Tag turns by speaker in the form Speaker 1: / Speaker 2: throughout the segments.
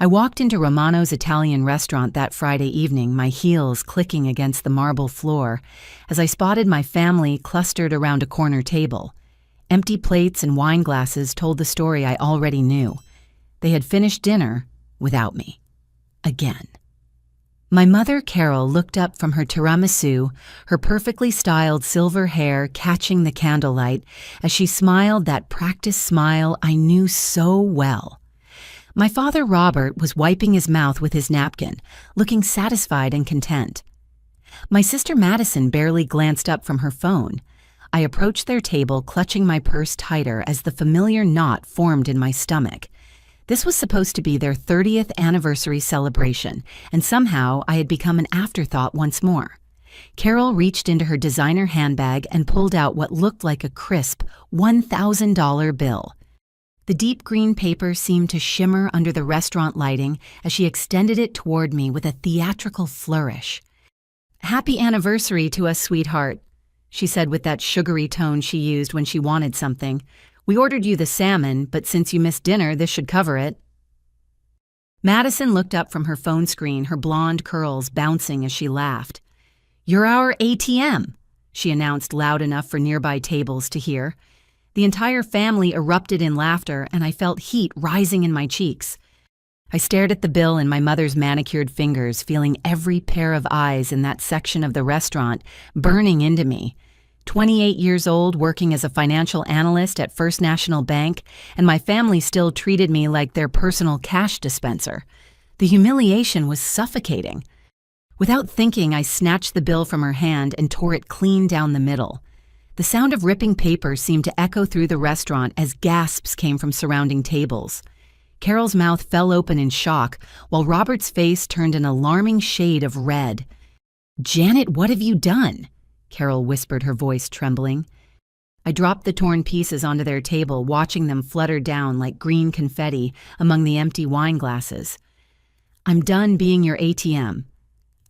Speaker 1: I walked into Romano's Italian restaurant that Friday evening, my heels clicking against the marble floor, as I spotted my family clustered around a corner table. Empty plates and wine glasses told the story I already knew. They had finished dinner without me. Again. My mother, Carol, looked up from her tiramisu, her perfectly styled silver hair catching the candlelight, as she smiled that practiced smile I knew so well. My father, Robert, was wiping his mouth with his napkin, looking satisfied and content. My sister, Madison, barely glanced up from her phone. I approached their table, clutching my purse tighter as the familiar knot formed in my stomach. This was supposed to be their 30th anniversary celebration, and somehow I had become an afterthought once more. Carol reached into her designer handbag and pulled out what looked like a crisp $1,000 bill. The deep green paper seemed to shimmer under the restaurant lighting as she extended it toward me with a theatrical flourish. "Happy anniversary to us, sweetheart," she said with that sugary tone she used when she wanted something. "We ordered you the salmon, but since you missed dinner, this should cover it." Madison looked up from her phone screen, her blonde curls bouncing as she laughed. "You're our ATM," she announced loud enough for nearby tables to hear. The entire family erupted in laughter, and I felt heat rising in my cheeks. I stared at the bill in my mother's manicured fingers, feeling every pair of eyes in that section of the restaurant burning into me. 28 years old, working as a financial analyst at First National Bank, and my family still treated me like their personal cash dispenser. The humiliation was suffocating. Without thinking, I snatched the bill from her hand and tore it clean down the middle. The sound of ripping paper seemed to echo through the restaurant as gasps came from surrounding tables. Carol's mouth fell open in shock, while Robert's face turned an alarming shade of red. "Janet, what have you done?" Carol whispered, her voice trembling. I dropped the torn pieces onto their table, watching them flutter down like green confetti among the empty wine glasses. "I'm done being your ATM,"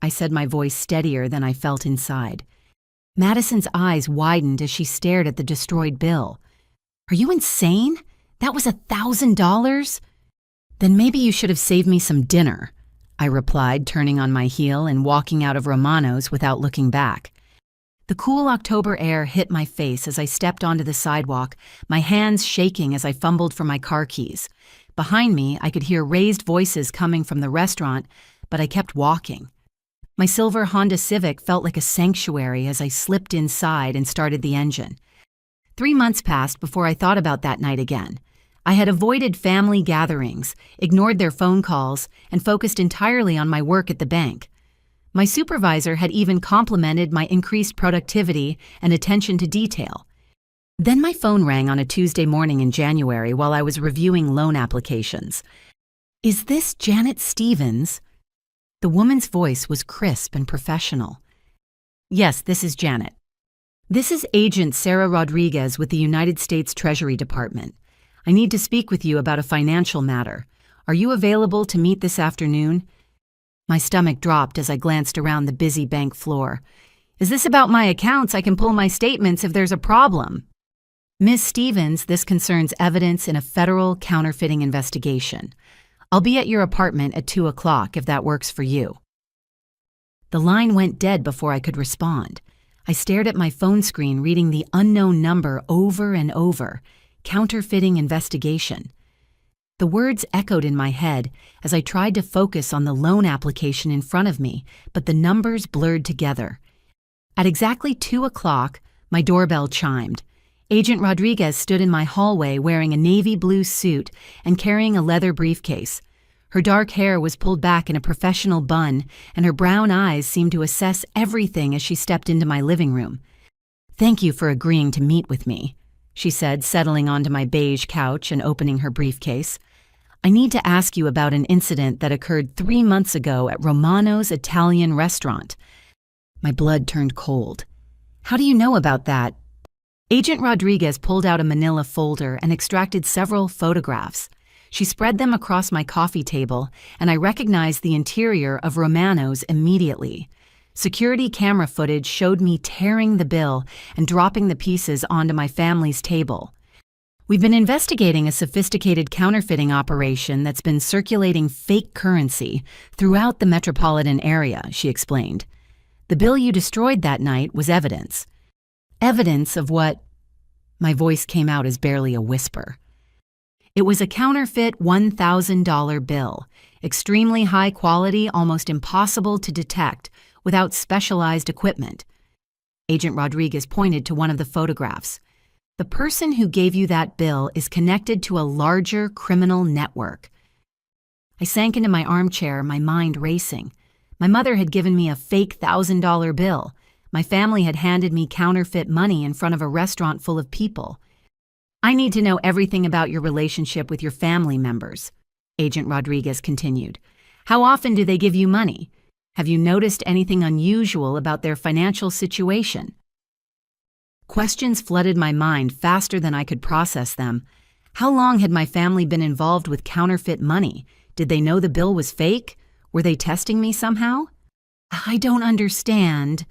Speaker 1: I said, my voice steadier than I felt inside. Madison's eyes widened as she stared at the destroyed bill. "Are you insane? That was $1,000? Then maybe you should have saved me some dinner," I replied, turning on my heel and walking out of Romano's without looking back. The cool October air hit my face as I stepped onto the sidewalk, my hands shaking as I fumbled for my car keys. Behind me, I could hear raised voices coming from the restaurant, but I kept walking. My silver Honda Civic felt like a sanctuary as I slipped inside and started the engine. 3 months passed before I thought about that night again. I had avoided family gatherings, ignored their phone calls, and focused entirely on my work at the bank. My supervisor had even complimented my increased productivity and attention to detail. Then my phone rang on a Tuesday morning in January while I was reviewing loan applications. "Is this Janet Stevens?" The woman's voice was crisp and professional. "Yes, this is Janet. This is Agent Sarah Rodriguez with the United States Treasury Department. I need to speak with you about a financial matter. Are you available to meet this afternoon?" My stomach dropped as I glanced around the busy bank floor. "Is this about my accounts? I can pull my statements if there's a problem." "Ms. Stevens, this concerns evidence in a federal counterfeiting investigation. I'll be at your apartment at 2 o'clock if that works for you." The line went dead before I could respond. I stared at my phone screen, reading the unknown number over and over. Counterfeiting investigation. The words echoed in my head as I tried to focus on the loan application in front of me, but the numbers blurred together. At exactly 2 o'clock, my doorbell chimed. Agent Rodriguez stood in my hallway wearing a navy blue suit and carrying a leather briefcase. Her dark hair was pulled back in a professional bun, and her brown eyes seemed to assess everything as she stepped into my living room. "Thank you for agreeing to meet with me," she said, settling onto my beige couch and opening her briefcase. "I need to ask you about an incident that occurred 3 months ago at Romano's Italian restaurant." My blood turned cold. "How do you know about that?" Agent Rodriguez pulled out a manila folder and extracted several photographs. She spread them across my coffee table, and I recognized the interior of Romano's immediately. Security camera footage showed me tearing the bill and dropping the pieces onto my family's table. We've been investigating a sophisticated counterfeiting operation that's been circulating fake currency throughout the metropolitan area, she explained. The bill you destroyed that night was evidence. Evidence of what? My voice came out as barely a whisper. It was a counterfeit $1,000 bill, extremely high quality, almost impossible to detect without specialized equipment. Agent Rodriguez pointed to one of the photographs. The person who gave you that bill is connected to a larger criminal network. I sank into my armchair, my mind racing. My mother had given me a fake $1,000 bill. My family had handed me counterfeit money in front of a restaurant full of people. I need to know everything about your relationship with your family members, Agent Rodriguez continued. How often do they give you money? Have you noticed anything unusual about their financial situation? Questions flooded my mind faster than I could process them. How long had my family been involved with counterfeit money? Did they know the bill was fake? Were they testing me somehow? I don't understand,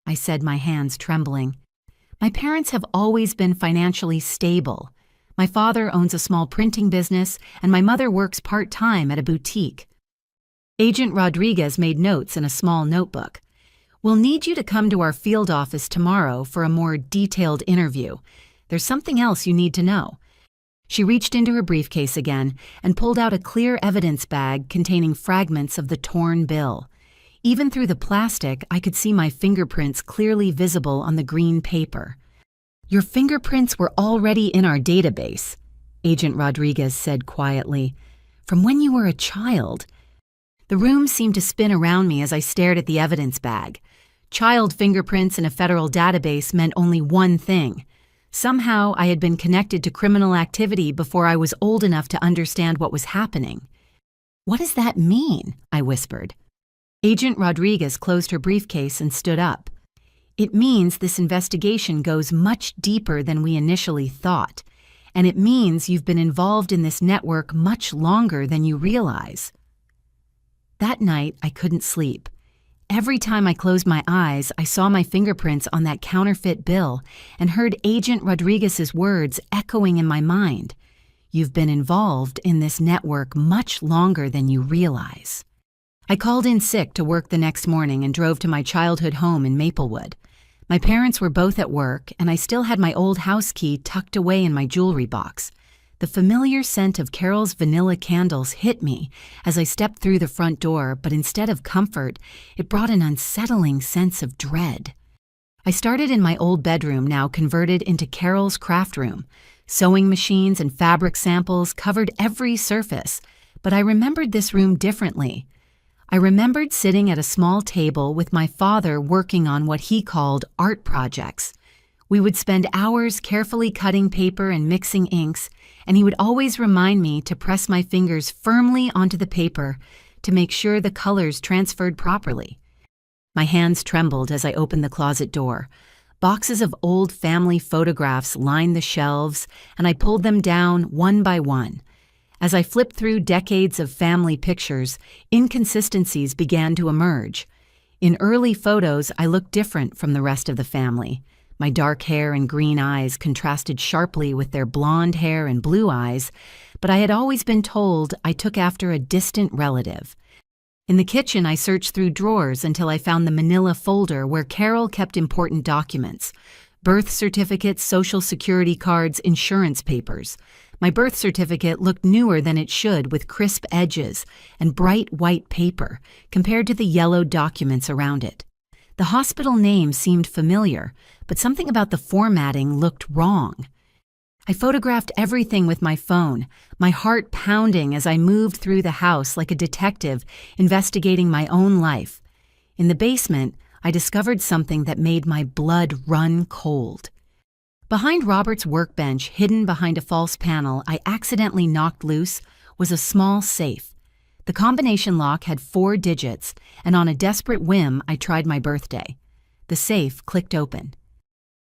Speaker 1: I said, my hands trembling. My parents have always been financially stable. My father owns a small printing business, and my mother works part-time at a boutique. Agent Rodriguez made notes in a small notebook. We'll need you to come to our field office tomorrow for a more detailed interview. There's something else you need to know. She reached into her briefcase again and pulled out a clear evidence bag containing fragments of the torn bill. Even through the plastic, I could see my fingerprints clearly visible on the green paper. Your fingerprints were already in our database, Agent Rodriguez said quietly. From when you were a child. The room seemed to spin around me as I stared at the evidence bag. Child fingerprints in a federal database meant only one thing. Somehow I had been connected to criminal activity before I was old enough to understand what was happening. What does that mean? I whispered. Agent Rodriguez closed her briefcase and stood up. It means this investigation goes much deeper than we initially thought, and it means you've been involved in this network much longer than you realize. That night, I couldn't sleep. Every time I closed my eyes, I saw my fingerprints on that counterfeit bill and heard Agent Rodriguez's words echoing in my mind. You've been involved in this network much longer than you realize. I called in sick to work the next morning and drove to my childhood home in Maplewood. My parents were both at work, and I still had my old house key tucked away in my jewelry box. The familiar scent of Carol's vanilla candles hit me as I stepped through the front door, but instead of comfort, it brought an unsettling sense of dread. I started in my old bedroom, now converted into Carol's craft room. Sewing machines and fabric samples covered every surface, but I remembered this room differently. I remembered sitting at a small table with my father working on what he called art projects. We would spend hours carefully cutting paper and mixing inks, and he would always remind me to press my fingers firmly onto the paper to make sure the colors transferred properly. My hands trembled as I opened the closet door. Boxes of old family photographs lined the shelves, and I pulled them down one by one. As I flipped through decades of family pictures, inconsistencies began to emerge. In early photos, I looked different from the rest of the family. My dark hair and green eyes contrasted sharply with their blonde hair and blue eyes, but I had always been told I took after a distant relative. In the kitchen, I searched through drawers until I found the manila folder where Carol kept important documents: birth certificates, social security cards, insurance papers. My birth certificate looked newer than it should, with crisp edges and bright white paper compared to the yellow documents around it. The hospital name seemed familiar, but something about the formatting looked wrong. I photographed everything with my phone, my heart pounding as I moved through the house like a detective investigating my own life. In the basement, I discovered something that made my blood run cold. Behind Robert's workbench, hidden behind a false panel I accidentally knocked loose, was a small safe. The combination lock had 4 digits, and on a desperate whim, I tried my birthday. The safe clicked open.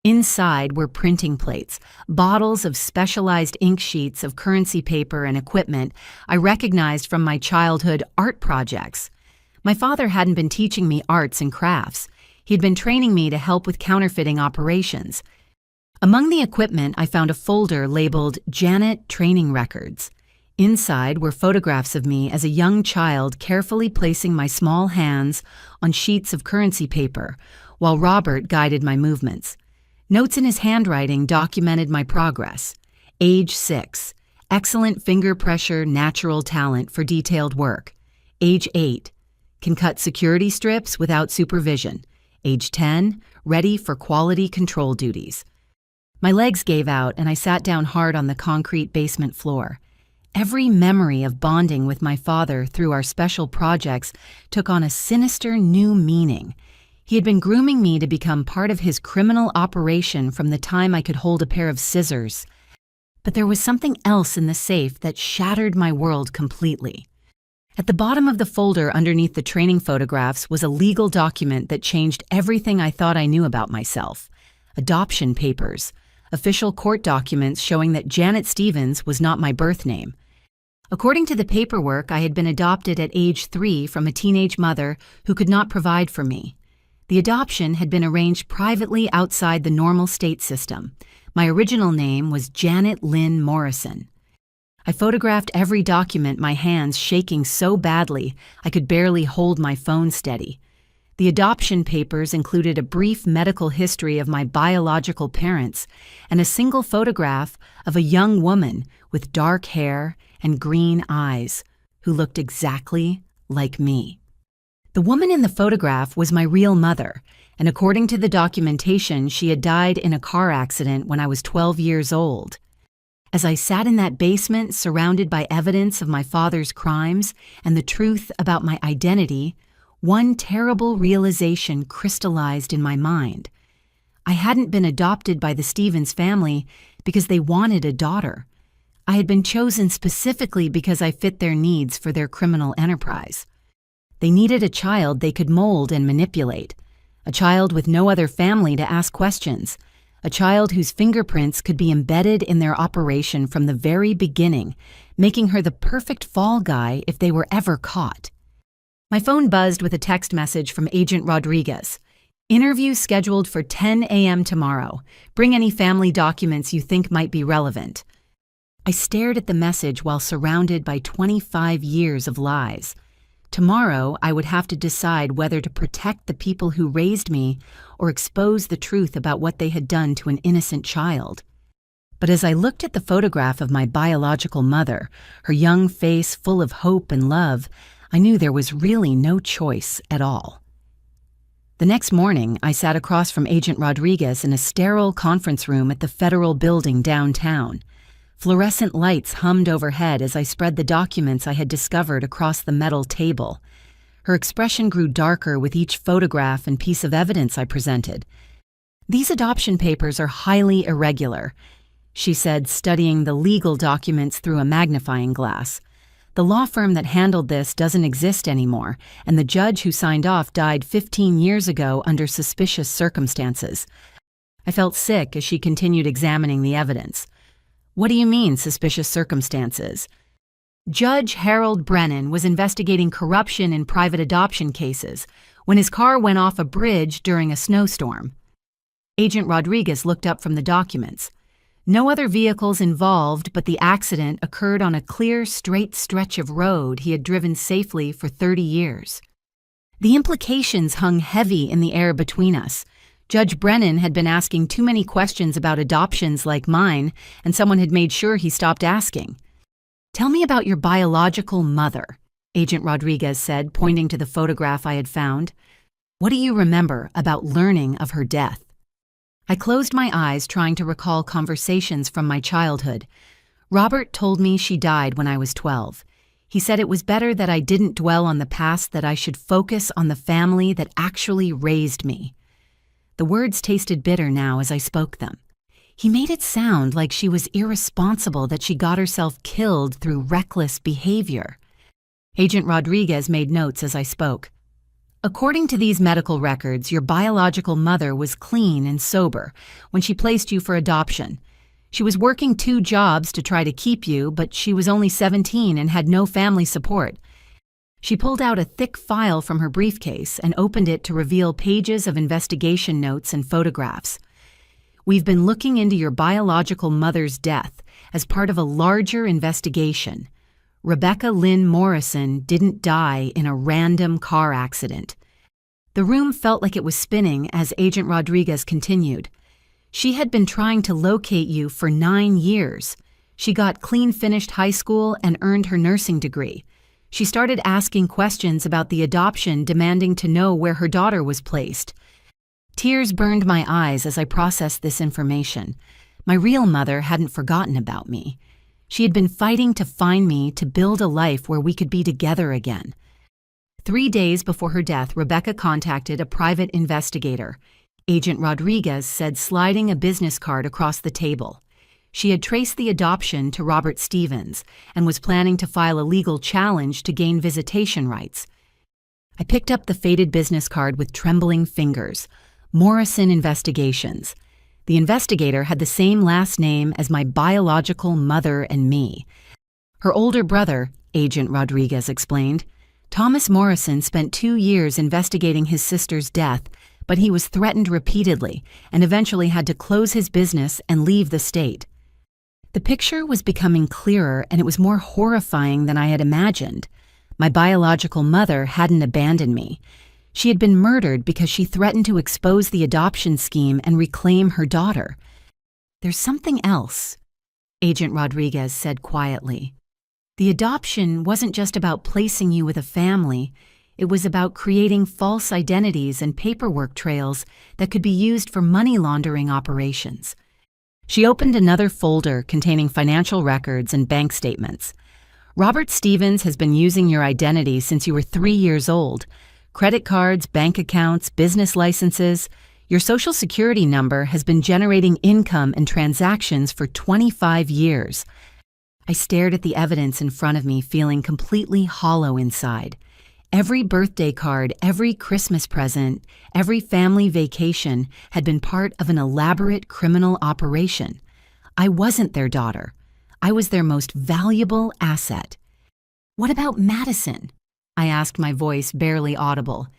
Speaker 1: Inside were printing plates, bottles of specialized ink sheets of currency paper and equipment I recognized from my childhood art projects. My father hadn't been teaching me arts and crafts. He'd been training me to help with counterfeiting operations. Among the equipment, I found a folder labeled Janet Training Records. Inside were photographs of me as a young child carefully placing my small hands on sheets of currency paper, while Robert guided my movements. Notes in his handwriting documented my progress. Age 6. Excellent finger pressure, natural talent for detailed work. Age 8. Can cut security strips without supervision. Age 10. Ready for quality control duties. My legs gave out and I sat down hard on the concrete basement floor. Every memory of bonding with my father through our special projects took on a sinister new meaning. He had been grooming me to become part of his criminal operation from the time I could hold a pair of scissors. But there was something else in the safe that shattered my world completely. At the bottom of the folder underneath the training photographs was a legal document that changed everything I thought I knew about myself. Adoption papers. Official court documents showing that Janet Stevens was not my birth name. According to the paperwork, I had been adopted at age 3 from a teenage mother who could not provide for me. The adoption had been arranged privately outside the normal state system. My original name was Janet Lynn Morrison. I photographed every document, my hands shaking so badly I could barely hold my phone steady. The adoption papers included a brief medical history of my biological parents and a single photograph of a young woman with dark hair and green eyes who looked exactly like me. The woman in the photograph was my real mother, and according to the documentation, she had died in a car accident when I was 12 years old. As I sat in that basement surrounded by evidence of my father's crimes and the truth about my identity, one terrible realization crystallized in my mind. I hadn't been adopted by the Stevens family because they wanted a daughter. I had been chosen specifically because I fit their needs for their criminal enterprise. They needed a child they could mold and manipulate, a child with no other family to ask questions, a child whose fingerprints could be embedded in their operation from the very beginning, making her the perfect fall guy if they were ever caught. My phone buzzed with a text message from Agent Rodriguez. Interview scheduled for 10 a.m. tomorrow. Bring any family documents you think might be relevant. I stared at the message while surrounded by 25 years of lies. Tomorrow, I would have to decide whether to protect the people who raised me or expose the truth about what they had done to an innocent child. But as I looked at the photograph of my biological mother, her young face full of hope and love, I knew there was really no choice at all. The next morning, I sat across from Agent Rodriguez in a sterile conference room at the federal building downtown. Fluorescent lights hummed overhead as I spread the documents I had discovered across the metal table. Her expression grew darker with each photograph and piece of evidence I presented. "These adoption papers are highly irregular," she said, studying the legal documents through a magnifying glass. "The law firm that handled this doesn't exist anymore, and the judge who signed off died 15 years ago under suspicious circumstances." I felt sick as she continued examining the evidence. "What do you mean, suspicious circumstances?" "Judge Harold Brennan was investigating corruption in private adoption cases when his car went off a bridge during a snowstorm." Agent Rodriguez looked up from the documents. "No other vehicles involved, but the accident occurred on a clear, straight stretch of road he had driven safely for 30 years. The implications hung heavy in the air between us. Judge Brennan had been asking too many questions about adoptions like mine, and someone had made sure he stopped asking. "Tell me about your biological mother," Agent Rodriguez said, pointing to the photograph I had found. "What do you remember about learning of her death?" I closed my eyes, trying to recall conversations from my childhood. Robert told me she died when I was 12. He said it was better that I didn't dwell on the past, that I should focus on the family that actually raised me. The words tasted bitter now as I spoke them. He made it sound like she was irresponsible, that she got herself killed through reckless behavior. Agent Rodriguez made notes as I spoke. "According to these medical records, your biological mother was clean and sober when she placed you for adoption. She was working 2 jobs to try to keep you, but she was only 17 and had no family support." She pulled out a thick file from her briefcase and opened it to reveal pages of investigation notes and photographs. We've been looking into your biological mother's death as part of a larger investigation. Rebecca Lynn Morrison didn't die in a random car accident. The room felt like it was spinning as Agent Rodriguez continued. She had been trying to locate you for 9 years. She got clean finished high school and earned her nursing degree. She started asking questions about the adoption, demanding to know where her daughter was placed. Tears burned my eyes as I processed this information. My real mother hadn't forgotten about me. She had been fighting to find me to build a life where we could be together again. 3 days before her death, Rebecca contacted a private investigator. Agent Rodriguez said, sliding a business card across the table. She had traced the adoption to Robert Stevens and was planning to file a legal challenge to gain visitation rights. I picked up the faded business card with trembling fingers. Morrison Investigations. The investigator had the same last name as my biological mother and me. Her older brother, Agent Rodriguez explained. Thomas Morrison spent 2 years investigating his sister's death, but he was threatened repeatedly and eventually had to close his business and leave the state. The picture was becoming clearer, and it was more horrifying than I had imagined. My biological mother hadn't abandoned me. She had been murdered because she threatened to expose the adoption scheme and reclaim her daughter. There's something else, Agent Rodriguez said quietly. The adoption wasn't just about placing you with a family. It was about creating false identities and paperwork trails that could be used for money laundering operations. She opened another folder containing financial records and bank statements. Robert Stevens has been using your identity since you were 3 years old. Credit cards, bank accounts, business licenses. Your social security number has been generating income and transactions for 25 years. I stared at the evidence in front of me, feeling completely hollow inside. Every birthday card, every Christmas present, every family vacation had been part of an elaborate criminal operation. I wasn't their daughter. I was their most valuable asset. What about Madison? I asked, my voice barely audible.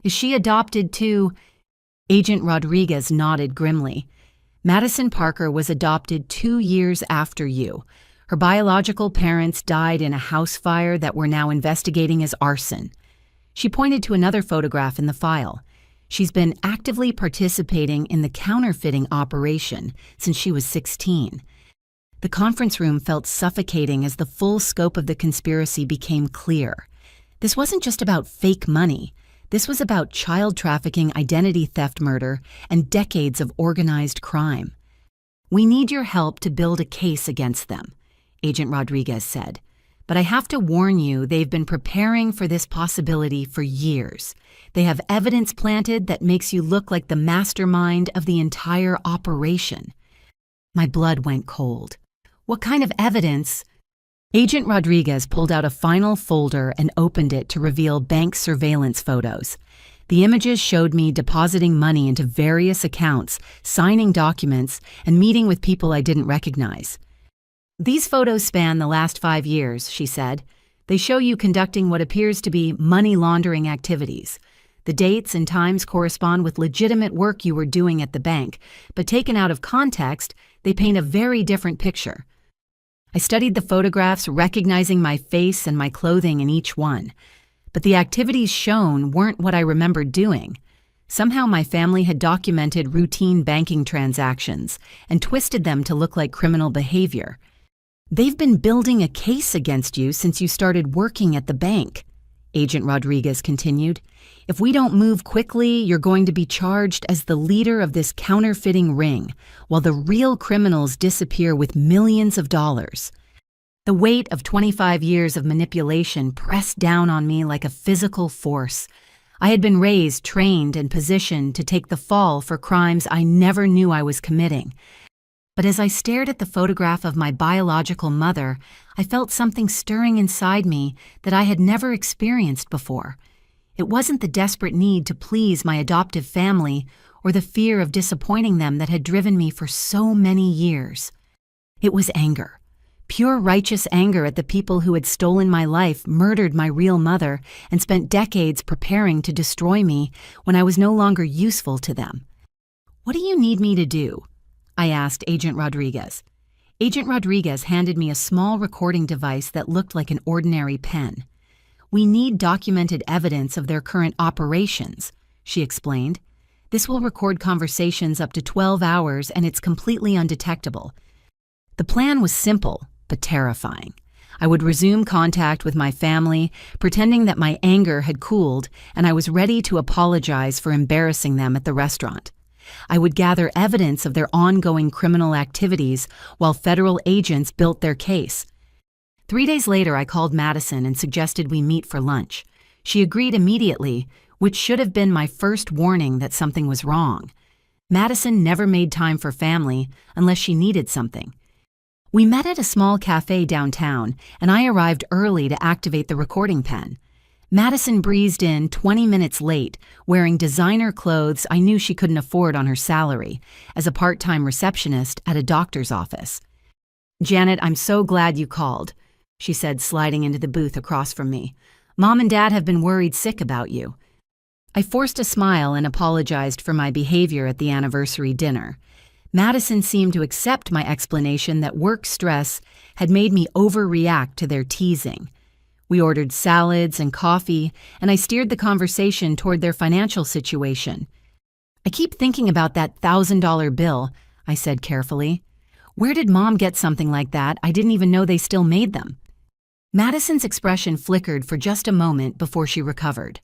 Speaker 1: Is she adopted too? Agent Rodriguez nodded grimly. Madison Parker was adopted 2 years after you. Her biological parents died in a house fire that we're now investigating as arson. She pointed to another photograph in the file. She's been actively participating in the counterfeiting operation since she was 16. The conference room felt suffocating as the full scope of the conspiracy became clear. This wasn't just about fake money. This was about child trafficking, identity theft, murder, and decades of organized crime. We need your help to build a case against them, Agent Rodriguez said. But I have to warn you, they've been preparing for this possibility for years. They have evidence planted that makes you look like the mastermind of the entire operation. My blood went cold. What kind of evidence? Agent Rodriguez pulled out a final folder and opened it to reveal bank surveillance photos. The images showed me depositing money into various accounts, signing documents, and meeting with people I didn't recognize. These photos span the last 5 years, she said. They show you conducting what appears to be money laundering activities. The dates and times correspond with legitimate work you were doing at the bank, but taken out of context, they paint a very different picture. I studied the photographs, recognizing my face and my clothing in each one. But the activities shown weren't what I remembered doing. Somehow my family had documented routine banking transactions and twisted them to look like criminal behavior. They've been building a case against you since you started working at the bank, Agent Rodriguez continued. If we don't move quickly, you're going to be charged as the leader of this counterfeiting ring, while the real criminals disappear with millions of dollars. The weight of 25 years of manipulation pressed down on me like a physical force. I had been raised, trained, and positioned to take the fall for crimes I never knew I was committing. But as I stared at the photograph of my biological mother, I felt something stirring inside me that I had never experienced before. It wasn't the desperate need to please my adoptive family or the fear of disappointing them that had driven me for so many years. It was anger. Pure righteous anger at the people who had stolen my life, murdered my real mother, and spent decades preparing to destroy me when I was no longer useful to them. What do you need me to do? I asked Agent Rodriguez. Agent Rodriguez handed me a small recording device that looked like an ordinary pen. "We need documented evidence of their current operations," she explained. "This will record conversations up to 12 hours and it's completely undetectable." The plan was simple, but terrifying. I would resume contact with my family, pretending that my anger had cooled and I was ready to apologize for embarrassing them at the restaurant. I would gather evidence of their ongoing criminal activities while federal agents built their case. 3 days later, I called Madison and suggested we meet for lunch. She agreed immediately, which should have been my first warning that something was wrong. Madison never made time for family unless she needed something. We met at a small cafe downtown, and I arrived early to activate the recording pen. Madison breezed in 20 minutes late, wearing designer clothes I knew she couldn't afford on her salary, as a part-time receptionist at a doctor's office. "Janet, I'm so glad you called," she said, sliding into the booth across from me. "Mom and Dad have been worried sick about you." I forced a smile and apologized for my behavior at the anniversary dinner. Madison seemed to accept my explanation that work stress had made me overreact to their teasing. We ordered salads and coffee, and I steered the conversation toward their financial situation. "I keep thinking about that $1,000 bill," I said carefully. "Where did Mom get something like that? I didn't even know they still made them." Madison's expression flickered for just a moment before she recovered.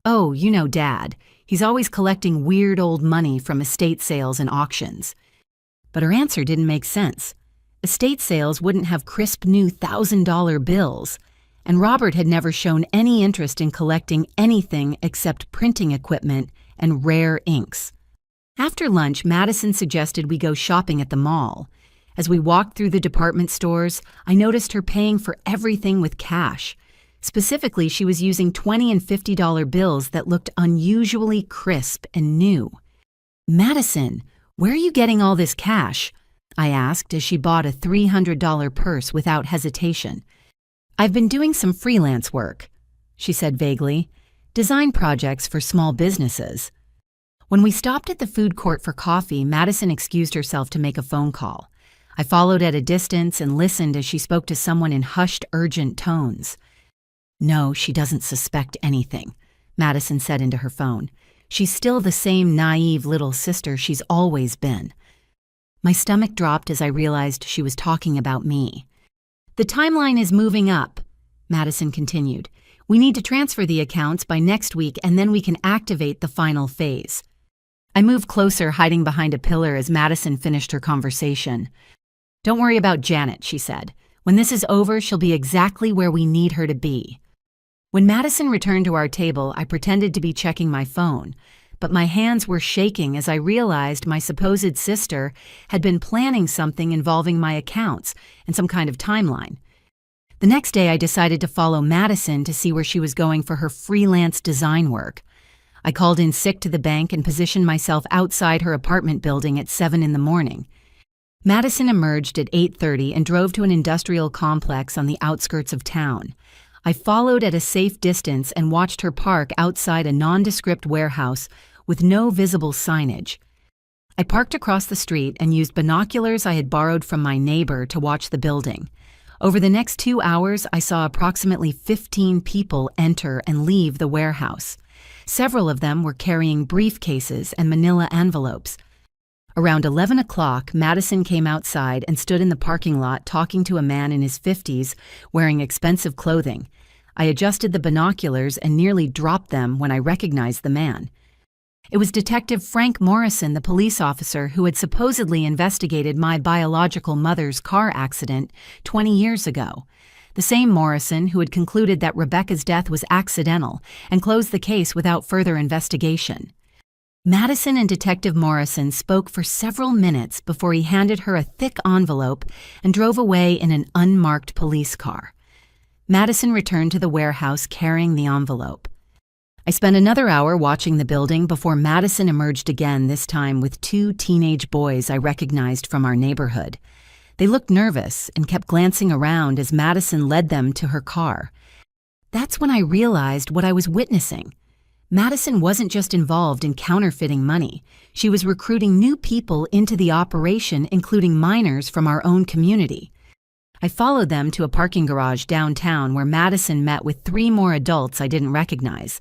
Speaker 1: "Oh, you know Dad. He's always collecting weird old money from estate sales and auctions." But her answer didn't make sense. Estate sales wouldn't have crisp new $1,000 bills. And Robert had never shown any interest in collecting anything except printing equipment and rare inks. After lunch, Madison suggested we go shopping at the mall. As we walked through the department stores, I noticed her paying for everything with cash. Specifically, she was using $20 and $50 bills that looked unusually crisp and new. "Madison, where are you getting all this cash?" I asked as she bought a $300 purse without hesitation. "I've been doing some freelance work," she said vaguely. "Design projects for small businesses." When we stopped at the food court for coffee, Madison excused herself to make a phone call. I followed at a distance and listened as she spoke to someone in hushed, urgent tones. "No, she doesn't suspect anything," Madison said into her phone. "She's still the same naive little sister she's always been." My stomach dropped as I realized she was talking about me. "The timeline is moving up," Madison continued. "We need to transfer the accounts by next week and then we can activate the final phase." I moved closer, hiding behind a pillar as Madison finished her conversation. "Don't worry about Janet," she said. "When this is over, she'll be exactly where we need her to be." When Madison returned to our table, I pretended to be checking my phone, but my hands were shaking as I realized my supposed sister had been planning something involving my accounts and some kind of timeline. The next day, I decided to follow Madison to see where she was going for her freelance design work. I called in sick to the bank and positioned myself outside her apartment building at 7 in the morning. Madison emerged at 8:30 and drove to an industrial complex on the outskirts of town. I followed at a safe distance and watched her park outside a nondescript warehouse with no visible signage. I parked across the street and used binoculars I had borrowed from my neighbor to watch the building. Over the next 2 hours, I saw approximately 15 people enter and leave the warehouse. Several of them were carrying briefcases and manila envelopes. Around 11 o'clock, Madison came outside and stood in the parking lot talking to a man in his 50s wearing expensive clothing. I adjusted the binoculars and nearly dropped them when I recognized the man. It was Detective Frank Morrison, the police officer who had supposedly investigated my biological mother's car accident 20 years ago. The same Morrison who had concluded that Rebecca's death was accidental and closed the case without further investigation. Madison and Detective Morrison spoke for several minutes before he handed her a thick envelope and drove away in an unmarked police car. Madison returned to the warehouse carrying the envelope. I spent another hour watching the building before Madison emerged again, this time with 2 teenage boys I recognized from our neighborhood. They looked nervous and kept glancing around as Madison led them to her car. That's when I realized what I was witnessing. Madison wasn't just involved in counterfeiting money. She was recruiting new people into the operation, including minors from our own community. I followed them to a parking garage downtown where Madison met with 3 more adults I didn't recognize.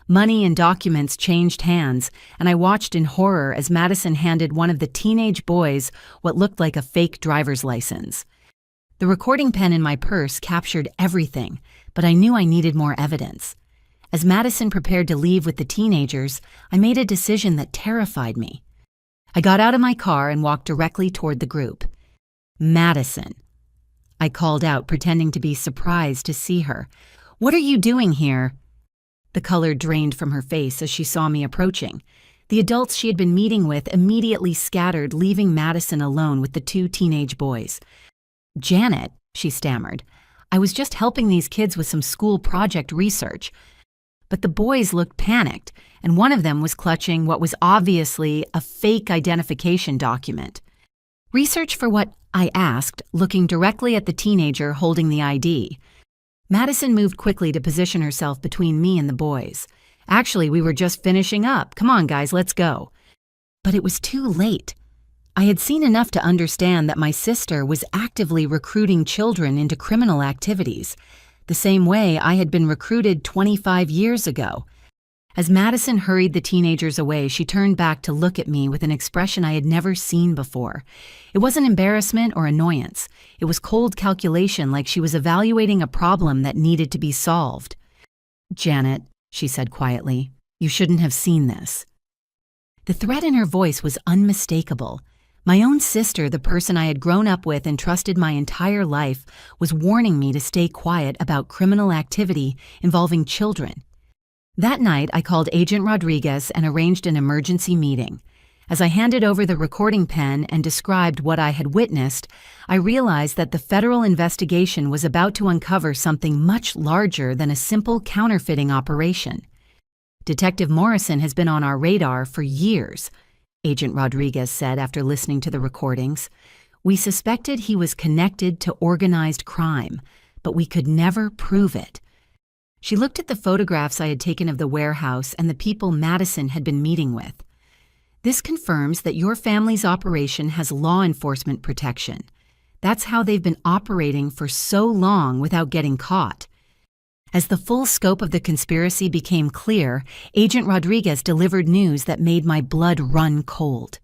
Speaker 1: Money and documents changed hands, and I watched in horror as Madison handed one of the teenage boys what looked like a fake driver's license. The recording pen in my purse captured everything, but I knew I needed more evidence. As Madison prepared to leave with the teenagers, I made a decision that terrified me. I got out of my car and walked directly toward the group. "Madison," I called out, pretending to be surprised to see her. "What are you doing here?" The color drained from her face as she saw me approaching. The adults she had been meeting with immediately scattered, leaving Madison alone with the 2 teenage boys. "Janet," she stammered, "I was just helping these kids with some school project research." But the boys looked panicked, and one of them was clutching what was obviously a fake identification document. "Research for what?" I asked, looking directly at the teenager holding the ID. Madison moved quickly to position herself between me and the boys. "Actually, we were just finishing up. Come on, guys, let's go." But it was too late. I had seen enough to understand that my sister was actively recruiting children into criminal activities, the same way I had been recruited 25 years ago. As Madison hurried the teenagers away, she turned back to look at me with an expression I had never seen before. It wasn't embarrassment or annoyance. It was cold calculation, like she was evaluating a problem that needed to be solved. "Janet," she said quietly, "you shouldn't have seen this." The threat in her voice was unmistakable. My own sister, the person I had grown up with and trusted my entire life, was warning me to stay quiet about criminal activity involving children. That night, I called Agent Rodriguez and arranged an emergency meeting. As I handed over the recording pen and described what I had witnessed, I realized that the federal investigation was about to uncover something much larger than a simple counterfeiting operation. "Detective Morrison has been on our radar for years," Agent Rodriguez said after listening to the recordings. "We suspected he was connected to organized crime, but we could never prove it." She looked at the photographs I had taken of the warehouse and the people Madison had been meeting with. "This confirms that your family's operation has law enforcement protection. That's how they've been operating for so long without getting caught." As the full scope of the conspiracy became clear, Agent Rodriguez delivered news that made my blood run cold.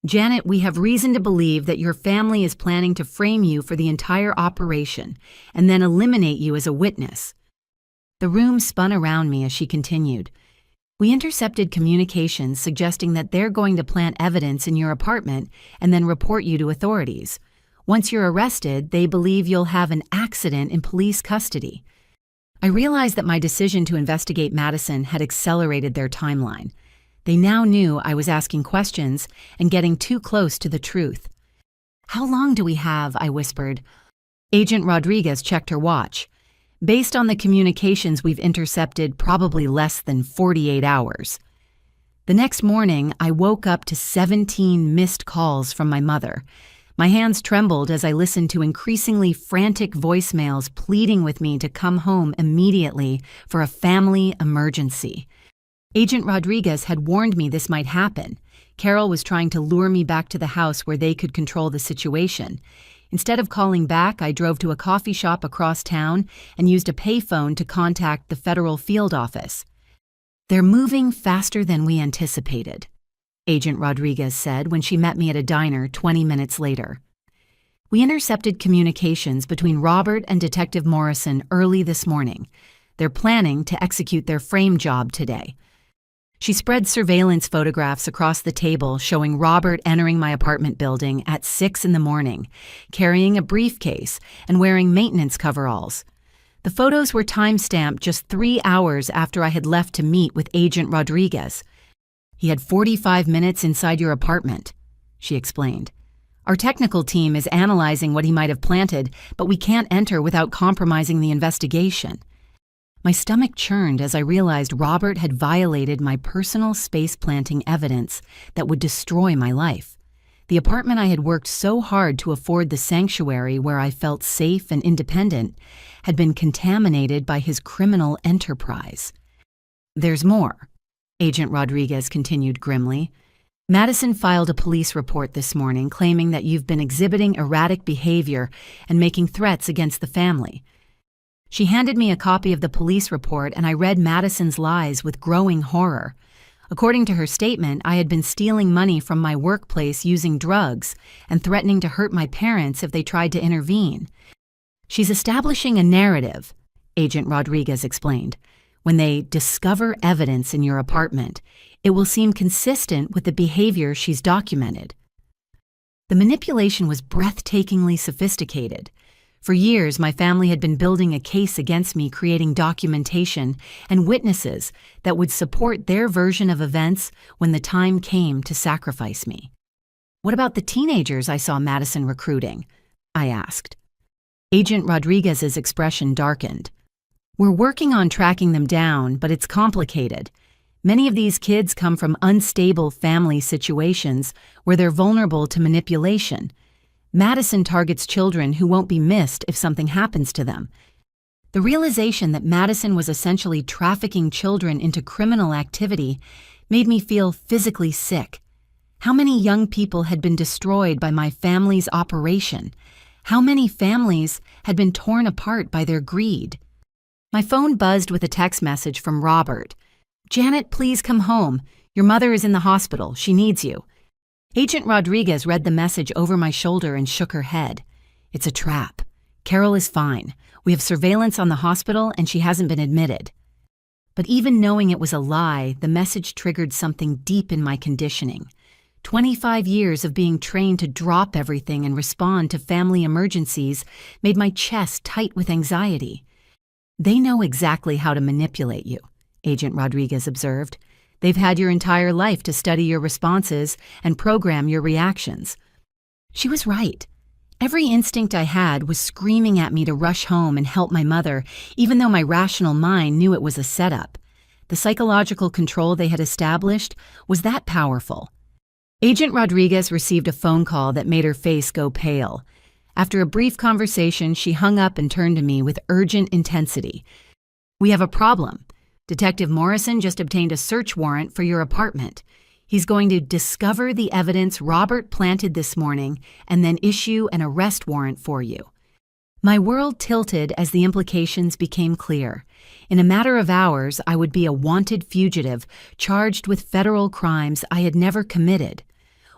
Speaker 1: "Janet, we have reason to believe that your family is planning to frame you for the entire operation and then eliminate you as a witness." The room spun around me as she continued. "We intercepted communications suggesting that they're going to plant evidence in your apartment and then report you to authorities. Once you're arrested, they believe you'll have an accident in police custody." I realized that my decision to investigate Madison had accelerated their timeline. They now knew I was asking questions and getting too close to the truth. "How long do we have?" I whispered. Agent Rodriguez checked her watch. "Based on the communications we've intercepted, probably less than 48 hours. The next morning, I woke up to 17 missed calls from my mother. My hands trembled as I listened to increasingly frantic voicemails pleading with me to come home immediately for a family emergency. Agent Rodriguez had warned me this might happen. Carol was trying to lure me back to the house where they could control the situation. Instead of calling back, I drove to a coffee shop across town and used a payphone to contact the federal field office. "They're moving faster than we anticipated," Agent Rodriguez said when she met me at a diner 20 minutes later. "We intercepted communications between Robert and Detective Morrison early this morning. They're planning to execute their frame job today." She spread surveillance photographs across the table showing Robert entering my apartment building at 6 in the morning, carrying a briefcase and wearing maintenance coveralls. The photos were time-stamped just 3 hours after I had left to meet with Agent Rodriguez. "He had 45 minutes inside your apartment," she explained. "Our technical team is analyzing what he might have planted, but we can't enter without compromising the investigation." My stomach churned as I realized Robert had violated my personal space planting evidence that would destroy my life. The apartment I had worked so hard to afford the sanctuary where I felt safe and independent had been contaminated by his criminal enterprise. There's more, Agent Rodriguez continued grimly. Madison filed a police report this morning claiming that you've been exhibiting erratic behavior and making threats against the family. She handed me a copy of the police report and I read Madison's lies with growing horror. According to her statement, I had been stealing money from my workplace using drugs and threatening to hurt my parents if they tried to intervene. She's establishing a narrative, Agent Rodriguez explained. When they discover evidence in your apartment, it will seem consistent with the behavior she's documented. The manipulation was breathtakingly sophisticated. For years, my family had been building a case against me, creating documentation and witnesses that would support their version of events when the time came to sacrifice me. What about the teenagers I saw Madison recruiting? I asked. Agent Rodriguez's expression darkened. We're working on tracking them down, but it's complicated. Many of these kids come from unstable family situations where they're vulnerable to manipulation. Madison targets children who won't be missed if something happens to them. The realization that Madison was essentially trafficking children into criminal activity made me feel physically sick. How many young people had been destroyed by my family's operation? How many families had been torn apart by their greed? My phone buzzed with a text message from Robert. Janet, please come home. Your mother is in the hospital. She needs you. Agent Rodriguez read the message over my shoulder and shook her head. It's a trap. Carol is fine. We have surveillance on the hospital and she hasn't been admitted. But even knowing it was a lie, the message triggered something deep in my conditioning. 25 years of being trained to drop everything and respond to family emergencies made my chest tight with anxiety. They know exactly how to manipulate you, Agent Rodriguez observed. They've had your entire life to study your responses and program your reactions. She was right. Every instinct I had was screaming at me to rush home and help my mother, even though my rational mind knew it was a setup. The psychological control they had established was that powerful. Agent Rodriguez received a phone call that made her face go pale. After a brief conversation, she hung up and turned to me with urgent intensity. We have a problem. Detective Morrison just obtained a search warrant for your apartment. He's going to discover the evidence Robert planted this morning and then issue an arrest warrant for you. My world tilted as the implications became clear. In a matter of hours, I would be a wanted fugitive charged with federal crimes I had never committed.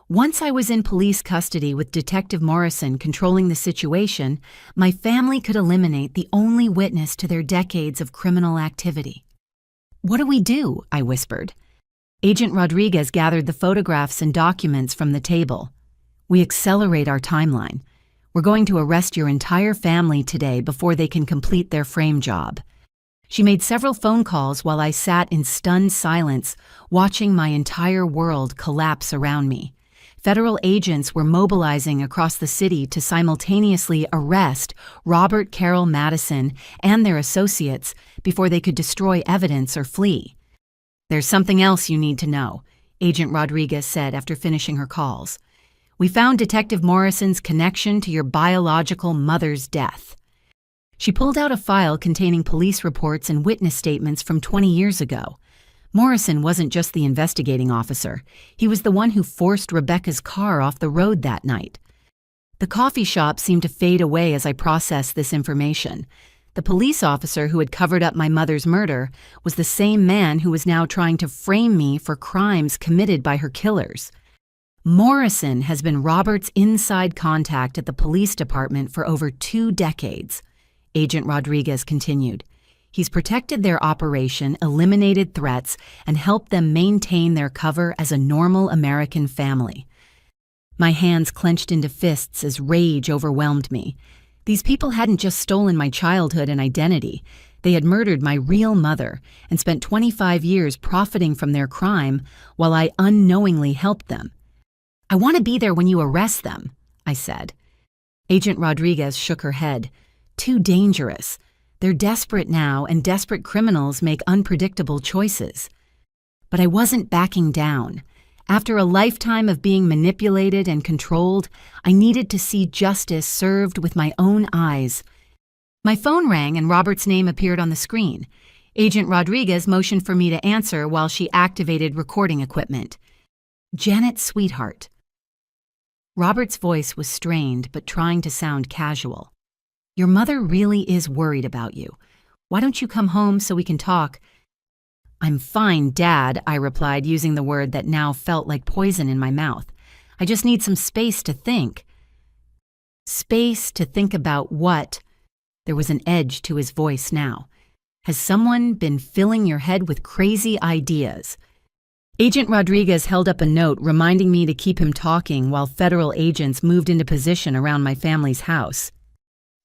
Speaker 1: Once I was in police custody with Detective Morrison controlling the situation, my family could eliminate the only witness to their decades of criminal activity. What do we do? I whispered. Agent Rodriguez gathered the photographs and documents from the table. We accelerate our timeline. We're going to arrest your entire family today before they can complete their frame job. She made several phone calls while I sat in stunned silence, watching my entire world collapse around me. Federal agents were mobilizing across the city to simultaneously arrest Robert Carroll Madison and their associates before they could destroy evidence or flee. There's something else you need to know, Agent Rodriguez said after finishing her calls. We found Detective Morrison's connection to your biological mother's death. She pulled out a file containing police reports and witness statements from 20 years ago. Morrison wasn't just the investigating officer. He was the one who forced Rebecca's car off the road that night. The coffee shop seemed to fade away as I processed this information. The police officer who had covered up my mother's murder was the same man who was now trying to frame me for crimes committed by her killers. Morrison has been Robert's inside contact at the police department for over 2 decades, Agent Rodriguez continued. He's protected their operation, eliminated threats, and helped them maintain their cover as a normal American family. My hands clenched into fists as rage overwhelmed me. These people hadn't just stolen my childhood and identity. They had murdered my real mother and spent 25 years profiting from their crime while I unknowingly helped them. I want to be there when you arrest them, I said. Agent Rodriguez shook her head. Too dangerous. They're desperate now, and desperate criminals make unpredictable choices. But I wasn't backing down. After a lifetime of being manipulated and controlled, I needed to see justice served with my own eyes. My phone rang and Robert's name appeared on the screen. Agent Rodriguez motioned for me to answer while she activated recording equipment. Janet, sweetheart. Robert's voice was strained but trying to sound casual. Your mother really is worried about you. Why don't you come home so we can talk? I'm fine, Dad, I replied, using the word that now felt like poison in my mouth. I just need some space to think. Space to think about what? There was an edge to his voice now. Has someone been filling your head with crazy ideas? Agent Rodriguez held up a note reminding me to keep him talking while federal agents moved into position around my family's house.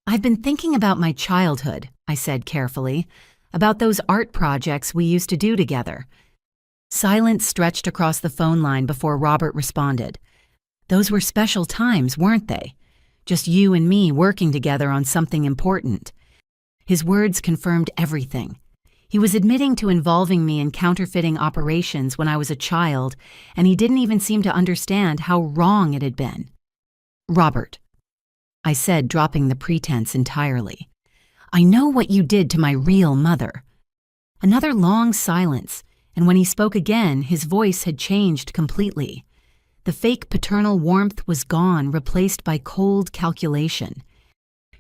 Speaker 1: I've been thinking about my childhood, I said carefully, about those art projects we used to do together. Silence stretched across the phone line before Robert responded. Those were special times, weren't they? Just you and me working together on something important. His words confirmed everything. He was admitting to involving me in counterfeiting operations when I was a child, and he didn't even seem to understand how wrong it had been. Robert, I said, dropping the pretense entirely. I know what you did to my real mother. Another long silence, and when he spoke again, his voice had changed completely. The fake paternal warmth was gone, replaced by cold calculation.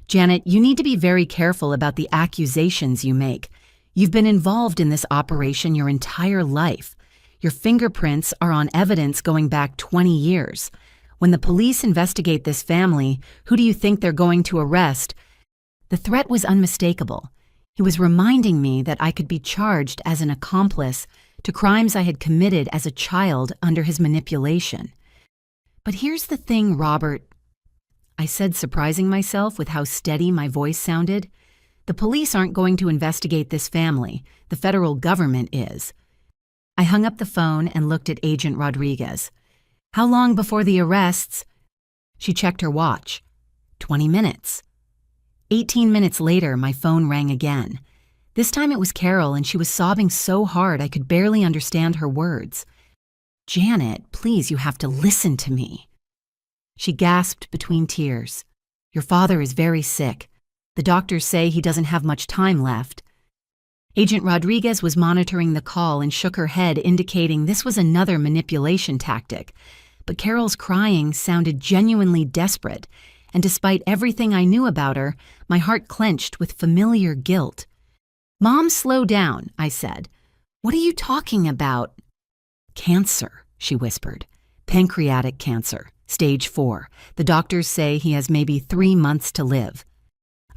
Speaker 1: Janet, you need to be very careful about the accusations you make. You've been involved in this operation your entire life. Your fingerprints are on evidence going back 20 years. When the police investigate this family, who do you think they're going to arrest? The threat was unmistakable. He was reminding me that I could be charged as an accomplice to crimes I had committed as a child under his manipulation. But here's the thing, Robert, I said, surprising myself with how steady my voice sounded. The police aren't going to investigate this family. The federal government is. I hung up the phone and looked at Agent Rodriguez. How long before the arrests? She checked her watch. 20 minutes. 18 minutes later, my phone rang again. This time it was Carol, and she was sobbing so hard I could barely understand her words. Janet, please, you have to listen to me. She gasped between tears. Your father is very sick. The doctors say he doesn't have much time left. Agent Rodriguez was monitoring the call and shook her head, indicating this was another manipulation tactic. But Carol's crying sounded genuinely desperate, and despite everything I knew about her, my heart clenched with familiar guilt. Mom, slow down, I said. What are you talking about? Cancer, she whispered. Pancreatic cancer, stage 4. The doctors say he has maybe 3 months to live.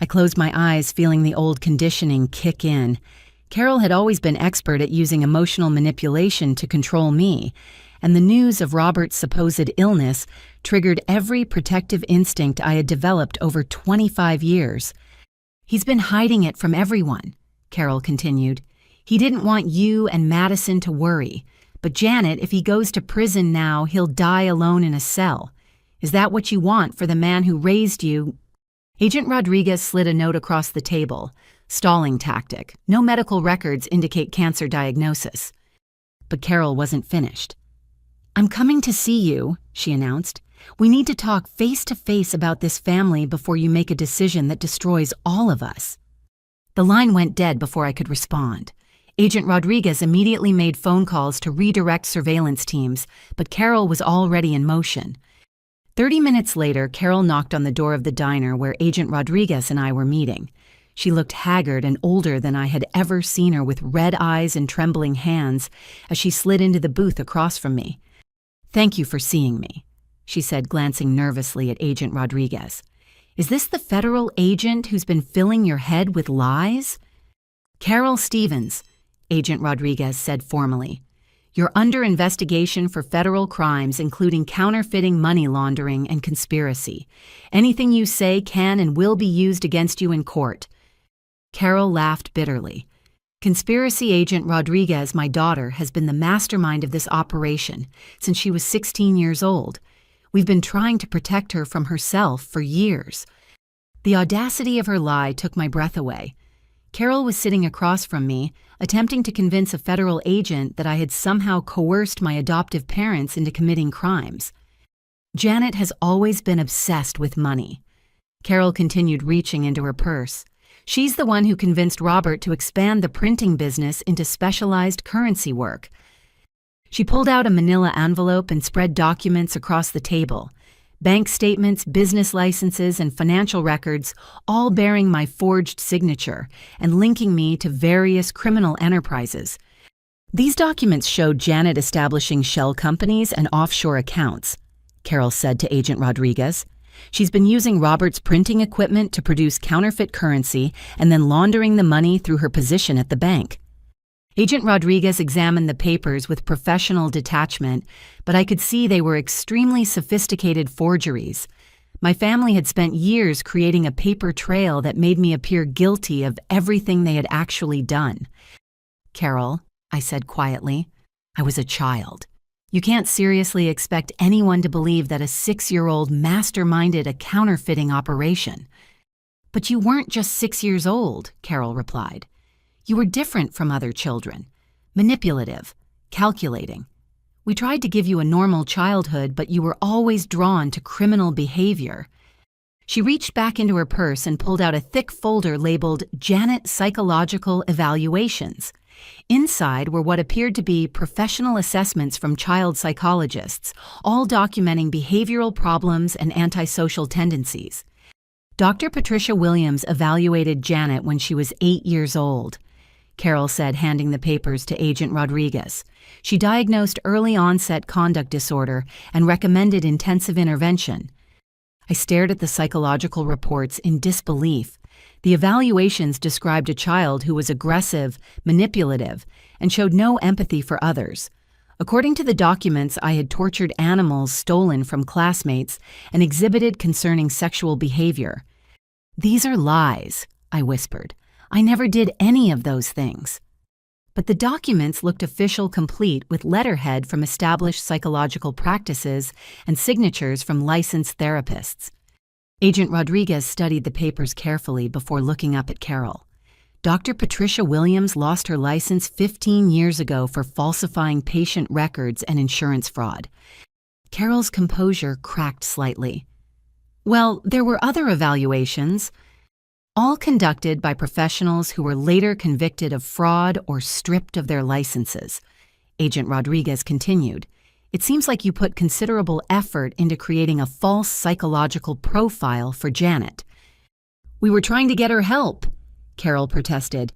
Speaker 1: I closed my eyes, feeling the old conditioning kick in. Carol had always been expert at using emotional manipulation to control me, and the news of Robert's supposed illness triggered every protective instinct I had developed over 25 years. He's been hiding it from everyone, Carol continued. He didn't want you and Madison to worry. But Janet, if he goes to prison now, he'll die alone in a cell. Is that what you want for the man who raised you? Agent Rodriguez slid a note across the table. Stalling tactic. No medical records indicate cancer diagnosis. But Carol wasn't finished. I'm coming to see you, she announced. We need to talk face to face about this family before you make a decision that destroys all of us. The line went dead before I could respond. Agent Rodriguez immediately made phone calls to redirect surveillance teams, but Carol was already in motion. 30 minutes later, Carol knocked on the door of the diner where Agent Rodriguez and I were meeting. She looked haggard and older than I had ever seen her, with red eyes and trembling hands, as she slid into the booth across from me. Thank you for seeing me, she said, glancing nervously at Agent Rodriguez. Is this the federal agent who's been filling your head with lies? Carol Stevens, Agent Rodriguez said formally. You're under investigation for federal crimes, including counterfeiting, money laundering, and conspiracy. Anything you say can and will be used against you in court. Carol laughed bitterly. Conspiracy agent Rodriguez, my daughter, has been the mastermind of this operation since she was 16 years old. We've been trying to protect her from herself for years. The audacity of her lie took my breath away. Carol was sitting across from me, attempting to convince a federal agent that I had somehow coerced my adoptive parents into committing crimes. Janet has always been obsessed with money. Carol continued, reaching into her purse. She's the one who convinced Robert to expand the printing business into specialized currency work. She pulled out a manila envelope and spread documents across the table. Bank statements, business licenses, and financial records, all bearing my forged signature and linking me to various criminal enterprises. These documents showed Janet establishing shell companies and offshore accounts, Carol said to Agent Rodriguez. She's been using Robert's printing equipment to produce counterfeit currency and then laundering the money through her position at the bank. Agent Rodriguez examined the papers with professional detachment, but I could see they were extremely sophisticated forgeries. My family had spent years creating a paper trail that made me appear guilty of everything they had actually done. Carol, I said quietly, I was a child. You can't seriously expect anyone to believe that a 6-year-old masterminded a counterfeiting operation. But you weren't just 6 years old, Carol replied. You were different from other children, manipulative, calculating. We tried to give you a normal childhood, but you were always drawn to criminal behavior. She reached back into her purse and pulled out a thick folder labeled Janet Psychological Evaluations. Inside were what appeared to be professional assessments from child psychologists, all documenting behavioral problems and antisocial tendencies. Dr. Patricia Williams evaluated Janet when she was 8 years old, Carol said, handing the papers to Agent Rodriguez. She diagnosed early onset conduct disorder and recommended intensive intervention. I stared at the psychological reports in disbelief. The evaluations described a child who was aggressive, manipulative, and showed no empathy for others. According to the documents, I had tortured animals stolen from classmates and exhibited concerning sexual behavior. These are lies, I whispered. I never did any of those things. But the documents looked official, complete with letterhead from established psychological practices and signatures from licensed therapists. Agent Rodriguez studied the papers carefully before looking up at Carol. Dr. Patricia Williams lost her license 15 years ago for falsifying patient records and insurance fraud. Carol's composure cracked slightly. Well, there were other evaluations, all conducted by professionals who were later convicted of fraud or stripped of their licenses. Agent Rodriguez continued. It seems like you put considerable effort into creating a false psychological profile for Janet. We were trying to get her help, Carol protested.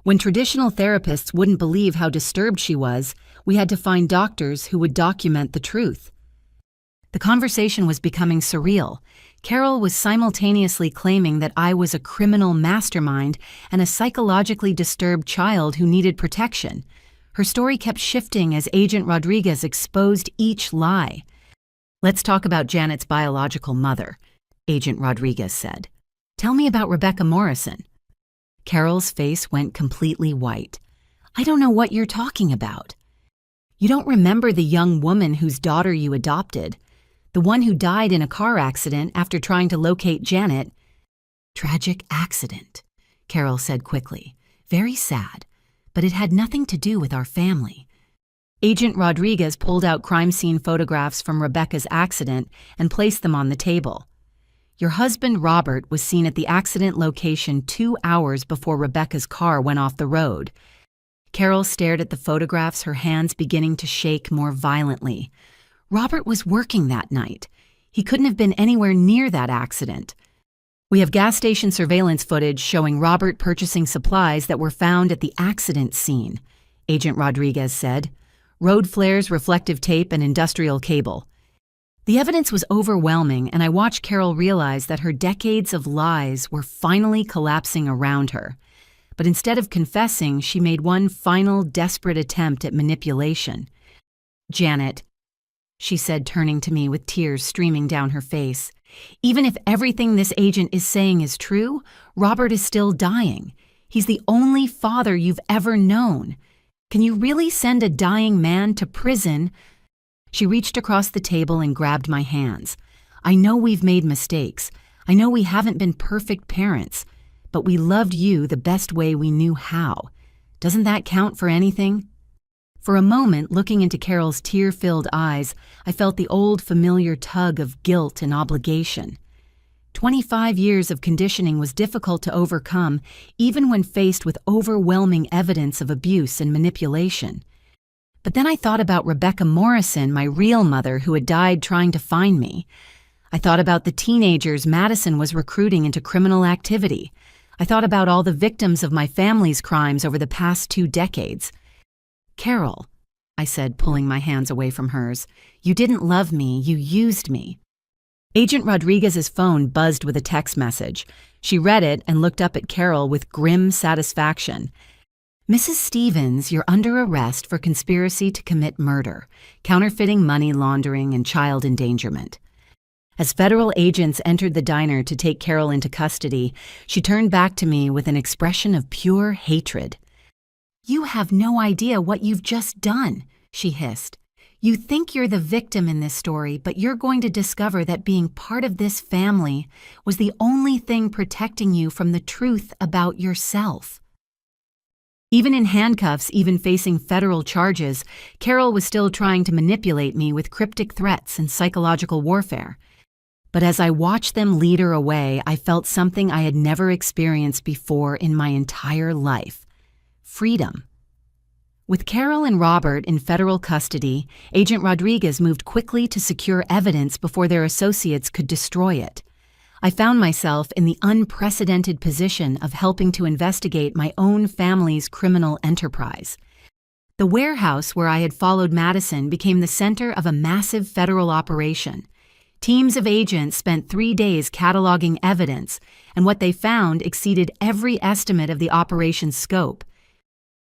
Speaker 1: When traditional therapists wouldn't believe how disturbed she was, we had to find doctors who would document the truth. The conversation was becoming surreal. Carol was simultaneously claiming that I was a criminal mastermind and a psychologically disturbed child who needed protection. Her story kept shifting as Agent Rodriguez exposed each lie. Let's talk about Janet's biological mother, Agent Rodriguez said. Tell me about Rebecca Morrison. Carol's face went completely white. I don't know what you're talking about. You don't remember the young woman whose daughter you adopted, the one who died in a car accident after trying to locate Janet. Tragic accident, Carol said quickly. Very sad. But it had nothing to do with our family. Agent Rodriguez pulled out crime scene photographs from Rebecca's accident and placed them on the table. Your husband, Robert, was seen at the accident location 2 hours before Rebecca's car went off the road. Carol stared at the photographs, her hands beginning to shake more violently. Robert was working that night. He couldn't have been anywhere near that accident. We have gas station surveillance footage showing Robert purchasing supplies that were found at the accident scene, Agent Rodriguez said. Road flares, reflective tape, and industrial cable. The evidence was overwhelming, and I watched Carol realize that her decades of lies were finally collapsing around her. But instead of confessing, she made one final desperate attempt at manipulation. Janet, she said, turning to me with tears streaming down her face. Even if everything this agent is saying is true, Robert is still dying. He's the only father you've ever known. Can you really send a dying man to prison? She reached across the table and grabbed my hands. I know we've made mistakes. I know we haven't been perfect parents, but we loved you the best way we knew how. Doesn't that count for anything? For a moment, looking into Carol's tear-filled eyes, I felt the old familiar tug of guilt and obligation. 25 years of conditioning was difficult to overcome, even when faced with overwhelming evidence of abuse and manipulation. But then I thought about Rebecca Morrison, my real mother, who had died trying to find me. I thought about the teenagers Madison was recruiting into criminal activity. I thought about all the victims of my family's crimes over the past 2 decades. "Carol," I said, pulling my hands away from hers, "you didn't love me, you used me." Agent Rodriguez's phone buzzed with a text message. She read it and looked up at Carol with grim satisfaction. "Mrs. Stevens, you're under arrest for conspiracy to commit murder, counterfeiting money laundering, and child endangerment." As federal agents entered the diner to take Carol into custody, she turned back to me with an expression of pure hatred. "You have no idea what you've just done," she hissed. "You think you're the victim in this story, but you're going to discover that being part of this family was the only thing protecting you from the truth about yourself." Even in handcuffs, even facing federal charges, Carol was still trying to manipulate me with cryptic threats and psychological warfare. But as I watched them lead her away, I felt something I had never experienced before in my entire life: freedom. With Carol and Robert in federal custody, Agent Rodriguez moved quickly to secure evidence before their associates could destroy it. I found myself in the unprecedented position of helping to investigate my own family's criminal enterprise. The warehouse where I had followed Madison became the center of a massive federal operation. Teams of agents spent 3 days cataloging evidence, and what they found exceeded every estimate of the operation's scope.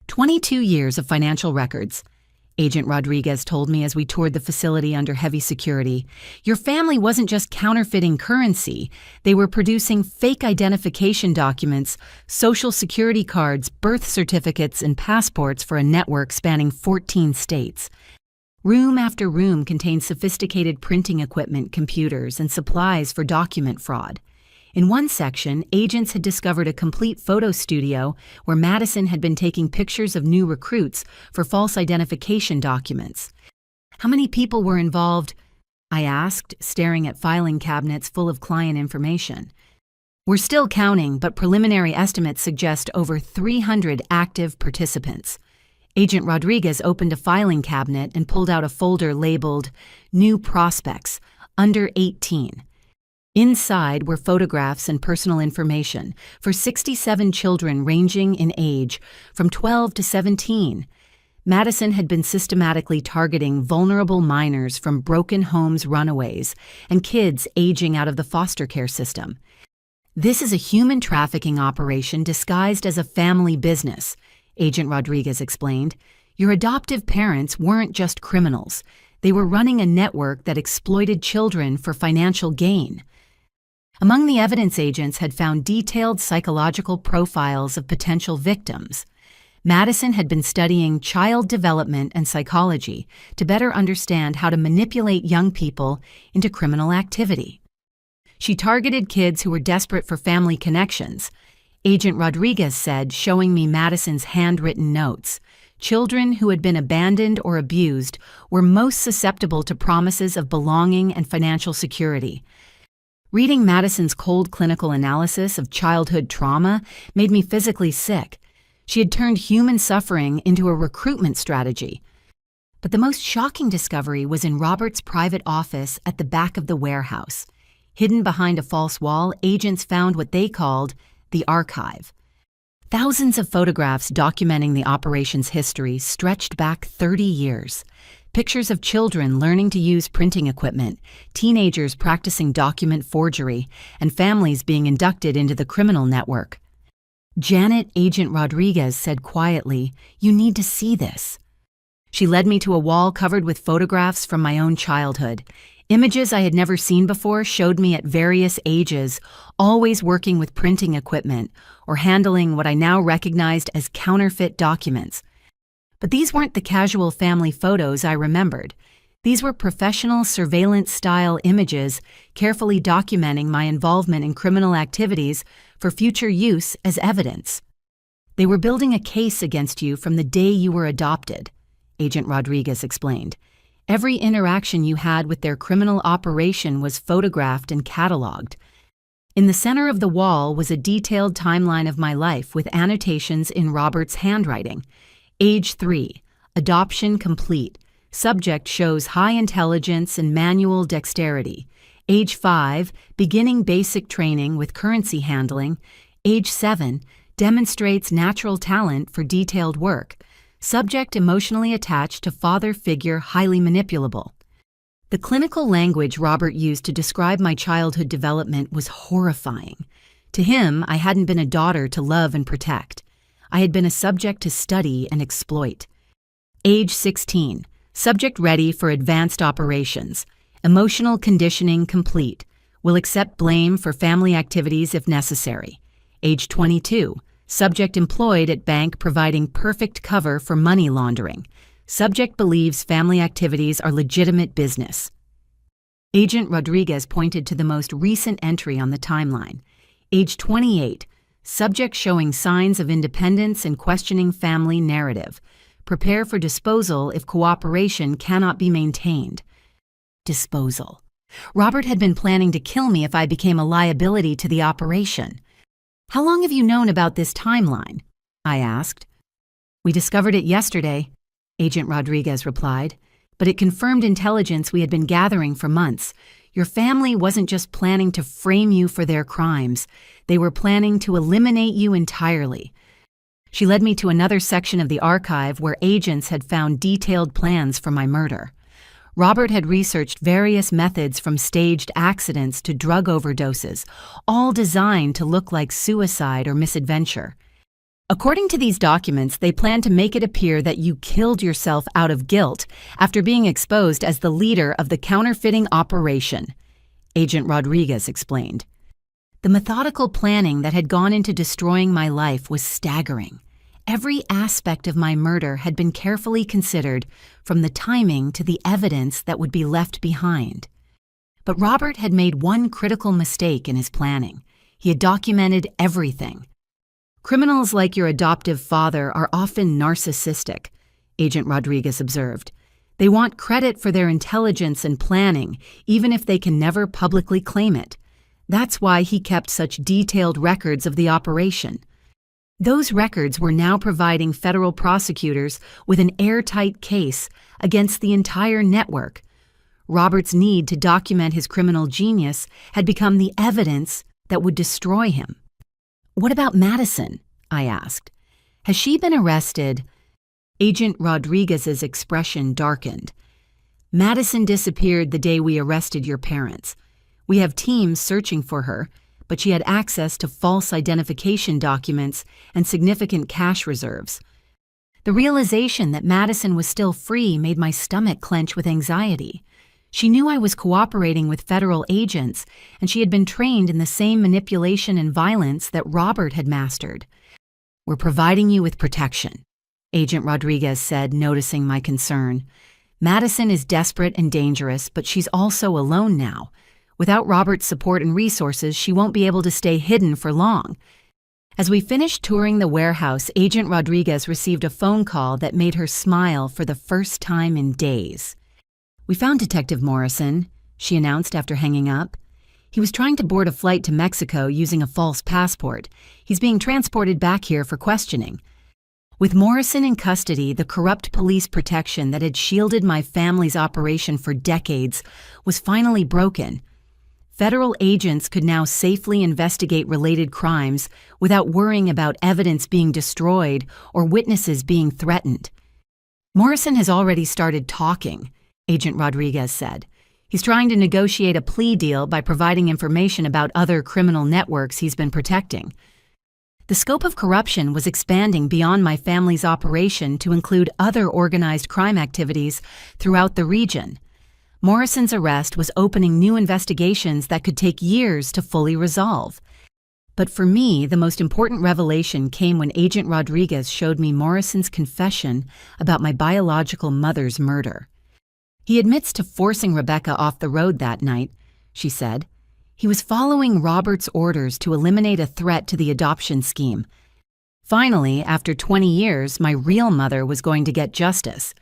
Speaker 1: 22 years of financial records. Agent Rodriguez told me as we toured the facility under heavy security. Your family wasn't just counterfeiting currency. They were producing fake identification documents, social security cards, birth certificates, and passports for a network spanning 14 states. Room after room contained sophisticated printing equipment, computers, and supplies for document fraud. In one section, agents had discovered a complete photo studio where Madison had been taking pictures of new recruits for false identification documents. "How many people were involved?" I asked, staring at filing cabinets full of client information. "We're still counting, but preliminary estimates suggest over 300 active participants." Agent Rodriguez opened a filing cabinet and pulled out a folder labeled New Prospects, Under 18. Inside were photographs and personal information for 67 children ranging in age from 12 to 17. Madison had been systematically targeting vulnerable minors from broken homes runaways and kids aging out of the foster care system. "This is a human trafficking operation disguised as a family business," Agent Rodriguez explained. "Your adoptive parents weren't just criminals. They were running a network that exploited children for financial gain." Among the evidence agents had found detailed psychological profiles of potential victims. Madison had been studying child development and psychology to better understand how to manipulate young people into criminal activity. She targeted kids who were desperate for family connections. Agent Rodriguez said, showing me Madison's handwritten notes. Children who had been abandoned or abused were most susceptible to promises of belonging and financial security. Reading Madison's cold clinical analysis of childhood trauma made me physically sick. She had turned human suffering into a recruitment strategy. But the most shocking discovery was in Robert's private office at the back of the warehouse. Hidden behind a false wall, agents found what they called the archive. Thousands of photographs documenting the operation's history stretched back 30 years. Pictures of children learning to use printing equipment, teenagers practicing document forgery, and families being inducted into the criminal network. "Janet," Agent Rodriguez said quietly, "you need to see this." She led me to a wall covered with photographs from my own childhood. Images I had never seen before showed me at various ages, always working with printing equipment or handling what I now recognized as counterfeit documents. But these weren't the casual family photos I remembered. These were professional surveillance-style images carefully documenting my involvement in criminal activities for future use as evidence. "They were building a case against you from the day you were adopted," Agent Rodriguez explained. "Every interaction you had with their criminal operation was photographed and cataloged. In the center of the wall was a detailed timeline of my life with annotations in Robert's handwriting. Age 3, adoption complete. Subject shows high intelligence and manual dexterity. Age 5, beginning basic training with currency handling. Age 7, demonstrates natural talent for detailed work. Subject emotionally attached to father figure, highly manipulable. The clinical language Robert used to describe my childhood development was horrifying. To him, I hadn't been a daughter to love and protect. I had been a subject to study and exploit. Age 16, subject ready for advanced operations. Emotional conditioning complete. Will accept blame for family activities if necessary. Age 22, subject employed at bank providing perfect cover for money laundering. Subject believes family activities are legitimate business. Agent Rodriguez pointed to the most recent entry on the timeline. Age 28, subject showing signs of independence and questioning family narrative. Prepare for disposal if cooperation cannot be maintained. Disposal. Robert had been planning to kill me if I became a liability to the operation. How long have you known about this timeline? I asked. We discovered it yesterday, Agent Rodriguez replied, but it confirmed intelligence we had been gathering for months. Your family wasn't just planning to frame you for their crimes. They were planning to eliminate you entirely. She led me to another section of the archive where agents had found detailed plans for my murder. Robert had researched various methods from staged accidents to drug overdoses, all designed to look like suicide or misadventure. According to these documents, they planned to make it appear that you killed yourself out of guilt after being exposed as the leader of the counterfeiting operation, Agent Rodriguez explained. The methodical planning that had gone into destroying my life was staggering. Every aspect of my murder had been carefully considered, from the timing to the evidence that would be left behind. But Robert had made one critical mistake in his planning. He had documented everything. Criminals like your adoptive father are often narcissistic, Agent Rodriguez observed. They want credit for their intelligence and planning, even if they can never publicly claim it. That's why he kept such detailed records of the operation. Those records were now providing federal prosecutors with an airtight case against the entire network. Robert's need to document his criminal genius had become the evidence that would destroy him. What about Madison? I asked. Has she been arrested? Agent Rodriguez's expression darkened. Madison disappeared the day we arrested your parents. We have teams searching for her, but she had access to false identification documents and significant cash reserves. The realization that Madison was still free made my stomach clench with anxiety. She knew I was cooperating with federal agents, and she had been trained in the same manipulation and violence that Robert had mastered. We're providing you with protection, Agent Rodriguez said, noticing my concern. Madison is desperate and dangerous, but she's also alone now. Without Robert's support and resources, she won't be able to stay hidden for long. As we finished touring the warehouse, Agent Rodriguez received a phone call that made her smile for the first time in days. We found Detective Morrison, she announced after hanging up. He was trying to board a flight to Mexico using a false passport. He's being transported back here for questioning. With Morrison in custody, the corrupt police protection that had shielded my family's operation for decades was finally broken. Federal agents could now safely investigate related crimes without worrying about evidence being destroyed or witnesses being threatened. Morrison has already started talking, Agent Rodriguez said. He's trying to negotiate a plea deal by providing information about other criminal networks he's been protecting. The scope of corruption was expanding beyond my family's operation to include other organized crime activities throughout the region. Morrison's arrest was opening new investigations that could take years to fully resolve. But for me, the most important revelation came when Agent Rodriguez showed me Morrison's confession about my biological mother's murder. He admits to forcing Rebecca off the road that night, she said. He was following Robert's orders to eliminate a threat to the adoption scheme. Finally, after 20 years, my real mother was going to get justice.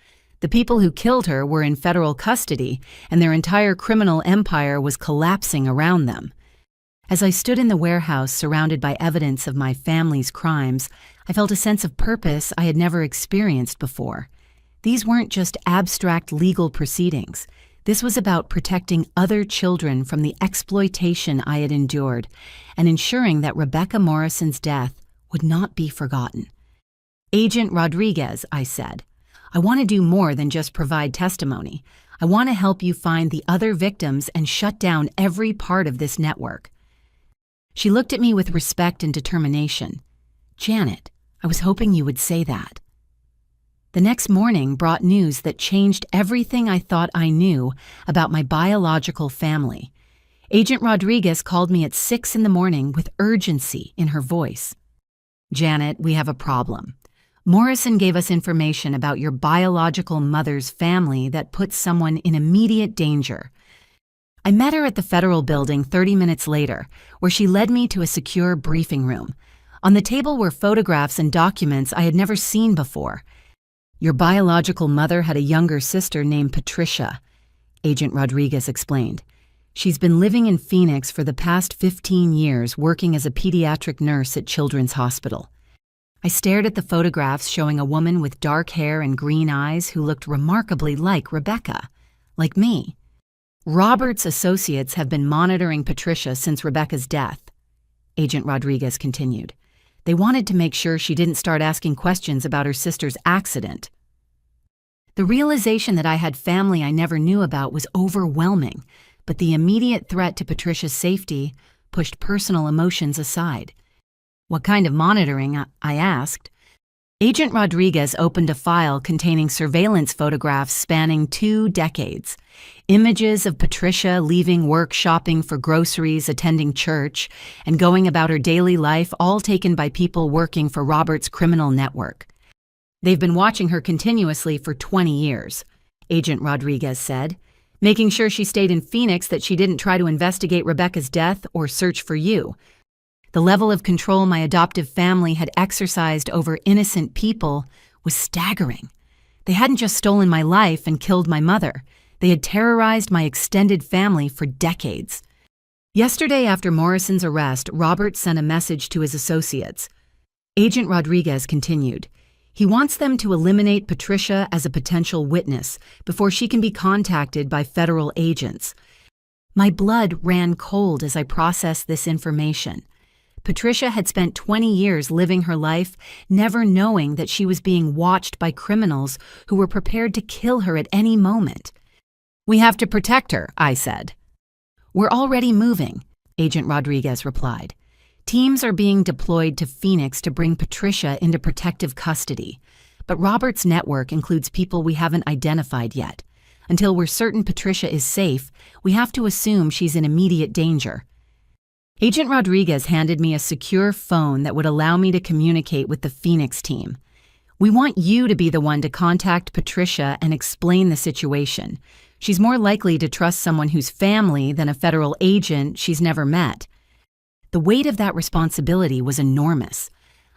Speaker 1: The people who killed her were in federal custody, and their entire criminal empire was collapsing around them. As I stood in the warehouse surrounded by evidence of my family's crimes, I felt a sense of purpose I had never experienced before. These weren't just abstract legal proceedings. This was about protecting other children from the exploitation I had endured and ensuring that Rebecca Morrison's death would not be forgotten. "Agent Rodriguez," I said, "I want to do more than just provide testimony. I want to help you find the other victims and shut down every part of this network." She looked at me with respect and determination. "Janet, I was hoping you would say that." The next morning brought news that changed everything I thought I knew about my biological family. Agent Rodriguez called me at 6 in the morning with urgency in her voice. "Janet, we have a problem. Morrison gave us information about your biological mother's family that puts someone in immediate danger." I met her at the federal building 30 minutes later, where she led me to a secure briefing room. On the table were photographs and documents I had never seen before. "Your biological mother had a younger sister named Patricia," Agent Rodriguez explained. "She's been living in Phoenix for the past 15 years, working as a pediatric nurse at Children's Hospital." I stared at the photographs showing a woman with dark hair and green eyes who looked remarkably like Rebecca, like me. "Robert's associates have been monitoring Patricia since Rebecca's death," Agent Rodriguez continued. "They wanted to make sure she didn't start asking questions about her sister's accident." The realization that I had family I never knew about was overwhelming, but the immediate threat to Patricia's safety pushed personal emotions aside. "What kind of monitoring?" I asked. Agent Rodriguez opened a file containing surveillance photographs spanning 2 decades. Images of Patricia leaving work, shopping for groceries, attending church, and going about her daily life, all taken by people working for Robert's criminal network. "They've been watching her continuously for 20 years, Agent Rodriguez said, "making sure she stayed in Phoenix, that she didn't try to investigate Rebecca's death or search for you. The level of control my adoptive family had exercised over innocent people was staggering. They hadn't just stolen my life and killed my mother. They had terrorized my extended family for decades." Yesterday, after Morrison's arrest, Robert sent a message to his associates. Agent Rodriguez continued. "He wants them to eliminate Patricia as a potential witness before she can be contacted by federal agents." My blood ran cold as I processed this information. Patricia had spent 20 years living her life, never knowing that she was being watched by criminals who were prepared to kill her at any moment. "We have to protect her," I said. "We're already moving," Agent Rodriguez replied. "Teams are being deployed to Phoenix to bring Patricia into protective custody. But Robert's network includes people we haven't identified yet. Until we're certain Patricia is safe, we have to assume she's in immediate danger." Agent Rodriguez handed me a secure phone that would allow me to communicate with the Phoenix team. "We want you to be the one to contact Patricia and explain the situation. She's more likely to trust someone who's family than a federal agent she's never met." The weight of that responsibility was enormous.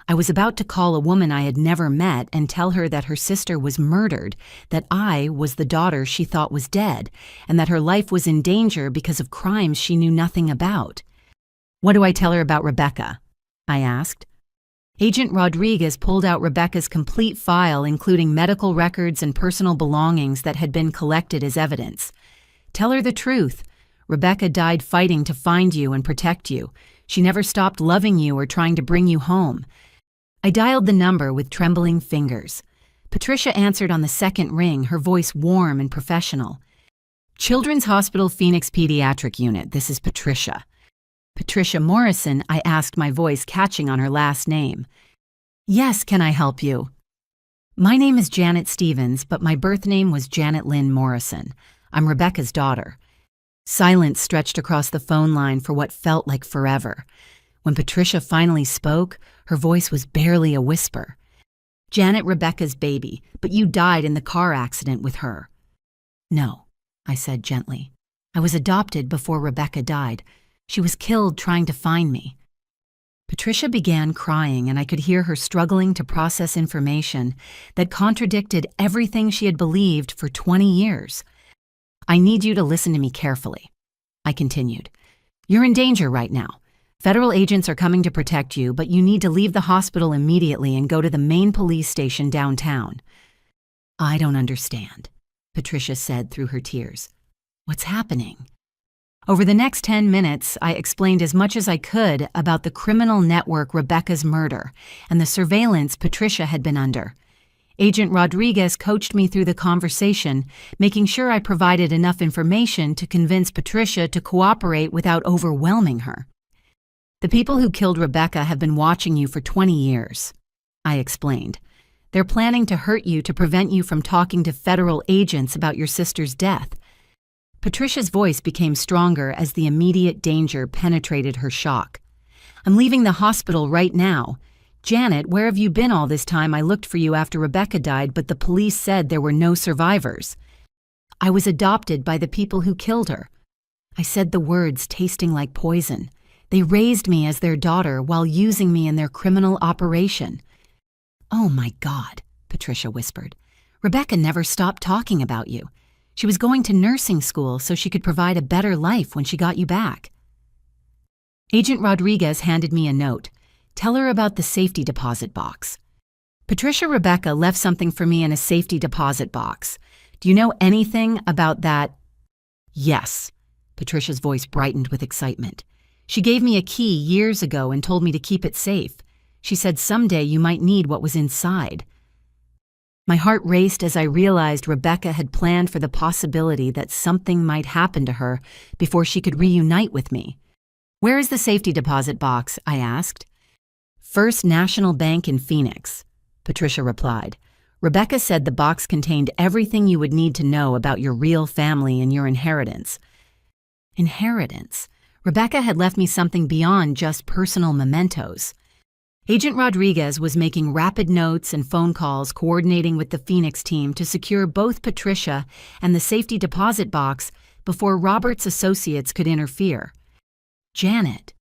Speaker 1: I was about to call a woman I had never met and tell her that her sister was murdered, that I was the daughter she thought was dead, and that her life was in danger because of crimes she knew nothing about. "What do I tell her about Rebecca?" I asked. Agent Rodriguez pulled out Rebecca's complete file, including medical records and personal belongings that had been collected as evidence. "Tell her the truth. Rebecca died fighting to find you and protect you. She never stopped loving you or trying to bring you home." I dialed the number with trembling fingers. Patricia answered on the second ring, her voice warm and professional. "Children's Hospital Phoenix Pediatric Unit, this is Patricia." "Patricia Morrison?" I asked, my voice catching on her last name. "Yes, can I help you?" "My name is Janet Stevens, but my birth name was Janet Lynn Morrison. I'm Rebecca's daughter." Silence stretched across the phone line for what felt like forever. When Patricia finally spoke, her voice was barely a whisper. "Janet, Rebecca's baby, but you died in the car accident with her." "No," I said gently. "I was adopted before Rebecca died. She was killed trying to find me." Patricia began crying, and I could hear her struggling to process information that contradicted everything she had believed for 20 years. "I need you to listen to me carefully," I continued. "You're in danger right now. Federal agents are coming to protect you, but you need to leave the hospital immediately and go to the main police station downtown." "I don't understand," Patricia said through her tears. "What's happening?" Over the next 10 minutes, I explained as much as I could about the criminal network Rebecca's murder and the surveillance Patricia had been under. Agent Rodriguez coached me through the conversation, making sure I provided enough information to convince Patricia to cooperate without overwhelming her. "The people who killed Rebecca have been watching you for 20 years, I explained. "They're planning to hurt you to prevent you from talking to federal agents about your sister's death." Patricia's voice became stronger as the immediate danger penetrated her shock. "I'm leaving the hospital right now. Janet, where have you been all this time? I looked for you after Rebecca died, but the police said there were no survivors. I was adopted by the people who killed her." I said the words tasting like poison. They raised me as their daughter while using me in their criminal operation. "Oh my God," Patricia whispered. "Rebecca never stopped talking about you. She was going to nursing school so she could provide a better life when she got you back." Agent Rodriguez handed me a note. "Tell her about the safety deposit box." "Patricia Rebecca left something for me in a safety deposit box. Do you know anything about that?" "Yes." Patricia's voice brightened with excitement. "She gave me a key years ago and told me to keep it safe. She said someday you might need what was inside." My heart raced as I realized Rebecca had planned for the possibility that something might happen to her before she could reunite with me. "Where is the safety deposit box?" I asked. "First National Bank in Phoenix," Patricia replied. "Rebecca said the box contained everything you would need to know about your real family and your inheritance." Inheritance? Rebecca had left me something beyond just personal mementos. Agent Rodriguez was making rapid notes and phone calls, coordinating with the Phoenix team to secure both Patricia and the safety deposit box before Robert's associates could interfere. "Janet,"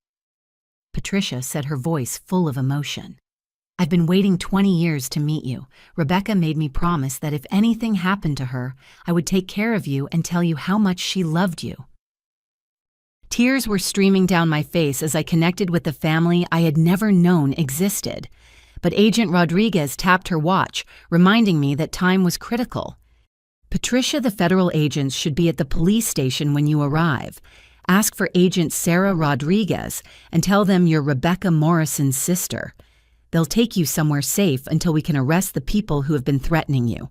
Speaker 1: Patricia said, her voice full of emotion. "I've been waiting 20 years to meet you. Rebecca made me promise that if anything happened to her, I would take care of you and tell you how much she loved you." Tears were streaming down my face as I connected with the family I had never known existed. But Agent Rodriguez tapped her watch, reminding me that time was critical. "Patricia, the federal agents should be at the police station when you arrive. Ask for Agent Sarah Rodriguez and tell them you're Rebecca Morrison's sister. They'll take you somewhere safe until we can arrest the people who have been threatening you."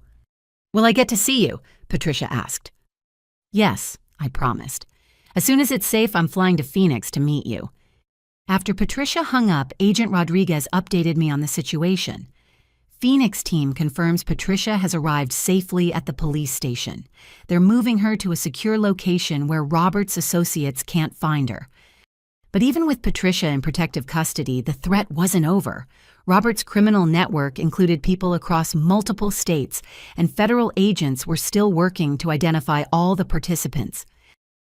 Speaker 1: "Will I get to see you?" Patricia asked. "Yes," I promised. "As soon as it's safe, I'm flying to Phoenix to meet you." After Patricia hung up, Agent Rodriguez updated me on the situation. "Phoenix team confirms Patricia has arrived safely at the police station. They're moving her to a secure location where Robert's associates can't find her." But even with Patricia in protective custody, the threat wasn't over. Robert's criminal network included people across multiple states, and federal agents were still working to identify all the participants.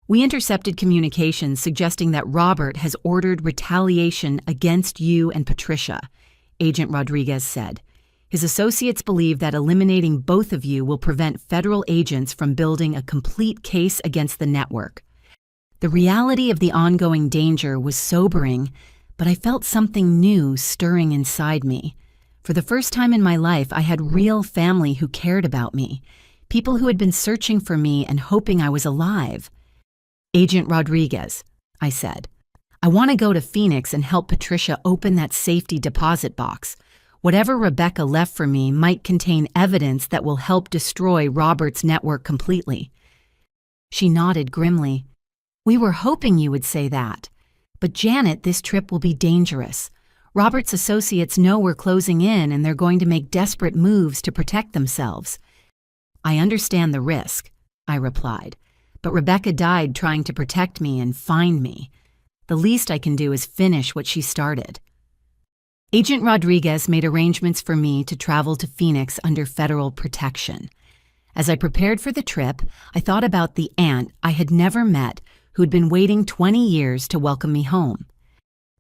Speaker 1: "We intercepted communications suggesting that Robert has ordered retaliation against you and Patricia," Agent Rodriguez said. "His associates believe that eliminating both of you will prevent federal agents from building a complete case against the network." The reality of the ongoing danger was sobering, but I felt something new stirring inside me. For the first time in my life, I had real family who cared about me, people who had been searching for me and hoping I was alive. "Agent Rodriguez," I said, "I want to go to Phoenix and help Patricia open that safety deposit box. Whatever Rebecca left for me might contain evidence that will help destroy Robert's network completely." She nodded grimly. "We were hoping you would say that. But Janet, this trip will be dangerous. Robert's associates know we're closing in and they're going to make desperate moves to protect themselves." "I understand the risk," I replied. "But Rebecca died trying to protect me and find me. The least I can do is finish what she started." Agent Rodriguez made arrangements for me to travel to Phoenix under federal protection. As I prepared for the trip, I thought about the aunt I had never met who'd been waiting 20 years to welcome me home.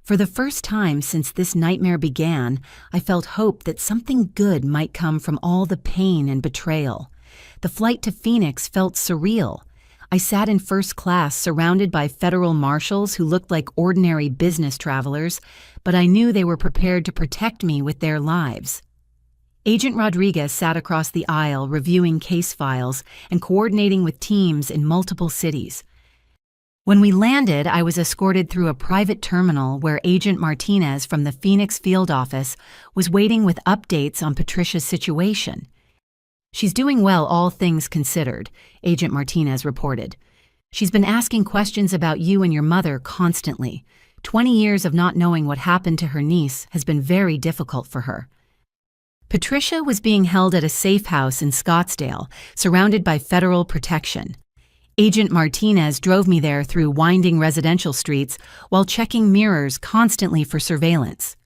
Speaker 1: For the first time since this nightmare began, I felt hope that something good might come from all the pain and betrayal. The flight to Phoenix felt surreal. I sat in first class surrounded by federal marshals who looked like ordinary business travelers, but I knew they were prepared to protect me with their lives. Agent Rodriguez sat across the aisle reviewing case files and coordinating with teams in multiple cities. When we landed, I was escorted through a private terminal where Agent Martinez from the Phoenix field office was waiting with updates on Patricia's situation. "She's doing well, all things considered," Agent Martinez reported. "She's been asking questions about you and your mother constantly. 20 years of not knowing what happened to her niece has been very difficult for her." Patricia was being held at a safe house in Scottsdale, surrounded by federal protection. Agent Martinez drove me there through winding residential streets while checking mirrors constantly for surveillance.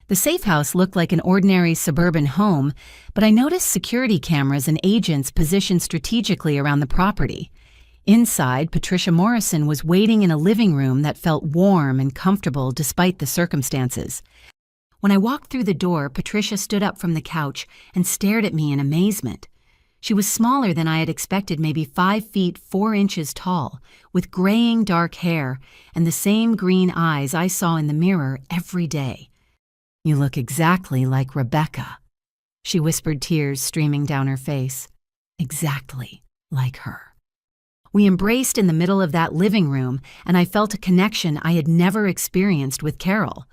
Speaker 1: The safe house looked like an ordinary suburban home, but I noticed security cameras and agents positioned strategically around the property. Inside, Patricia Morrison was waiting in a living room that felt warm and comfortable despite the circumstances. When I walked through the door, Patricia stood up from the couch and stared at me in amazement. She was smaller than I had expected, maybe 5 feet 4 inches tall, with graying dark hair and the same green eyes I saw in the mirror every day. "You look exactly like Rebecca," she whispered, tears streaming down her face. Exactly like her. We embraced in the middle of that living room, and I felt a connection I had never experienced with Carol.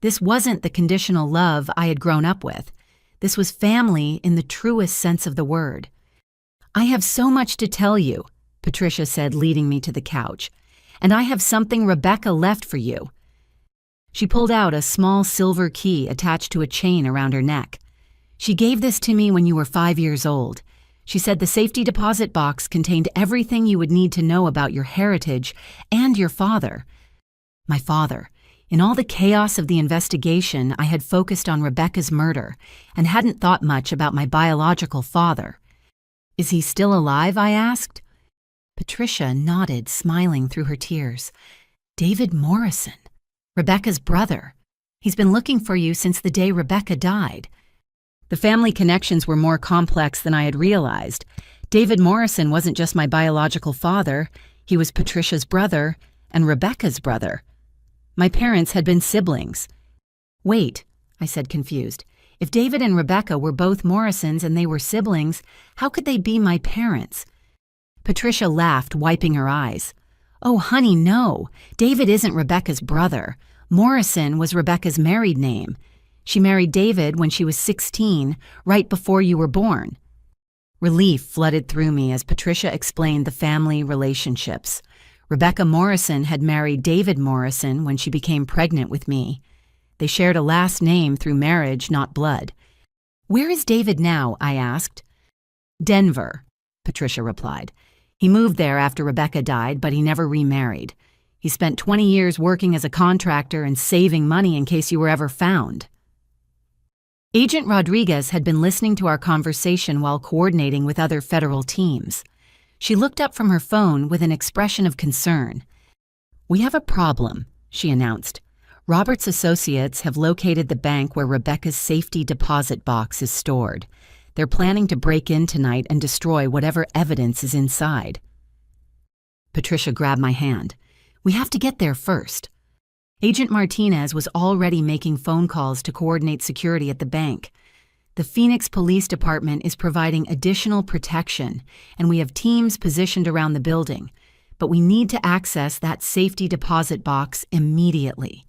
Speaker 1: This wasn't the conditional love I had grown up with. This was family in the truest sense of the word. "I have so much to tell you," Patricia said, leading me to the couch. "And I have something Rebecca left for you." She pulled out a small silver key attached to a chain around her neck. "She gave this to me when you were 5 years old. She said the safety deposit box contained everything you would need to know about your heritage and your father." My father. In all the chaos of the investigation, I had focused on Rebecca's murder and hadn't thought much about my biological father. "Is he still alive?" I asked. Patricia nodded, smiling through her tears. "David Morrison, Rebecca's brother. He's been looking for you since the day Rebecca died." The family connections were more complex than I had realized. David Morrison wasn't just my biological father, he was Patricia's brother and Rebecca's brother. My parents had been siblings. "Wait," I said, confused. "If David and Rebecca were both Morrisons and they were siblings, how could they be my parents?" Patricia laughed, wiping her eyes. "Oh, honey, no. David isn't Rebecca's brother. Morrison was Rebecca's married name. She married David when she was 16, right before you were born." Relief flooded through me as Patricia explained the family relationships. Rebecca Morrison had married David Morrison when she became pregnant with me. They shared a last name through marriage, not blood. "Where is David now?" I asked. "Denver," Patricia replied. "He moved there after Rebecca died, but he never remarried. He spent 20 years working as a contractor and saving money in case you were ever found." Agent Rodriguez had been listening to our conversation while coordinating with other federal teams. She looked up from her phone with an expression of concern. "We have a problem," she announced. "Robert's associates have located the bank where Rebecca's safety deposit box is stored. They're planning to break in tonight and destroy whatever evidence is inside." Patricia grabbed my hand. "We have to get there first." Agent Martinez was already making phone calls to coordinate security at the bank. The Phoenix Police Department is providing additional protection, and we have teams positioned around the building, but we need to access that safety deposit box immediately.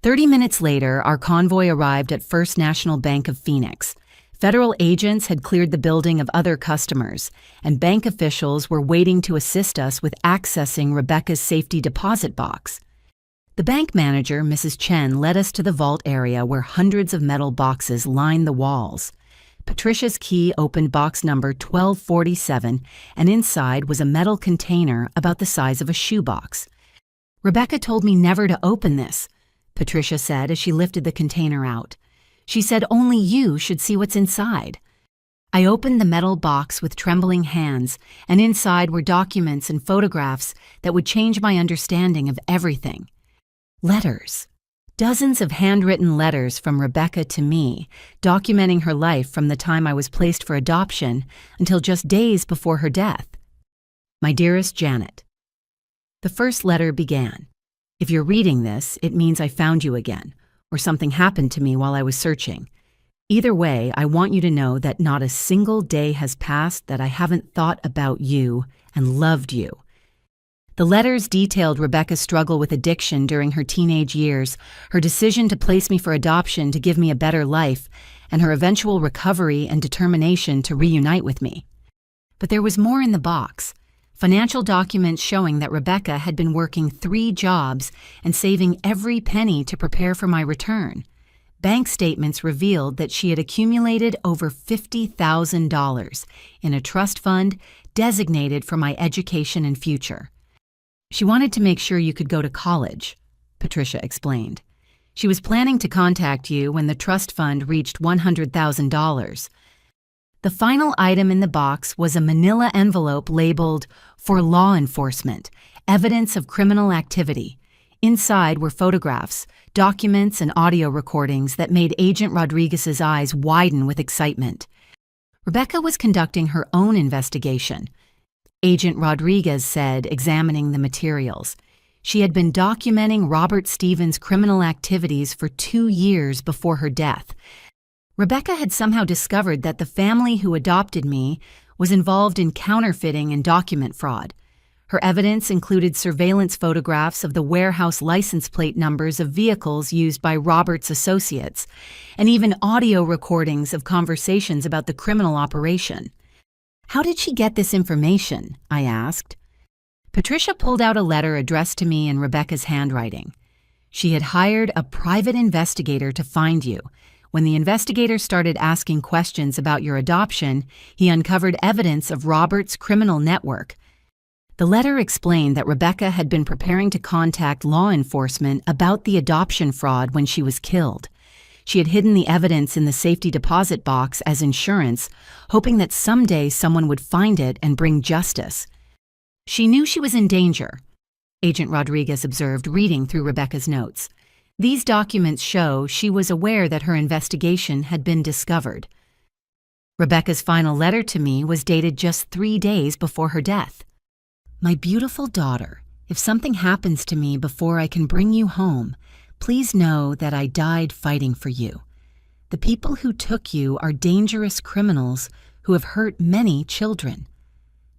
Speaker 1: 30 minutes later, our convoy arrived at First National Bank of Phoenix. Federal agents had cleared the building of other customers, and bank officials were waiting to assist us with accessing Rebecca's safety deposit box. The bank manager, Mrs. Chen, led us to the vault area where hundreds of metal boxes lined the walls. Patricia's key opened box number 1247, and inside was a metal container about the size of a shoebox. "Rebecca told me never to open this," Patricia said as she lifted the container out. "She said only you should see what's inside." I opened the metal box with trembling hands, and inside were documents and photographs that would change my understanding of everything. Letters. Dozens of handwritten letters from Rebecca to me, documenting her life from the time I was placed for adoption until just days before her death. My dearest Janet. The first letter began, "If you're reading this, it means I found you again, or something happened to me while I was searching. Either way, I want you to know that not a single day has passed that I haven't thought about you and loved you." The letters detailed Rebecca's struggle with addiction during her teenage years, her decision to place me for adoption to give me a better life, and her eventual recovery and determination to reunite with me. But there was more in the box. Financial documents showing that Rebecca had been working 3 jobs and saving every penny to prepare for my return. Bank statements revealed that she had accumulated over $50,000 in a trust fund designated for my education and future. "She wanted to make sure you could go to college," Patricia explained. "She was planning to contact you when the trust fund reached $100,000. The final item in the box was a manila envelope labeled, "For law enforcement, evidence of criminal activity." Inside were photographs, documents, and audio recordings that made Agent Rodriguez's eyes widen with excitement. Rebecca was conducting her own investigation, Agent Rodriguez said, examining the materials. She had been documenting Robert Stevens' criminal activities for 2 years before her death. Rebecca had somehow discovered that the family who adopted me was involved in counterfeiting and document fraud. Her evidence included surveillance photographs of the warehouse license plate numbers of vehicles used by Robert's associates, and even audio recordings of conversations about the criminal operation. "How did she get this information?" I asked. Patricia pulled out a letter addressed to me in Rebecca's handwriting. "She had hired a private investigator to find you. When the investigator started asking questions about your adoption, he uncovered evidence of Robert's criminal network." The letter explained that Rebecca had been preparing to contact law enforcement about the adoption fraud when she was killed. She had hidden the evidence in the safety deposit box as insurance, hoping that someday someone would find it and bring justice. "She knew she was in danger," Agent Rodriguez observed, reading through Rebecca's notes. "These documents show she was aware that her investigation had been discovered." Rebecca's final letter to me was dated just 3 days before her death. "My beautiful daughter, if something happens to me before I can bring you home, please know that I died fighting for you. The people who took you are dangerous criminals who have hurt many children.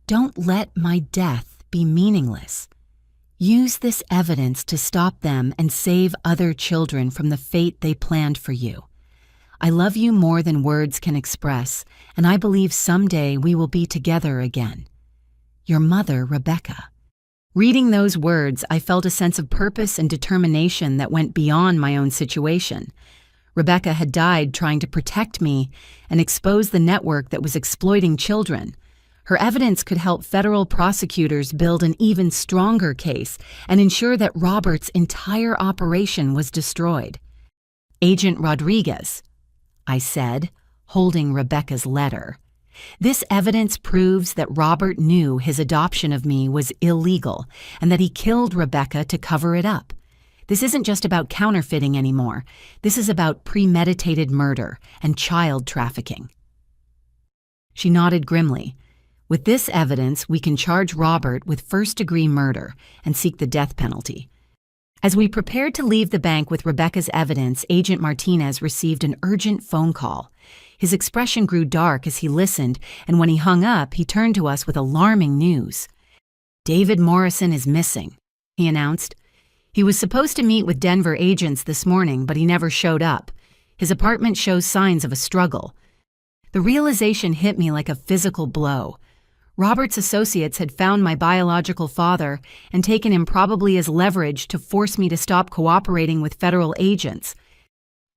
Speaker 1: Don't let my death be meaningless. Use this evidence to stop them and save other children from the fate they planned for you. I love you more than words can express, and I believe someday we will be together again. Your mother, Rebecca." Reading those words, I felt a sense of purpose and determination that went beyond my own situation. Rebecca had died trying to protect me and expose the network that was exploiting children. Her evidence could help federal prosecutors build an even stronger case and ensure that Robert's entire operation was destroyed. "Agent Rodriguez," I said, holding Rebecca's letter. "This evidence proves that Robert knew his adoption of me was illegal and that he killed Rebecca to cover it up. This isn't just about counterfeiting anymore. This is about premeditated murder and child trafficking." She nodded grimly. "With this evidence, we can charge Robert with first-degree murder and seek the death penalty." As we prepared to leave the bank with Rebecca's evidence, Agent Martinez received an urgent phone call. His expression grew dark as he listened, and when he hung up, he turned to us with alarming news. "David Morrison is missing," he announced. "He was supposed to meet with Denver agents this morning, but he never showed up. His apartment shows signs of a struggle." The realization hit me like a physical blow. Robert's associates had found my biological father and taken him probably as leverage to force me to stop cooperating with federal agents.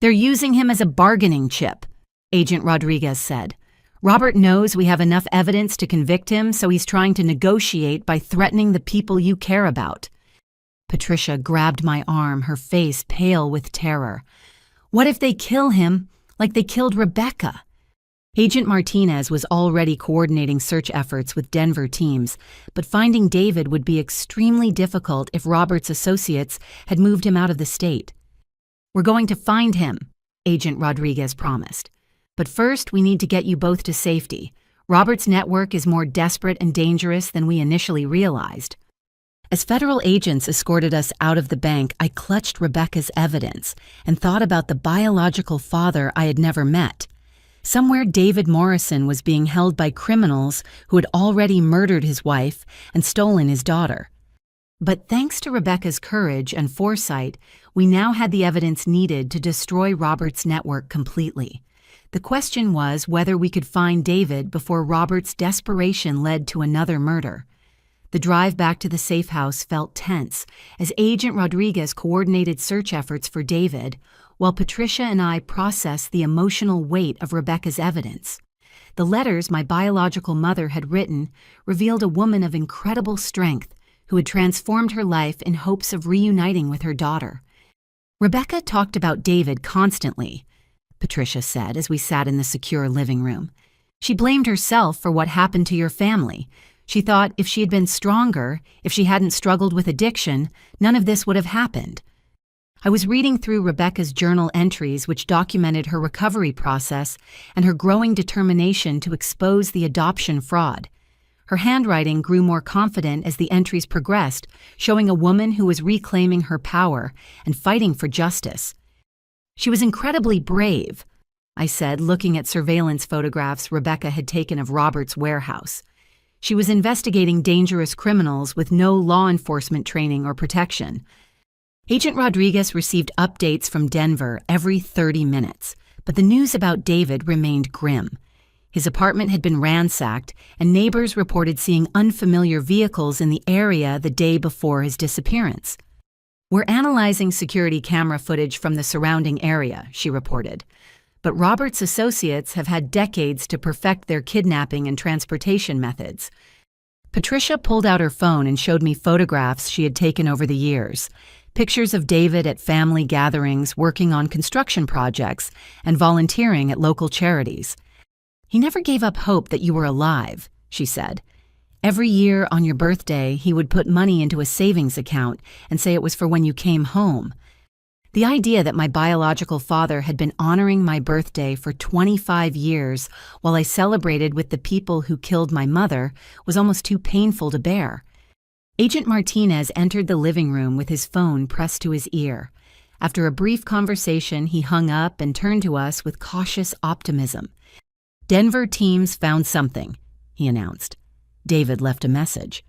Speaker 1: "They're using him as a bargaining chip," Agent Rodriguez said. "Robert knows we have enough evidence to convict him, so he's trying to negotiate by threatening the people you care about." Patricia grabbed my arm, her face pale with terror. "What if they kill him like they killed Rebecca?" Agent Martinez was already coordinating search efforts with Denver teams, but finding David would be extremely difficult if Robert's associates had moved him out of the state. "We're going to find him," Agent Rodriguez promised. "But first, we need to get you both to safety. Robert's network is more desperate and dangerous than we initially realized. As federal agents escorted us out of the bank, I clutched Rebecca's evidence and thought about the biological father I had never met. Somewhere David Morrison was being held by criminals who had already murdered his wife and stolen his daughter. But thanks to Rebecca's courage and foresight, we now had the evidence needed to destroy Robert's network completely. The question was whether we could find David before Robert's desperation led to another murder. The drive back to the safe house felt tense as Agent Rodriguez coordinated search efforts for David, while Patricia and I processed the emotional weight of Rebecca's evidence. The letters my biological mother had written revealed a woman of incredible strength who had transformed her life in hopes of reuniting with her daughter. Rebecca talked about David constantly, Patricia said as we sat in the secure living room. She blamed herself for what happened to your family. She thought if she had been stronger, if she hadn't struggled with addiction, none of this would have happened. I was reading through Rebecca's journal entries which documented her recovery process and her growing determination to expose the adoption fraud. Her handwriting grew more confident as the entries progressed, showing a woman who was reclaiming her power and fighting for justice. She was incredibly brave, I said, looking at surveillance photographs Rebecca had taken of Robert's warehouse. She was investigating dangerous criminals with no law enforcement training or protection. Agent Rodriguez received updates from Denver every 30 minutes, but the news about David remained grim. His apartment had been ransacked, and neighbors reported seeing unfamiliar vehicles in the area the day before his disappearance. "We're analyzing security camera footage from the surrounding area," she reported. But Robert's associates have had decades to perfect their kidnapping and transportation methods. Patricia pulled out her phone and showed me photographs she had taken over the years. Pictures of David at family gatherings, working on construction projects, and volunteering at local charities. "He never gave up hope that you were alive," she said. "Every year on your birthday, he would put money into a savings account and say it was for when you came home." The idea that my biological father had been honoring my birthday for 25 years while I celebrated with the people who killed my mother was almost too painful to bear. Agent Martinez entered the living room with his phone pressed to his ear. After a brief conversation, he hung up and turned to us with cautious optimism. "Denver teams found something," he announced. David left a message.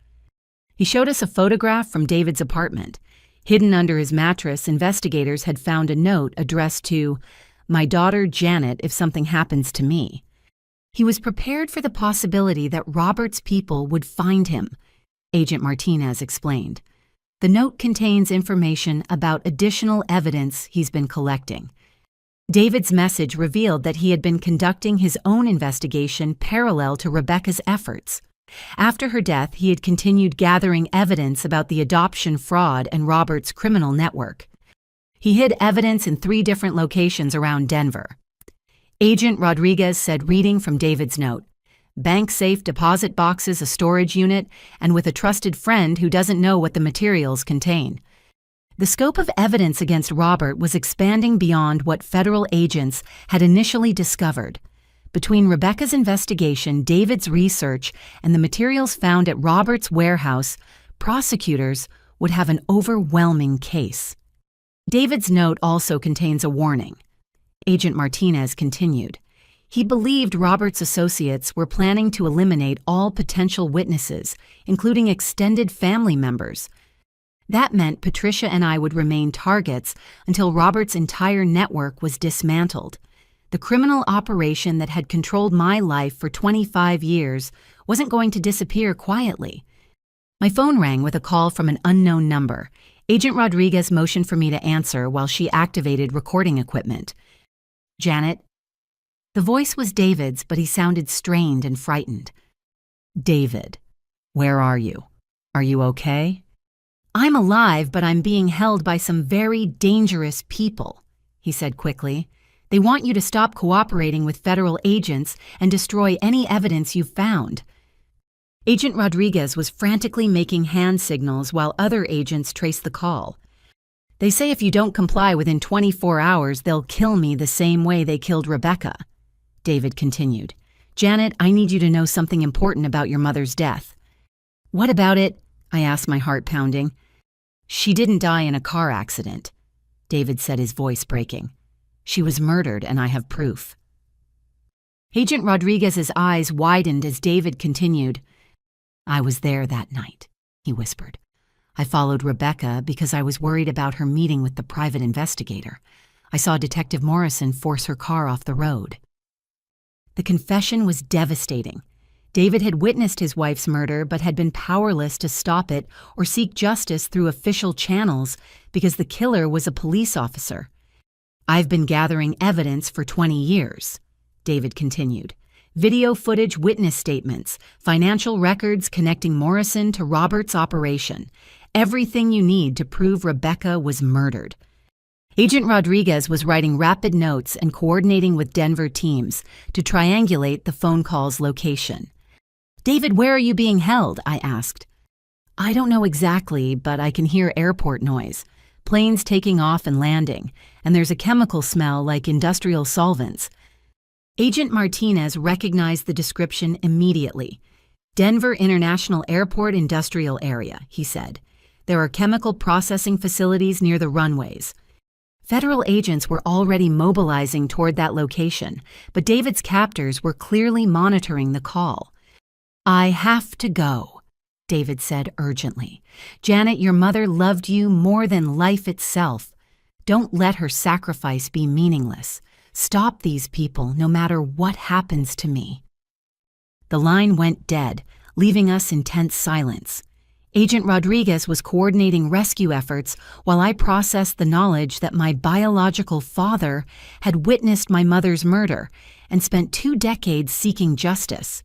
Speaker 1: He showed us a photograph from David's apartment. Hidden under his mattress, investigators had found a note addressed to, "My daughter Janet if something happens to me." He was prepared for the possibility that Robert's people would find him, Agent Martinez explained. The note contains information about additional evidence he's been collecting. David's message revealed that he had been conducting his own investigation parallel to Rebecca's efforts. After her death, he had continued gathering evidence about the adoption fraud and Robert's criminal network. He hid evidence in 3 different locations around Denver. Agent Rodriguez said, reading from David's note, "Bank safe deposit boxes, a storage unit, and with a trusted friend who doesn't know what the materials contain." The scope of evidence against Robert was expanding beyond what federal agents had initially discovered. Between Rebecca's investigation, David's research, and the materials found at Robert's warehouse, prosecutors would have an overwhelming case. David's note also contains a warning. Agent Martinez continued. He believed Robert's associates were planning to eliminate all potential witnesses, including extended family members. That meant Patricia and I would remain targets until Robert's entire network was dismantled. The criminal operation that had controlled my life for 25 years wasn't going to disappear quietly. My phone rang with a call from an unknown number. Agent Rodriguez motioned for me to answer while she activated recording equipment. "Janet." The voice was David's, but he sounded strained and frightened. "David, where are you? Are you okay?" "I'm alive, but I'm being held by some very dangerous people," he said quickly. "They want you to stop cooperating with federal agents and destroy any evidence you've found." Agent Rodriguez was frantically making hand signals while other agents traced the call. "They say if you don't comply within 24 hours, they'll kill me the same way they killed Rebecca," David continued. "Janet, I need you to know something important about your mother's death." "What about it?" I asked, my heart pounding. "She didn't die in a car accident," David said, his voice breaking. "She was murdered, and I have proof." Agent Rodriguez's eyes widened as David continued. "I was there that night," he whispered. "I followed Rebecca because I was worried about her meeting with the private investigator. I saw Detective Morrison force her car off the road." The confession was devastating. David had witnessed his wife's murder but had been powerless to stop it or seek justice through official channels because the killer was a police officer. "I've been gathering evidence for 20 years, David continued. "Video footage, witness statements, financial records connecting Morrison to Robert's operation. Everything you need to prove Rebecca was murdered." Agent Rodriguez was writing rapid notes and coordinating with Denver teams to triangulate the phone call's location. "David, where are you being held?" I asked. "I don't know exactly, but I can hear airport noise, planes taking off and landing, and there's a chemical smell like industrial solvents." Agent Martinez recognized the description immediately. "Denver International Airport Industrial Area," he said. "There are chemical processing facilities near the runways." Federal agents were already mobilizing toward that location, but David's captors were clearly monitoring the call. "I have to go," David said urgently. "Janet, your mother loved you more than life itself. Don't let her sacrifice be meaningless. Stop these people no matter what happens to me." The line went dead, leaving us in tense silence. Agent Rodriguez was coordinating rescue efforts while I processed the knowledge that my biological father had witnessed my mother's murder and spent 2 decades seeking justice.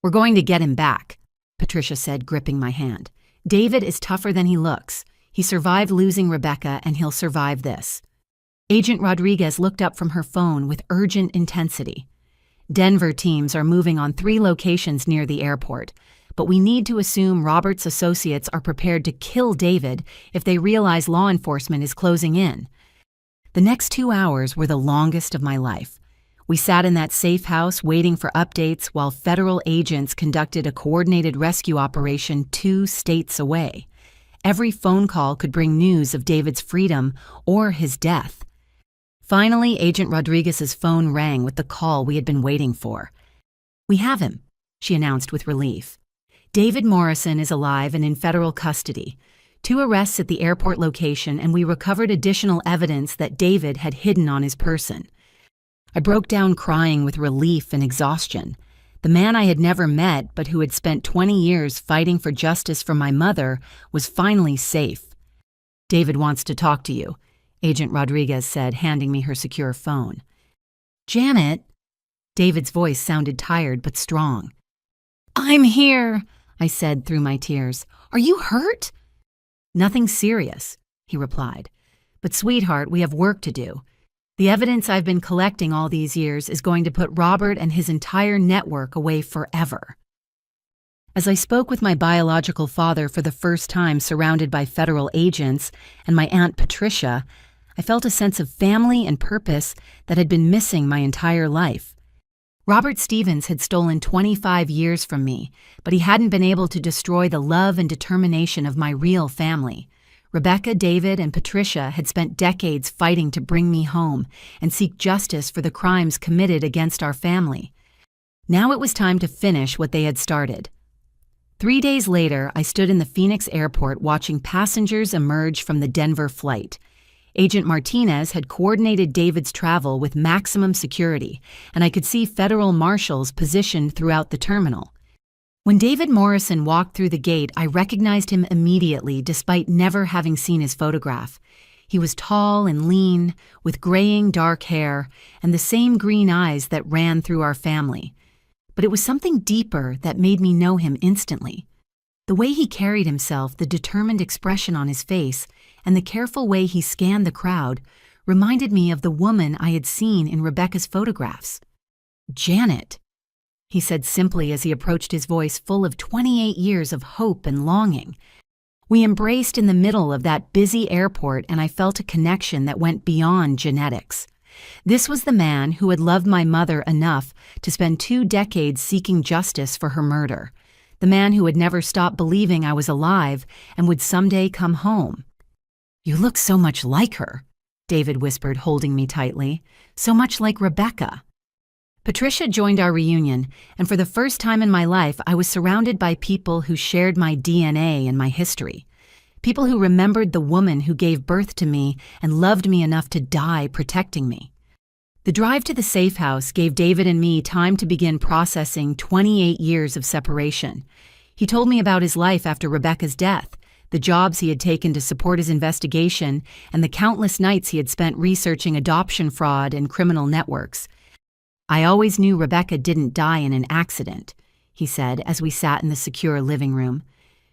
Speaker 1: "We're going to get him back," Patricia said, gripping my hand. "David is tougher than he looks. He survived losing Rebecca, and he'll survive this." Agent Rodriguez looked up from her phone with urgent intensity. "Denver teams are moving on 3 locations near the airport, but we need to assume Robert's associates are prepared to kill David if they realize law enforcement is closing in." The next 2 hours were the longest of my life. We sat in that safe house waiting for updates while federal agents conducted a coordinated rescue operation 2 states away. Every phone call could bring news of David's freedom or his death. Finally, Agent Rodriguez's phone rang with the call we had been waiting for. "We have him," she announced with relief. "David Morrison is alive and in federal custody. 2 arrests at the airport location, and we recovered additional evidence that David had hidden on his person." I broke down crying with relief and exhaustion. The man I had never met but who had spent 20 years fighting for justice for my mother was finally safe. "David wants to talk to you," Agent Rodriguez said, handing me her secure phone. "Janet," David's voice sounded tired but strong. "I'm here," I said through my tears. "Are you hurt?" "Nothing serious," he replied. "But sweetheart, we have work to do. The evidence I've been collecting all these years is going to put Robert and his entire network away forever." As I spoke with my biological father for the first time surrounded by federal agents and my Aunt Patricia, I felt a sense of family and purpose that had been missing my entire life. Robert Stevens had stolen 25 years from me, but he hadn't been able to destroy the love and determination of my real family. Rebecca, David, and Patricia had spent decades fighting to bring me home and seek justice for the crimes committed against our family. Now it was time to finish what they had started. 3 days later, I stood in the Phoenix airport watching passengers emerge from the Denver flight. Agent Martinez had coordinated David's travel with maximum security, and I could see federal marshals positioned throughout the terminal. When David Morrison walked through the gate, I recognized him immediately despite never having seen his photograph. He was tall and lean, with graying dark hair and the same green eyes that ran through our family. But it was something deeper that made me know him instantly. The way he carried himself, the determined expression on his face, and the careful way he scanned the crowd reminded me of the woman I had seen in Rebecca's photographs. "Janet," he said simply as he approached, his voice full of 28 years of hope and longing. We embraced in the middle of that busy airport, and I felt a connection that went beyond genetics. This was the man who had loved my mother enough to spend 2 decades seeking justice for her murder. The man who had never stopped believing I was alive and would someday come home. "You look so much like her," David whispered, holding me tightly. "So much like Rebecca." Patricia joined our reunion, and for the first time in my life, I was surrounded by people who shared my DNA and my history. People who remembered the woman who gave birth to me and loved me enough to die protecting me. The drive to the safe house gave David and me time to begin processing 28 years of separation. He told me about his life after Rebecca's death, the jobs he had taken to support his investigation, and the countless nights he had spent researching adoption fraud and criminal networks. "I always knew Rebecca didn't die in an accident," he said as we sat in the secure living room.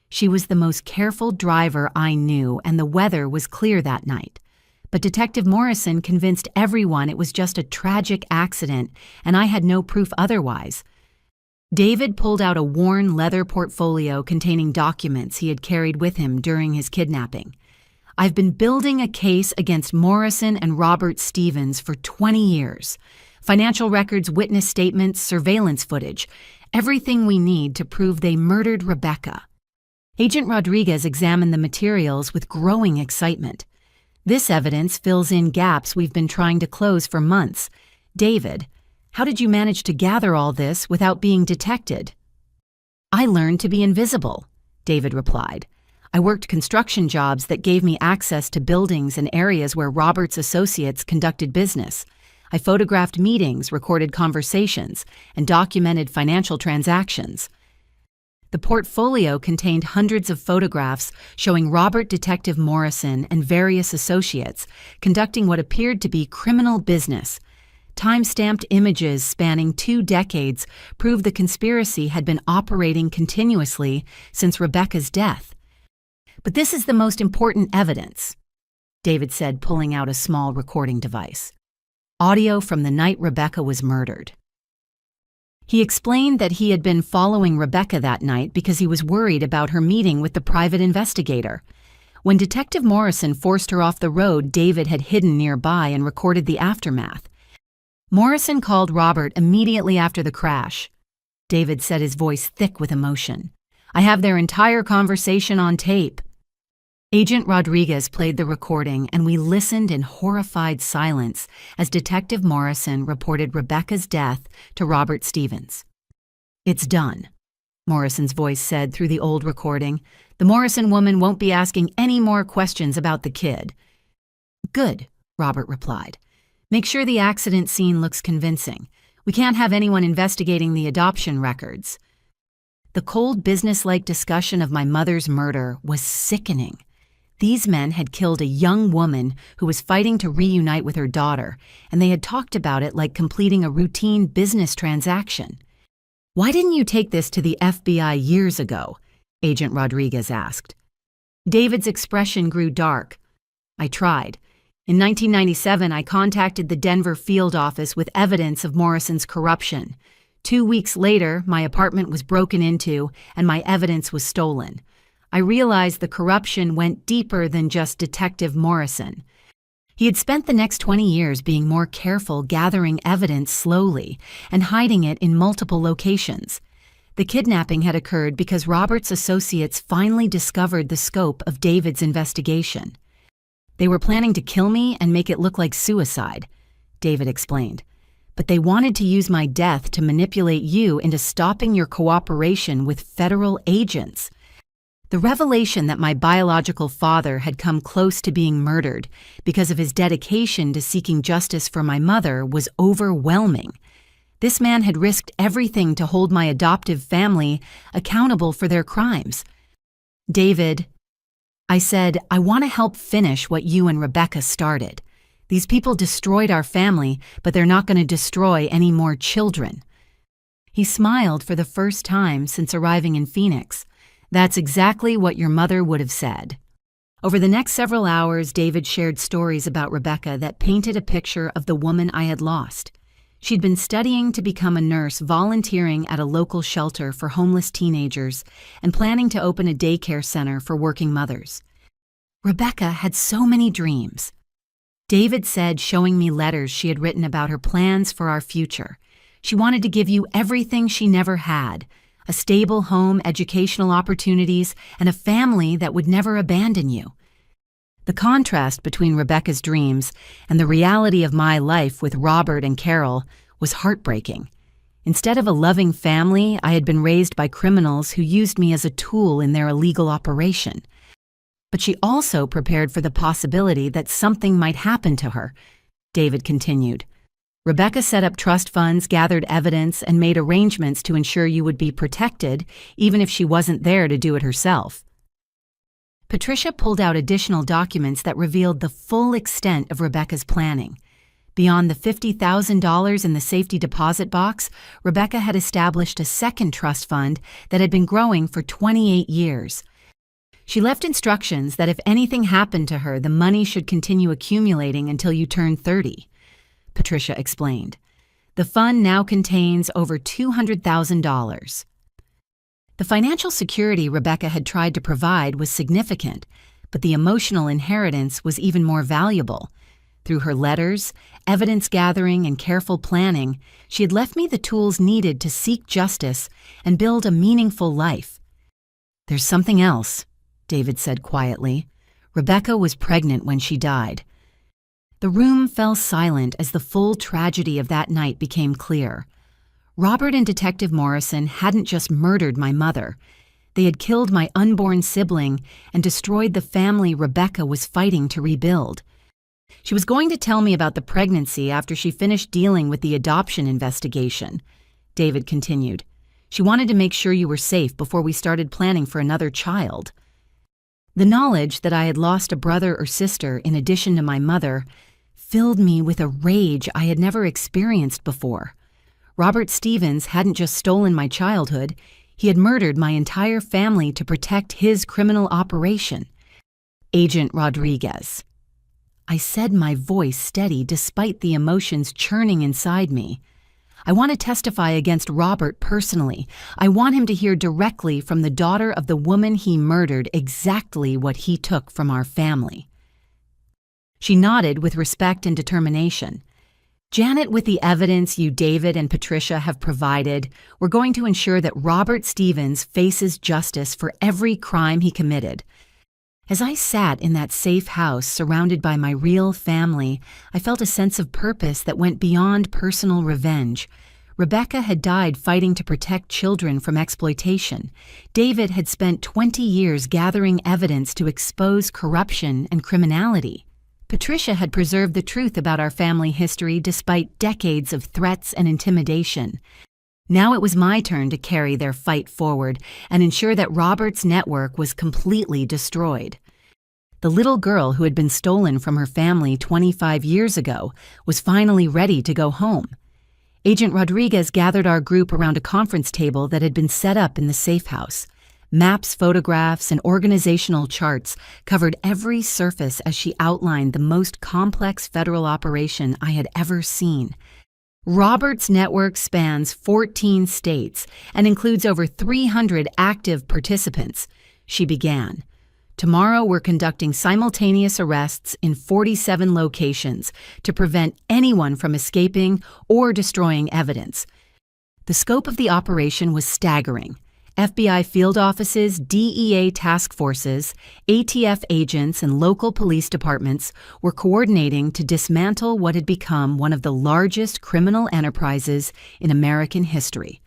Speaker 1: "She was the most careful driver I knew, and the weather was clear that night. But Detective Morrison convinced everyone it was just a tragic accident, and I had no proof otherwise." David pulled out a worn leather portfolio containing documents he had carried with him during his kidnapping. "I've been building a case against Morrison and Robert Stevens for 20 years. Financial records, witness statements, surveillance footage, everything we need to prove they murdered Rebecca." Agent Rodriguez examined the materials with growing excitement. "This evidence fills in gaps we've been trying to close for months. David, how did you manage to gather all this without being detected?" "I learned to be invisible," David replied. "I worked construction jobs that gave me access to buildings and areas where Robert's associates conducted business. I photographed meetings, recorded conversations, and documented financial transactions." The portfolio contained hundreds of photographs showing Robert Detective Morrison and various associates conducting what appeared to be criminal business. Time-stamped images spanning 2 decades proved the conspiracy had been operating continuously since Rebecca's death. "But this is the most important evidence," David said, pulling out a small recording device. "Audio from the night Rebecca was murdered." He explained that he had been following Rebecca that night because he was worried about her meeting with the private investigator. When Detective Morrison forced her off the road, David had hidden nearby and recorded the aftermath. Morrison called Robert immediately after the crash. David said, his voice thick with emotion. "I have their entire conversation on tape." Agent Rodriguez played the recording, and we listened in horrified silence as Detective Morrison reported Rebecca's death to Robert Stevens. "It's done," Morrison's voice said through the old recording. "The Morrison woman won't be asking any more questions about the kid." "Good," Robert replied. "Make sure the accident scene looks convincing. We can't have anyone investigating the adoption records." The cold, businesslike discussion of my mother's murder was sickening. These men had killed a young woman who was fighting to reunite with her daughter, and they had talked about it like completing a routine business transaction. "Why didn't you take this to the FBI years ago?" Agent Rodriguez asked. David's expression grew dark. "I tried. In 1997, I contacted the Denver field office with evidence of Morrison's corruption. 2 weeks later, my apartment was broken into and my evidence was stolen. I realized the corruption went deeper than just Detective Morrison. He had spent the next 20 years being more careful, gathering evidence slowly and hiding it in multiple locations. The kidnapping had occurred because Robert's associates finally discovered the scope of David's investigation. They were planning to kill me and make it look like suicide," David explained. "But they wanted to use my death to manipulate you into stopping your cooperation with federal agents." The revelation that my biological father had come close to being murdered because of his dedication to seeking justice for my mother was overwhelming. This man had risked everything to hold my adoptive family accountable for their crimes. "David," I said, "I want to help finish what you and Rebecca started. These people destroyed our family, but they're not going to destroy any more children." He smiled for the first time since arriving in Phoenix. "That's exactly what your mother would have said." Over the next several hours, David shared stories about Rebecca that painted a picture of the woman I had lost. She'd been studying to become a nurse, volunteering at a local shelter for homeless teenagers, and planning to open a daycare center for working mothers. Rebecca had so many dreams. David said, showing me letters she had written about her plans for our future. She wanted to give you everything she never had: a stable home, educational opportunities, and a family that would never abandon you. The contrast between Rebecca's dreams and the reality of my life with Robert and Carol was heartbreaking. Instead of a loving family, I had been raised by criminals who used me as a tool in their illegal operation. But she also prepared for the possibility that something might happen to her, David continued. Rebecca set up trust funds, gathered evidence, and made arrangements to ensure you would be protected, even if she wasn't there to do it herself. Patricia pulled out additional documents that revealed the full extent of Rebecca's planning. Beyond the $50,000 in the safety deposit box, Rebecca had established a second trust fund that had been growing for 28 years. She left instructions that if anything happened to her, the money should continue accumulating until you turn 30, Patricia explained. The fund now contains over $200,000. The financial security Rebecca had tried to provide was significant, but the emotional inheritance was even more valuable. Through her letters, evidence gathering, and careful planning, she had left me the tools needed to seek justice and build a meaningful life. There's something else, David said quietly. Rebecca was pregnant when she died. The room fell silent as the full tragedy of that night became clear. Robert and Detective Morrison hadn't just murdered my mother. They had killed my unborn sibling and destroyed the family Rebecca was fighting to rebuild. She was going to tell me about the pregnancy after she finished dealing with the adoption investigation, David continued. She wanted to make sure you were safe before we started planning for another child. The knowledge that I had lost a brother or sister in addition to my mother filled me with a rage I had never experienced before. Robert Stevens hadn't just stolen my childhood, he had murdered my entire family to protect his criminal operation. Agent Rodriguez. I said, my voice steady despite the emotions churning inside me. I want to testify against Robert personally. I want him to hear directly from the daughter of the woman he murdered exactly what he took from our family. She nodded with respect and determination. Janet, with the evidence you, David, and Patricia have provided, we're going to ensure that Robert Stevens faces justice for every crime he committed. As I sat in that safe house surrounded by my real family, I felt a sense of purpose that went beyond personal revenge. Rebecca had died fighting to protect children from exploitation. David had spent 20 years gathering evidence to expose corruption and criminality. Patricia had preserved the truth about our family history despite decades of threats and intimidation. Now it was my turn to carry their fight forward and ensure that Robert's network was completely destroyed. The little girl who had been stolen from her family 25 years ago was finally ready to go home. Agent Rodriguez gathered our group around a conference table that had been set up in the safe house. Maps, photographs, and organizational charts covered every surface as she outlined the most complex federal operation I had ever seen. Robert's network spans 14 states and includes over 300 active participants. She began. Tomorrow we're conducting simultaneous arrests in 47 locations to prevent anyone from escaping or destroying evidence. The scope of the operation was staggering. FBI field offices, DEA task forces, ATF agents, and local police departments were coordinating to dismantle what had become one of the largest criminal enterprises in American history.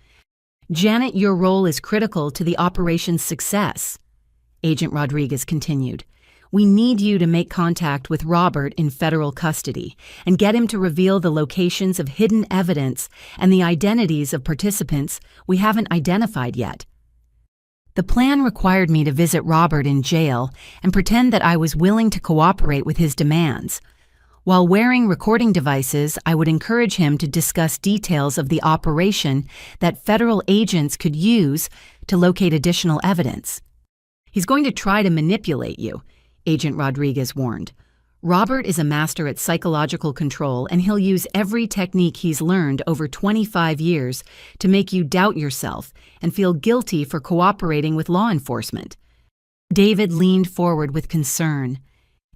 Speaker 1: Janet, your role is critical to the operation's success, Agent Rodriguez continued. We need you to make contact with Robert in federal custody and get him to reveal the locations of hidden evidence and the identities of participants we haven't identified yet. The plan required me to visit Robert in jail and pretend that I was willing to cooperate with his demands. While wearing recording devices, I would encourage him to discuss details of the operation that federal agents could use to locate additional evidence. He's going to try to manipulate you, Agent Rodriguez warned. Robert is a master at psychological control, and he'll use every technique he's learned over 25 years to make you doubt yourself and feel guilty for cooperating with law enforcement. David leaned forward with concern.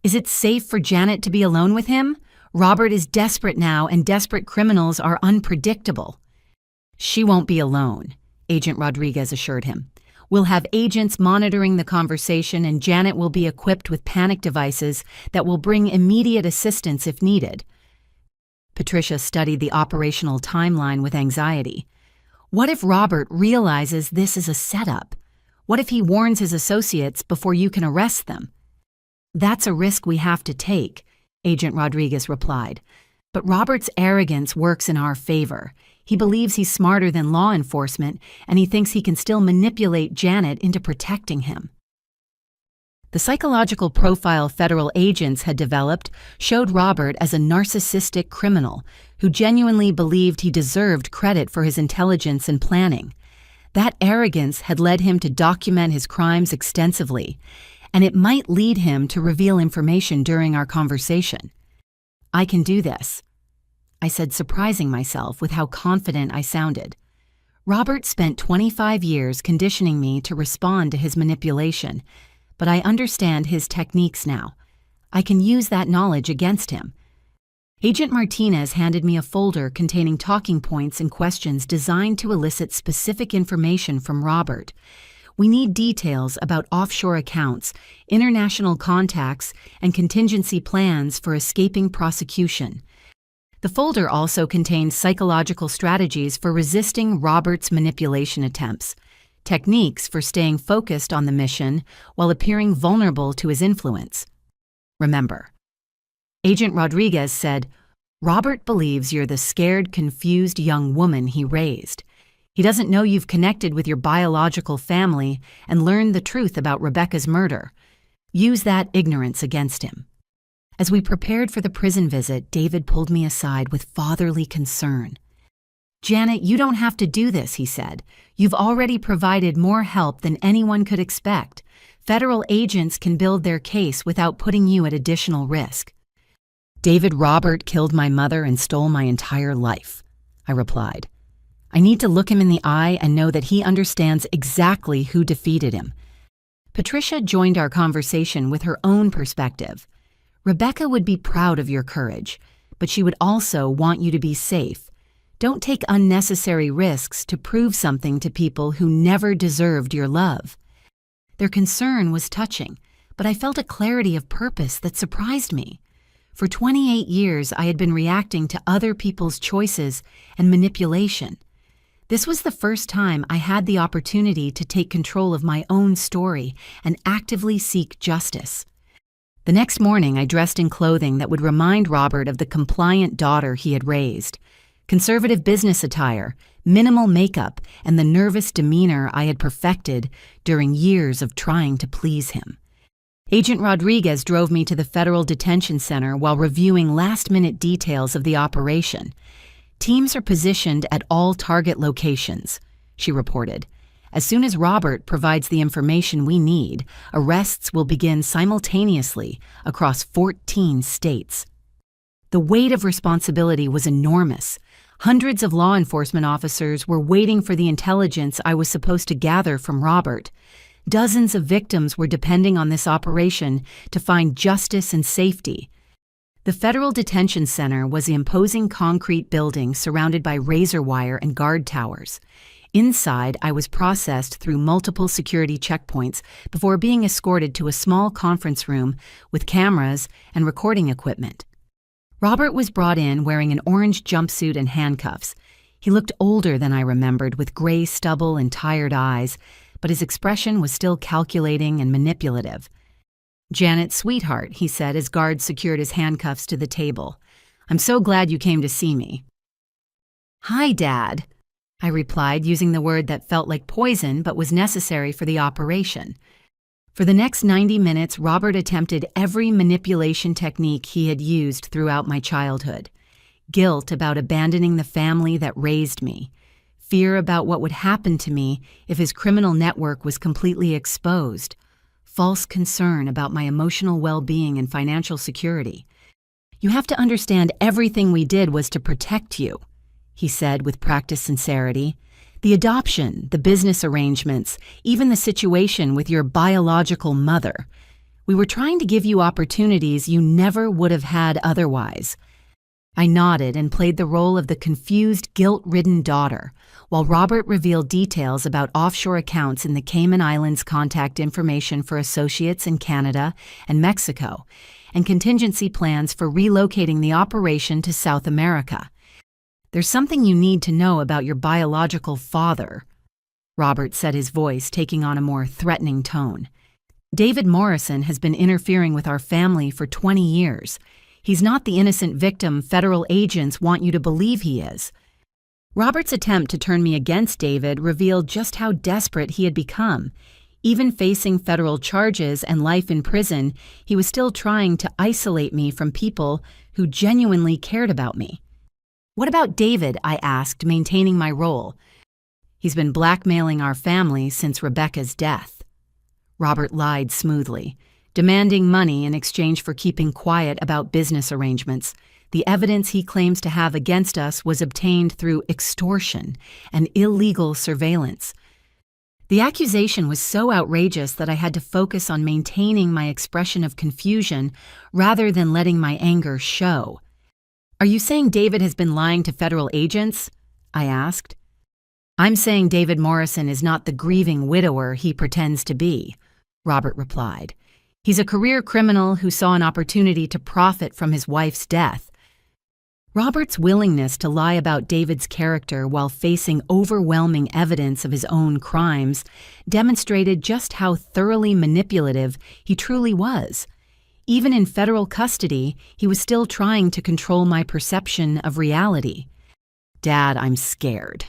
Speaker 1: Is it safe for Janet to be alone with him? Robert is desperate now, and desperate criminals are unpredictable. She won't be alone, Agent Rodriguez assured him. We'll have agents monitoring the conversation, and Janet will be equipped with panic devices that will bring immediate assistance if needed. Patricia studied the operational timeline with anxiety. What if Robert realizes this is a setup? What if he warns his associates before you can arrest them? That's a risk we have to take, Agent Rodriguez replied. But Robert's arrogance works in our favor. He believes he's smarter than law enforcement, and he thinks he can still manipulate Janet into protecting him. The psychological profile federal agents had developed showed Robert as a narcissistic criminal who genuinely believed he deserved credit for his intelligence and planning. That arrogance had led him to document his crimes extensively, and it might lead him to reveal information during our conversation. I can do this, I said, surprising myself with how confident I sounded. Robert spent 25 years conditioning me to respond to his manipulation, but I understand his techniques now. I can use that knowledge against him. Agent Martinez handed me a folder containing talking points and questions designed to elicit specific information from Robert. We need details about offshore accounts, international contacts, and contingency plans for escaping prosecution. The folder also contains psychological strategies for resisting Robert's manipulation attempts, techniques for staying focused on the mission while appearing vulnerable to his influence. Remember, Agent Rodriguez said, Robert believes you're the scared, confused young woman he raised. He doesn't know you've connected with your biological family and learned the truth about Rebecca's murder. Use that ignorance against him. As we prepared for the prison visit, David pulled me aside with fatherly concern. Janet, you don't have to do this, he said. You've already provided more help than anyone could expect. Federal agents can build their case without putting you at additional risk. David Robert killed my mother and stole my entire life, I replied. I need to look him in the eye and know that he understands exactly who defeated him. Patricia joined our conversation with her own perspective. Rebecca would be proud of your courage, but she would also want you to be safe. Don't take unnecessary risks to prove something to people who never deserved your love. Their concern was touching, but I felt a clarity of purpose that surprised me. For 28 years, I had been reacting to other people's choices and manipulation. This was the first time I had the opportunity to take control of my own story and actively seek justice. The next morning, I dressed in clothing that would remind Robert of the compliant daughter he had raised. Conservative business attire, minimal makeup, and the nervous demeanor I had perfected during years of trying to please him. Agent Rodriguez drove me to the Federal Detention Center while reviewing last-minute details of the operation. Teams are positioned at all target locations, she reported. As soon as Robert provides the information we need, arrests will begin simultaneously across 14 states. The weight of responsibility was enormous. Hundreds of law enforcement officers were waiting for the intelligence I was supposed to gather from Robert. Dozens of victims were depending on this operation to find justice and safety. The Federal Detention Center was the imposing concrete building surrounded by razor wire and guard towers. Inside, I was processed through multiple security checkpoints before being escorted to a small conference room with cameras and recording equipment. Robert was brought in wearing an orange jumpsuit and handcuffs. He looked older than I remembered, with gray stubble and tired eyes, but his expression was still calculating and manipulative. Janet, sweetheart, he said as guards secured his handcuffs to the table. I'm so glad you came to see me. Hi, Dad, I replied, using the word that felt like poison but was necessary for the operation. For the next 90 minutes, Robert attempted every manipulation technique he had used throughout my childhood. Guilt about abandoning the family that raised me. Fear about what would happen to me if his criminal network was completely exposed. False concern about my emotional well-being and financial security. You have to understand everything we did was to protect you, he said with practiced sincerity. The adoption, the business arrangements, even the situation with your biological mother. We were trying to give you opportunities you never would have had otherwise. I nodded and played the role of the confused, guilt-ridden daughter, while Robert revealed details about offshore accounts in the Cayman Islands, contact information for associates in Canada and Mexico, and contingency plans for relocating the operation to South America. "There's something you need to know about your biological father," Robert said, his voice taking on a more threatening tone. "David Morrison has been interfering with our family for 20 years. He's not the innocent victim federal agents want you to believe he is." Robert's attempt to turn me against David revealed just how desperate he had become. Even facing federal charges and life in prison, he was still trying to isolate me from people who genuinely cared about me. "What about David?" I asked, maintaining my role. "He's been blackmailing our family since Rebecca's death." Robert lied smoothly, demanding money in exchange for keeping quiet about business arrangements. The evidence he claims to have against us was obtained through extortion and illegal surveillance. The accusation was so outrageous that I had to focus on maintaining my expression of confusion rather than letting my anger show. "Are you saying David has been lying to federal agents?" I asked. "I'm saying David Morrison is not the grieving widower he pretends to be," Robert replied. "He's a career criminal who saw an opportunity to profit from his wife's death." Robert's willingness to lie about David's character while facing overwhelming evidence of his own crimes demonstrated just how thoroughly manipulative he truly was. Even in federal custody, he was still trying to control my perception of reality. "Dad, I'm scared,"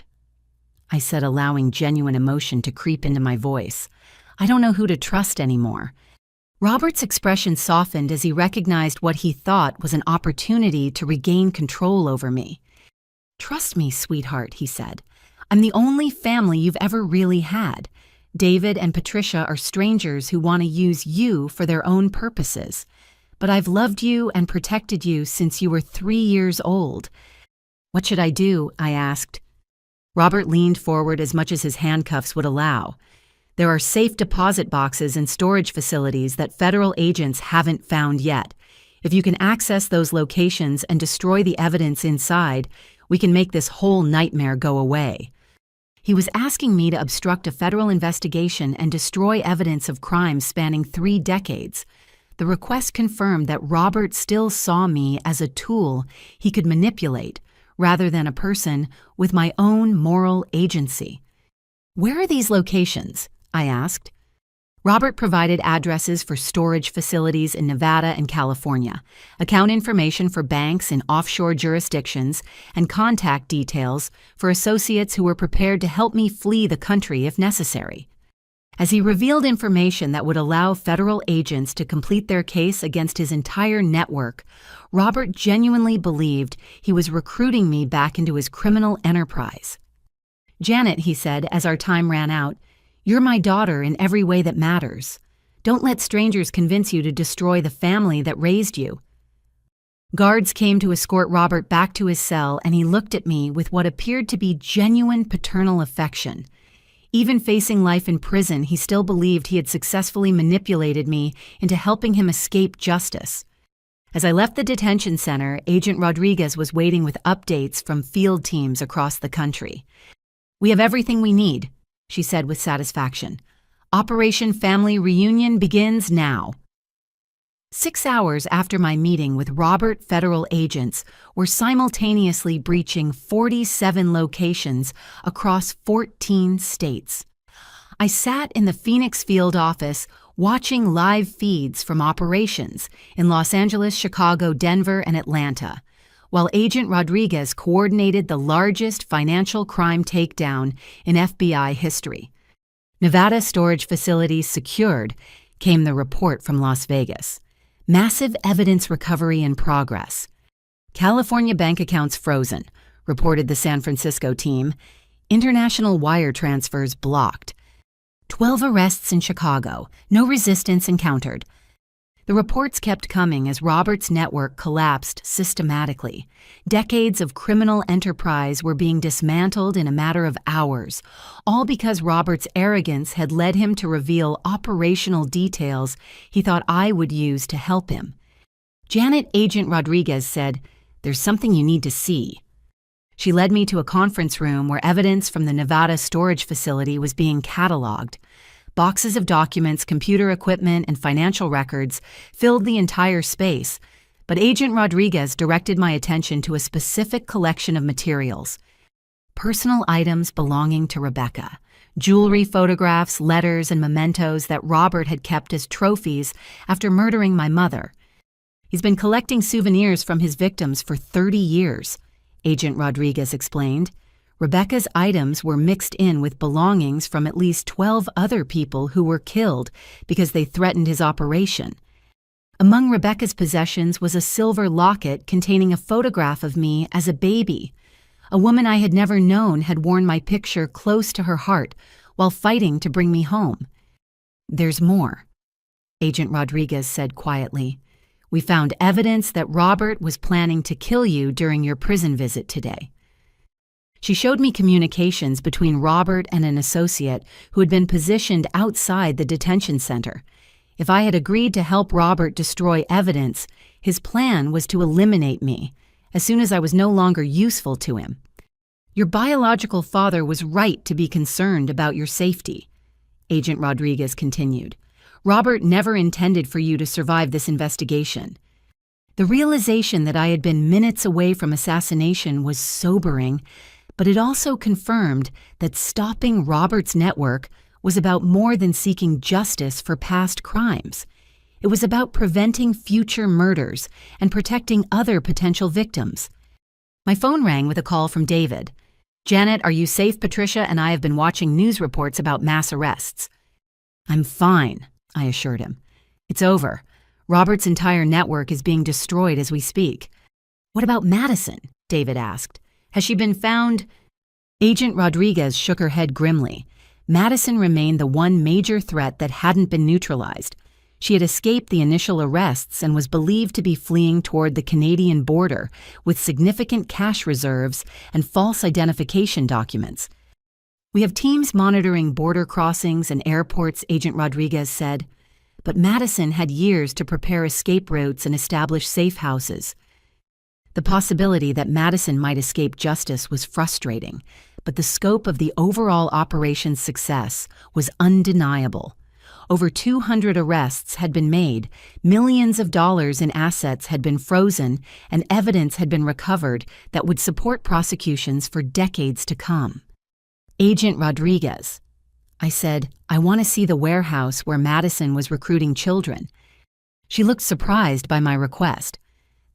Speaker 1: I said, allowing genuine emotion to creep into my voice. "I don't know who to trust anymore." Robert's expression softened as he recognized what he thought was an opportunity to regain control over me. "Trust me, sweetheart," he said. "I'm the only family you've ever really had. David and Patricia are strangers who want to use you for their own purposes. But I've loved you and protected you since you were 3 years old." "What should I do?" I asked. Robert leaned forward as much as his handcuffs would allow. "There are safe deposit boxes and storage facilities that federal agents haven't found yet. If you can access those locations and destroy the evidence inside, we can make this whole nightmare go away." He was asking me to obstruct a federal investigation and destroy evidence of crimes spanning 3 decades. The request confirmed that Robert still saw me as a tool he could manipulate, rather than a person with my own moral agency. "Where are these locations?" I asked. Robert provided addresses for storage facilities in Nevada and California, account information for banks in offshore jurisdictions, and contact details for associates who were prepared to help me flee the country if necessary. As he revealed information that would allow federal agents to complete their case against his entire network, Robert genuinely believed he was recruiting me back into his criminal enterprise. "Janet," he said as our time ran out, "you're my daughter in every way that matters. Don't let strangers convince you to destroy the family that raised you." Guards came to escort Robert back to his cell, and he looked at me with what appeared to be genuine paternal affection. Even facing life in prison, he still believed he had successfully manipulated me into helping him escape justice. As I left the detention center, Agent Rodriguez was waiting with updates from field teams across the country. "We have everything we need," she said with satisfaction. "Operation Family Reunion begins now." 6 hours after my meeting with Robert, federal agents were simultaneously breaching 47 locations across 14 states. I sat in the Phoenix field office watching live feeds from operations in Los Angeles, Chicago, Denver, and Atlanta, while Agent Rodriguez coordinated the largest financial crime takedown in FBI history. "Nevada storage facilities secured," came the report from Las Vegas. "Massive evidence recovery in progress." "California bank accounts frozen," reported the San Francisco team. "International wire transfers blocked." 12 arrests in Chicago, no resistance encountered. The reports kept coming as Robert's network collapsed systematically. Decades of criminal enterprise were being dismantled in a matter of hours, all because Robert's arrogance had led him to reveal operational details he thought I would use to help him. Janet, Agent Rodriguez said, "There's something you need to see." She led me to a conference room where evidence from the Nevada storage facility was being cataloged. Boxes of documents, computer equipment, and financial records filled the entire space, but Agent Rodriguez directed my attention to a specific collection of materials. Personal items belonging to Rebecca, jewelry, photographs, letters, and mementos that Robert had kept as trophies after murdering my mother. He's been collecting souvenirs from his victims for 30 years, Agent Rodriguez explained. Rebecca's items were mixed in with belongings from at least 12 other people who were killed because they threatened his operation. Among Rebecca's possessions was a silver locket containing a photograph of me as a baby. A woman I had never known had worn my picture close to her heart while fighting to bring me home. "There's more," Agent Rodriguez said quietly. "We found evidence that Robert was planning to kill you during your prison visit today." She showed me communications between Robert and an associate who had been positioned outside the detention center. If I had agreed to help Robert destroy evidence, his plan was to eliminate me as soon as I was no longer useful to him. "Your biological father was right to be concerned about your safety," Agent Rodriguez continued. "Robert never intended for you to survive this investigation." The realization that I had been minutes away from assassination was sobering, but it also confirmed that stopping Robert's network was about more than seeking justice for past crimes. It was about preventing future murders and protecting other potential victims. My phone rang with a call from David. "Janet, are you safe? Patricia and I have been watching news reports about mass arrests." "I'm fine," I assured him. "It's over. Robert's entire network is being destroyed as we speak." "What about Madison?" David asked. "Has she been found?" Agent Rodriguez shook her head grimly. Madison remained the one major threat that hadn't been neutralized. She had escaped the initial arrests and was believed to be fleeing toward the Canadian border with significant cash reserves and false identification documents. "We have teams monitoring border crossings and airports," Agent Rodriguez said. But Madison had years to prepare escape routes and establish safe houses. The possibility that Madison might escape justice was frustrating, but the scope of the overall operation's success was undeniable. Over 200 arrests had been made, millions of dollars in assets had been frozen, and evidence had been recovered that would support prosecutions for decades to come. "Agent Rodriguez," I said, "I want to see the warehouse where Madison was recruiting children." She looked surprised by my request.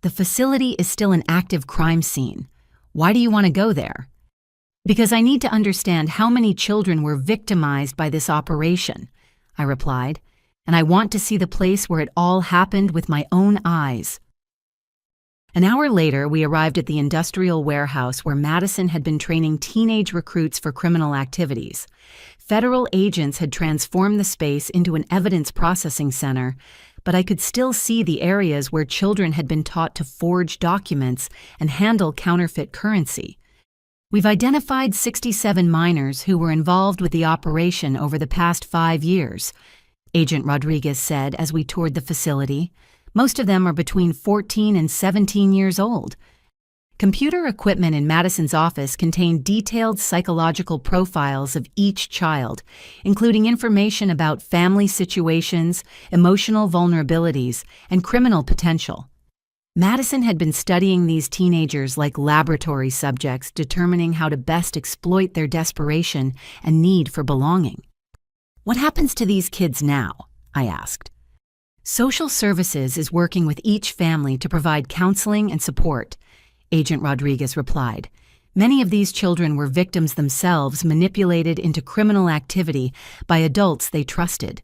Speaker 1: "The facility is still an active crime scene. Why do you want to go there?" "Because I need to understand how many children were victimized by this operation," I replied, "and I want to see the place where it all happened with my own eyes." An hour later, we arrived at the industrial warehouse where Madison had been training teenage recruits for criminal activities. Federal agents had transformed the space into an evidence processing center, but I could still see the areas where children had been taught to forge documents and handle counterfeit currency. "We've identified 67 minors who were involved with the operation over the past 5 years," Agent Rodriguez said as we toured the facility. "Most of them are between 14 and 17 years old." Computer equipment in Madison's office contained detailed psychological profiles of each child, including information about family situations, emotional vulnerabilities, and criminal potential. Madison had been studying these teenagers like laboratory subjects, determining how to best exploit their desperation and need for belonging. "What happens to these kids now?" I asked. "Social Services is working with each family to provide counseling and support," Agent Rodriguez replied. "Many of these children were victims themselves, manipulated into criminal activity by adults they trusted."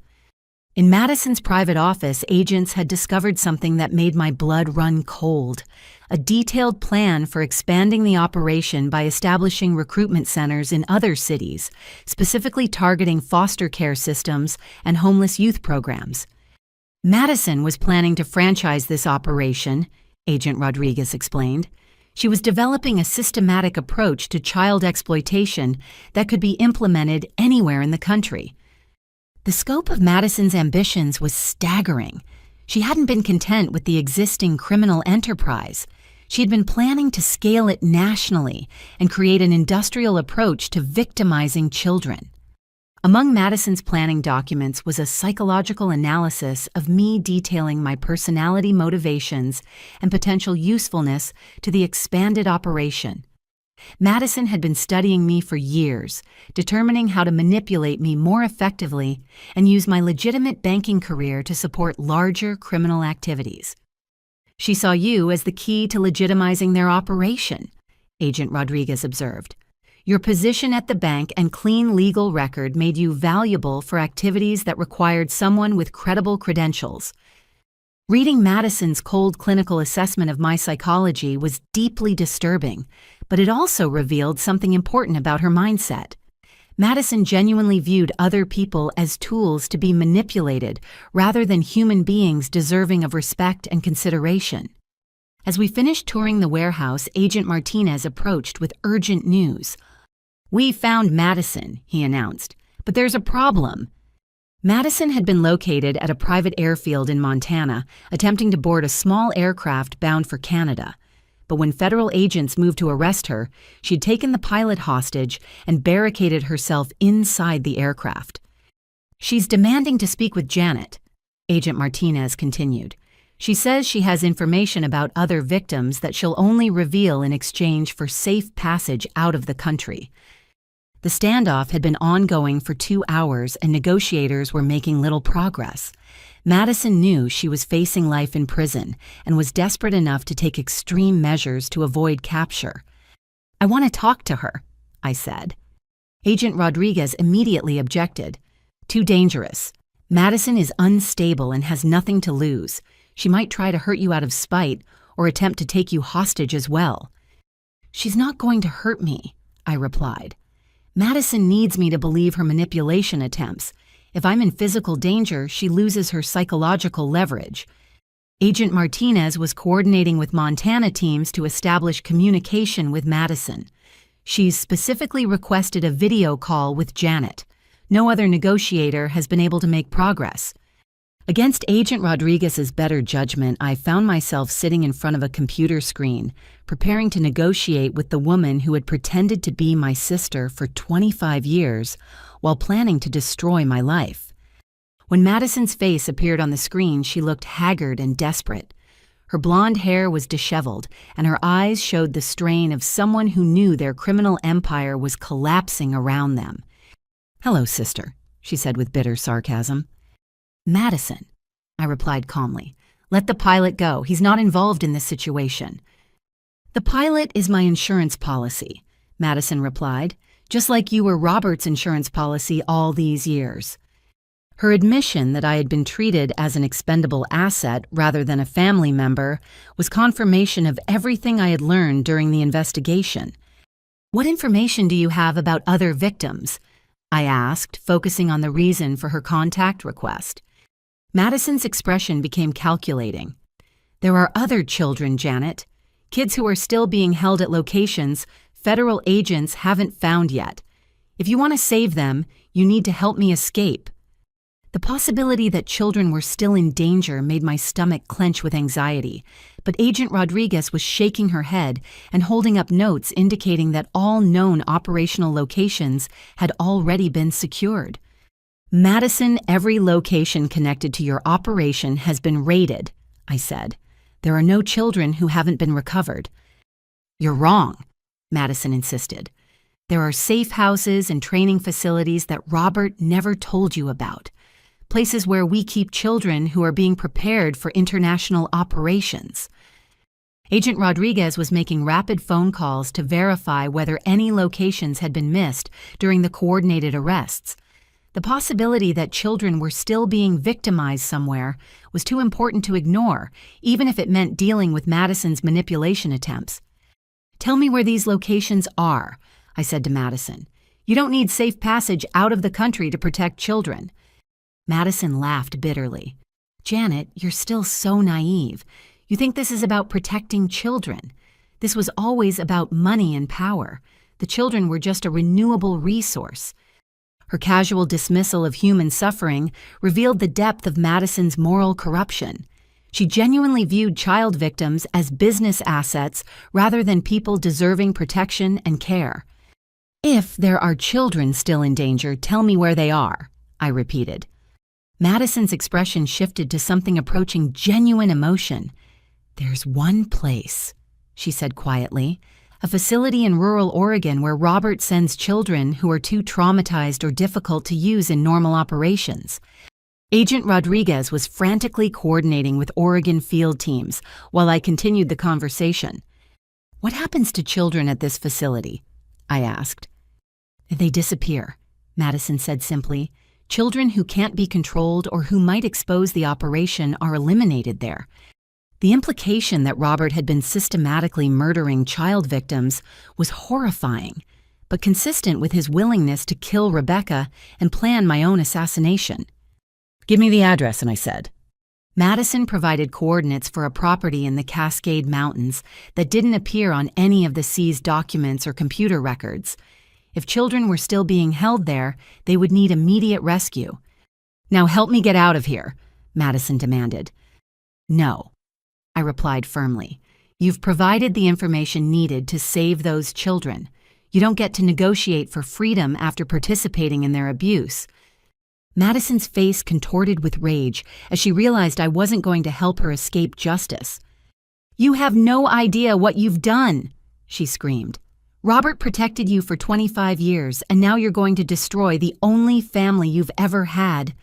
Speaker 1: In Madison's private office, agents had discovered something that made my blood run cold: a detailed plan for expanding the operation by establishing recruitment centers in other cities, specifically targeting foster care systems and homeless youth programs. Madison was planning to franchise this operation, Agent Rodriguez explained. She was developing a systematic approach to child exploitation that could be implemented anywhere in the country. The scope of Madison's ambitions was staggering. She hadn't been content with the existing criminal enterprise. She had been planning to scale it nationally and create an industrial approach to victimizing children. Among Madison's planning documents was a psychological analysis of me detailing my personality motivations and potential usefulness to the expanded operation. Madison had been studying me for years, determining how to manipulate me more effectively and use my legitimate banking career to support larger criminal activities. She saw you as the key to legitimizing their operation, Agent Rodriguez observed. Your position at the bank and clean legal record made you valuable for activities that required someone with credible credentials. Reading Madison's cold clinical assessment of my psychology was deeply disturbing, but it also revealed something important about her mindset. Madison genuinely viewed other people as tools to be manipulated rather than human beings deserving of respect and consideration. As we finished touring the warehouse, Agent Martinez approached with urgent news. "We found Madison," he announced, "but there's a problem." Madison had been located at a private airfield in Montana, attempting to board a small aircraft bound for Canada. But when federal agents moved to arrest her, she'd taken the pilot hostage and barricaded herself inside the aircraft. "She's demanding to speak with Janet," Agent Martinez continued. "She says she has information about other victims that she'll only reveal in exchange for safe passage out of the country." The standoff had been ongoing for 2 hours and negotiators were making little progress. Madison knew she was facing life in prison and was desperate enough to take extreme measures to avoid capture. "I want to talk to her," I said. Agent Rodriguez immediately objected. "Too dangerous. Madison is unstable and has nothing to lose. She might try to hurt you out of spite or attempt to take you hostage as well." "She's not going to hurt me," I replied. "Madison needs me to believe her manipulation attempts. If I'm in physical danger, she loses her psychological leverage." Agent Martinez was coordinating with Montana teams to establish communication with Madison. She's specifically requested a video call with Janet. No other negotiator has been able to make progress. Against Agent Rodriguez's better judgment, I found myself sitting in front of a computer screen, preparing to negotiate with the woman who had pretended to be my sister for 25 years while planning to destroy my life. When Madison's face appeared on the screen, she looked haggard and desperate. Her blonde hair was disheveled, and her eyes showed the strain of someone who knew their criminal empire was collapsing around them. "Hello, sister," she said with bitter sarcasm. "Madison," I replied calmly. "Let the pilot go. He's not involved in this situation." "The pilot is my insurance policy," Madison replied, "just like you were Robert's insurance policy all these years." Her admission that I had been treated as an expendable asset rather than a family member was confirmation of everything I had learned during the investigation. "What information do you have about other victims?" I asked, focusing on the reason for her contact request. Madison's expression became calculating. "There are other children, Janet. Kids who are still being held at locations federal agents haven't found yet. If you want to save them, you need to help me escape." The possibility that children were still in danger made my stomach clench with anxiety, but Agent Rodriguez was shaking her head and holding up notes indicating that all known operational locations had already been secured. "Madison, every location connected to your operation has been raided," I said. "There are no children who haven't been recovered." "You're wrong," Madison insisted. "There are safe houses and training facilities that Robert never told you about. Places where we keep children who are being prepared for international operations." Agent Rodriguez was making rapid phone calls to verify whether any locations had been missed during the coordinated arrests. The possibility that children were still being victimized somewhere was too important to ignore, even if it meant dealing with Madison's manipulation attempts. "Tell me where these locations are," I said to Madison. "You don't need safe passage out of the country to protect children." Madison laughed bitterly. Janet, you're still so naive. You think this is about protecting children. This was always about money and power. The children were just a renewable resource. Her casual dismissal of human suffering revealed the depth of Madison's moral corruption. She genuinely viewed child victims as business assets rather than people deserving protection and care. If there are children still in danger, tell me where they are, I repeated. Madison's expression shifted to something approaching genuine emotion. There's one place, she said quietly, a facility in rural Oregon where Robert sends children who are too traumatized or difficult to use in normal operations. Agent Rodriguez was frantically coordinating with Oregon field teams while I continued the conversation. What happens to children at this facility? I asked. They disappear, Madison said simply. Children who can't be controlled or who might expose the operation are eliminated there. The implication that Robert had been systematically murdering child victims was horrifying, but consistent with his willingness to kill Rebecca and plan my own assassination. Give me the address, and I said. Madison provided coordinates for a property in the Cascade Mountains that didn't appear on any of the seized documents or computer records. If children were still being held there, they would need immediate rescue. Now help me get out of here, Madison demanded. No, I replied firmly. You've provided the information needed to save those children. You don't get to negotiate for freedom after participating in their abuse. Madison's face contorted with rage as she realized I wasn't going to help her escape justice. You have no idea what you've done, she screamed. Robert protected you for 25 years, and now you're going to destroy the only family you've ever had.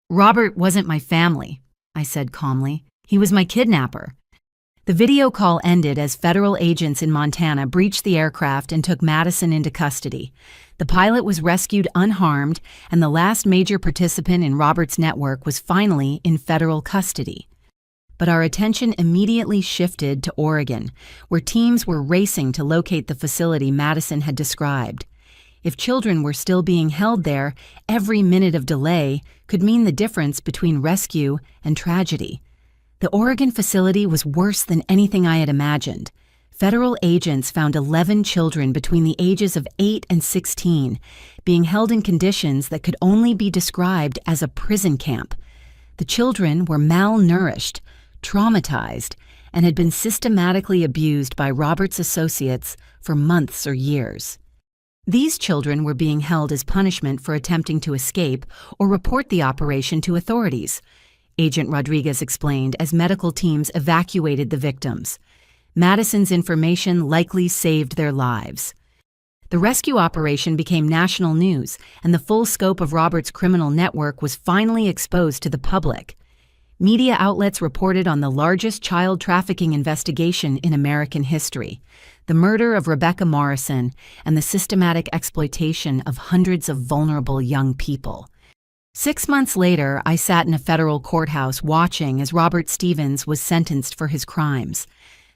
Speaker 1: Robert wasn't my family, I said calmly. He was my kidnapper. The video call ended as federal agents in Montana breached the aircraft and took Madison into custody. The pilot was rescued unharmed, and the last major participant in Robert's network was finally in federal custody. But our attention immediately shifted to Oregon, where teams were racing to locate the facility Madison had described. If children were still being held there, every minute of delay could mean the difference between rescue and tragedy. The Oregon facility was worse than anything I had imagined. Federal agents found 11 children between the ages of 8 and 16 being held in conditions that could only be described as a prison camp. The children were malnourished, traumatized, and had been systematically abused by Robert's associates for months or years. These children were being held as punishment for attempting to escape or report the operation to authorities, Agent Rodriguez explained as medical teams evacuated the victims. Madison's information likely saved their lives. The rescue operation became national news, and the full scope of Robert's criminal network was finally exposed to the public. Media outlets reported on the largest child trafficking investigation in American history, the murder of Rebecca Morrison and the systematic exploitation of hundreds of vulnerable young people. 6 months later, I sat in a federal courthouse watching as Robert Stevens was sentenced for his crimes.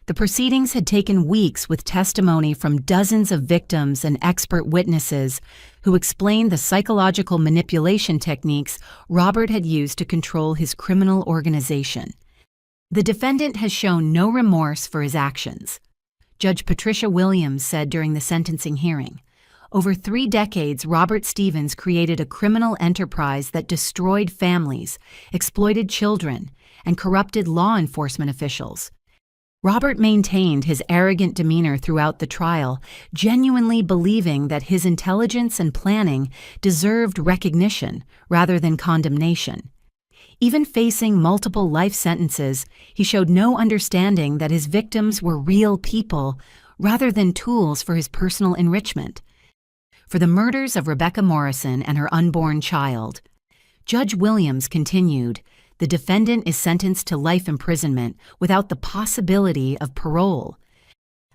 Speaker 1: The proceedings had taken weeks with testimony from dozens of victims and expert witnesses who explained the psychological manipulation techniques Robert had used to control his criminal organization. The defendant has shown no remorse for his actions. Judge Patricia Williams said during the sentencing hearing, "Over 3 decades, Robert Stevens created a criminal enterprise that destroyed families, exploited children, and corrupted law enforcement officials. Robert maintained his arrogant demeanor throughout the trial, genuinely believing that his intelligence and planning deserved recognition rather than condemnation. Even facing multiple life sentences, he showed no understanding that his victims were real people rather than tools for his personal enrichment. For the murders of Rebecca Morrison and her unborn child," Judge Williams continued, "the defendant is sentenced to life imprisonment without the possibility of parole.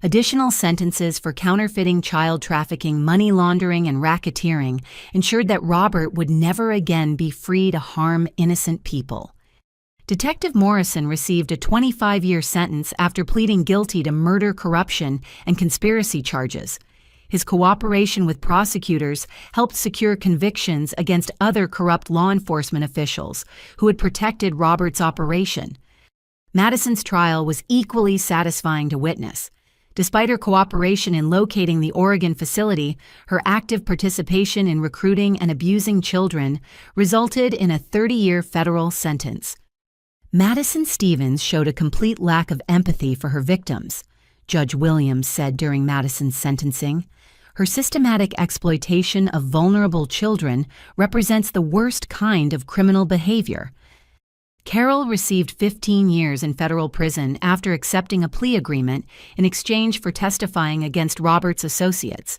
Speaker 1: Additional sentences for counterfeiting, child trafficking, money laundering, and racketeering ensured that Robert would never again be free to harm innocent people." Detective Morrison received a 25-year sentence after pleading guilty to murder, corruption, and conspiracy charges. His cooperation with prosecutors helped secure convictions against other corrupt law enforcement officials who had protected Robert's operation. Madison's trial was equally satisfying to witness. Despite her cooperation in locating the Oregon facility, her active participation in recruiting and abusing children resulted in a 30-year federal sentence. Madison Stevens showed a complete lack of empathy for her victims, Judge Williams said during Madison's sentencing. Her systematic exploitation of vulnerable children represents the worst kind of criminal behavior. Carol received 15 years in federal prison after accepting a plea agreement in exchange for testifying against Robert's associates.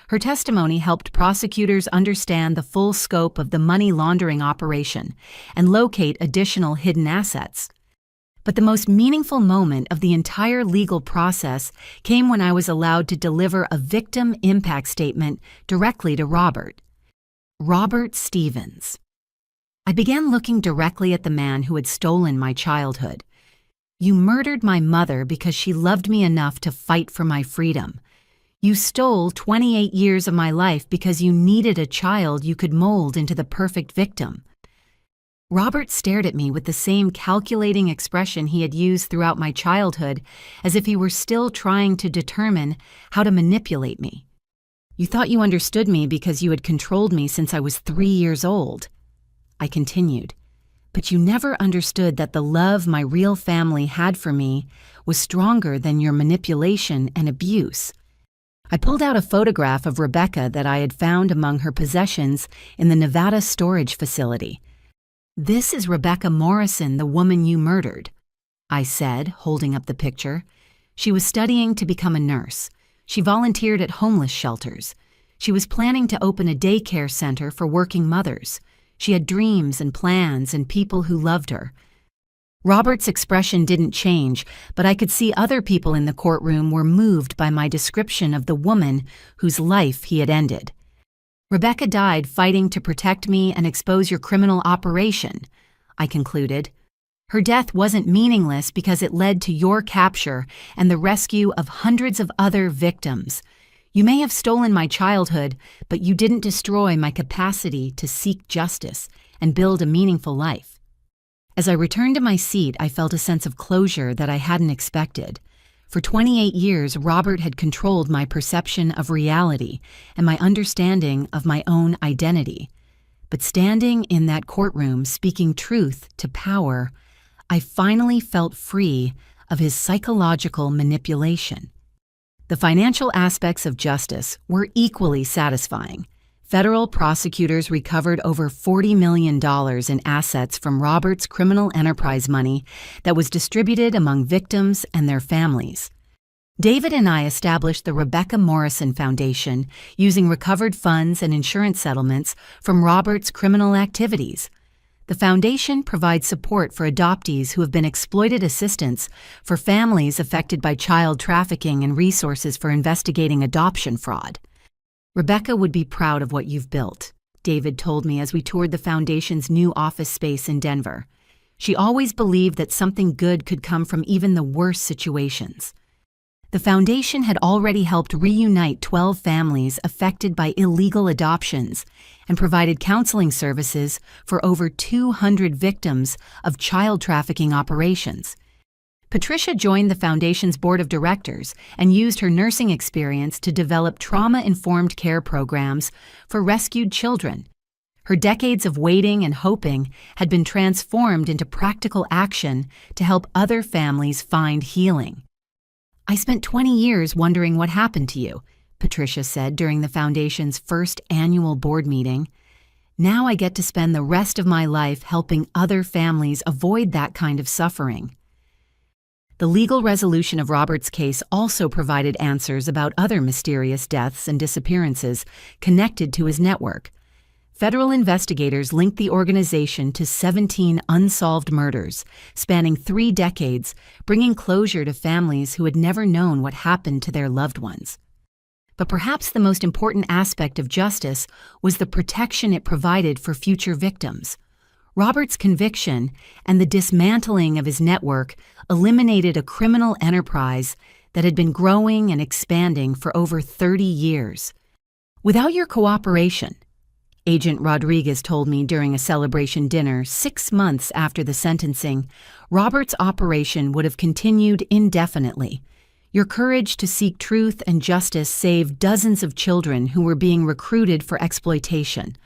Speaker 1: Her testimony helped prosecutors understand the full scope of the money laundering operation and locate additional hidden assets. But the most meaningful moment of the entire legal process came when I was allowed to deliver a victim impact statement directly to Robert. Robert Stevens. I began looking directly at the man who had stolen my childhood. You murdered my mother because she loved me enough to fight for my freedom. You stole 28 years of my life because you needed a child you could mold into the perfect victim. Robert stared at me with the same calculating expression he had used throughout my childhood, as if he were still trying to determine how to manipulate me. You thought you understood me because you had controlled me since I was 3 years old. I continued, but you never understood that the love my real family had for me was stronger than your manipulation and abuse. I pulled out a photograph of Rebecca that I had found among her possessions in the Nevada storage facility. This is Rebecca Morrison, the woman you murdered, I said, holding up the picture. She was studying to become a nurse. She volunteered at homeless shelters. She was planning to open a daycare center for working mothers. She had dreams and plans and people who loved her. Robert's expression didn't change, but I could see other people in the courtroom were moved by my description of the woman whose life he had ended. Rebecca died fighting to protect me and expose your criminal operation, I concluded. Her death wasn't meaningless because it led to your capture and the rescue of hundreds of other victims. You may have stolen my childhood, but you didn't destroy my capacity to seek justice and build a meaningful life. As I returned to my seat, I felt a sense of closure that I hadn't expected. For 28 years, Robert had controlled my perception of reality and my understanding of my own identity. But standing in that courtroom, speaking truth to power, I finally felt free of his psychological manipulation. The financial aspects of justice were equally satisfying. Federal prosecutors recovered over $40 million in assets from Robert's criminal enterprise money that was distributed among victims and their families. David and I established the Rebecca Morrison Foundation using recovered funds and insurance settlements from Robert's criminal activities. The foundation provides support for adoptees who have been exploited, assistance for families affected by child trafficking, and resources for investigating adoption fraud. Rebecca would be proud of what you've built, David told me as we toured the foundation's new office space in Denver. She always believed that something good could come from even the worst situations. The foundation had already helped reunite 12 families affected by illegal adoptions and provided counseling services for over 200 victims of child trafficking operations. Patricia joined the foundation's board of directors and used her nursing experience to develop trauma-informed care programs for rescued children. Her decades of waiting and hoping had been transformed into practical action to help other families find healing. I spent 20 years wondering what happened to you, Patricia said during the foundation's first annual board meeting. Now I get to spend the rest of my life helping other families avoid that kind of suffering. The legal resolution of Robert's case also provided answers about other mysterious deaths and disappearances connected to his network. Federal investigators linked the organization to 17 unsolved murders, spanning 3 decades, bringing closure to families who had never known what happened to their loved ones. But perhaps the most important aspect of justice was the protection it provided for future victims. Robert's conviction and the dismantling of his network eliminated a criminal enterprise that had been growing and expanding for over 30 years. Without your cooperation, Agent Rodriguez told me during a celebration dinner 6 months after the sentencing, Robert's operation would have continued indefinitely. Your courage to seek truth and justice saved dozens of children who were being recruited for exploitation.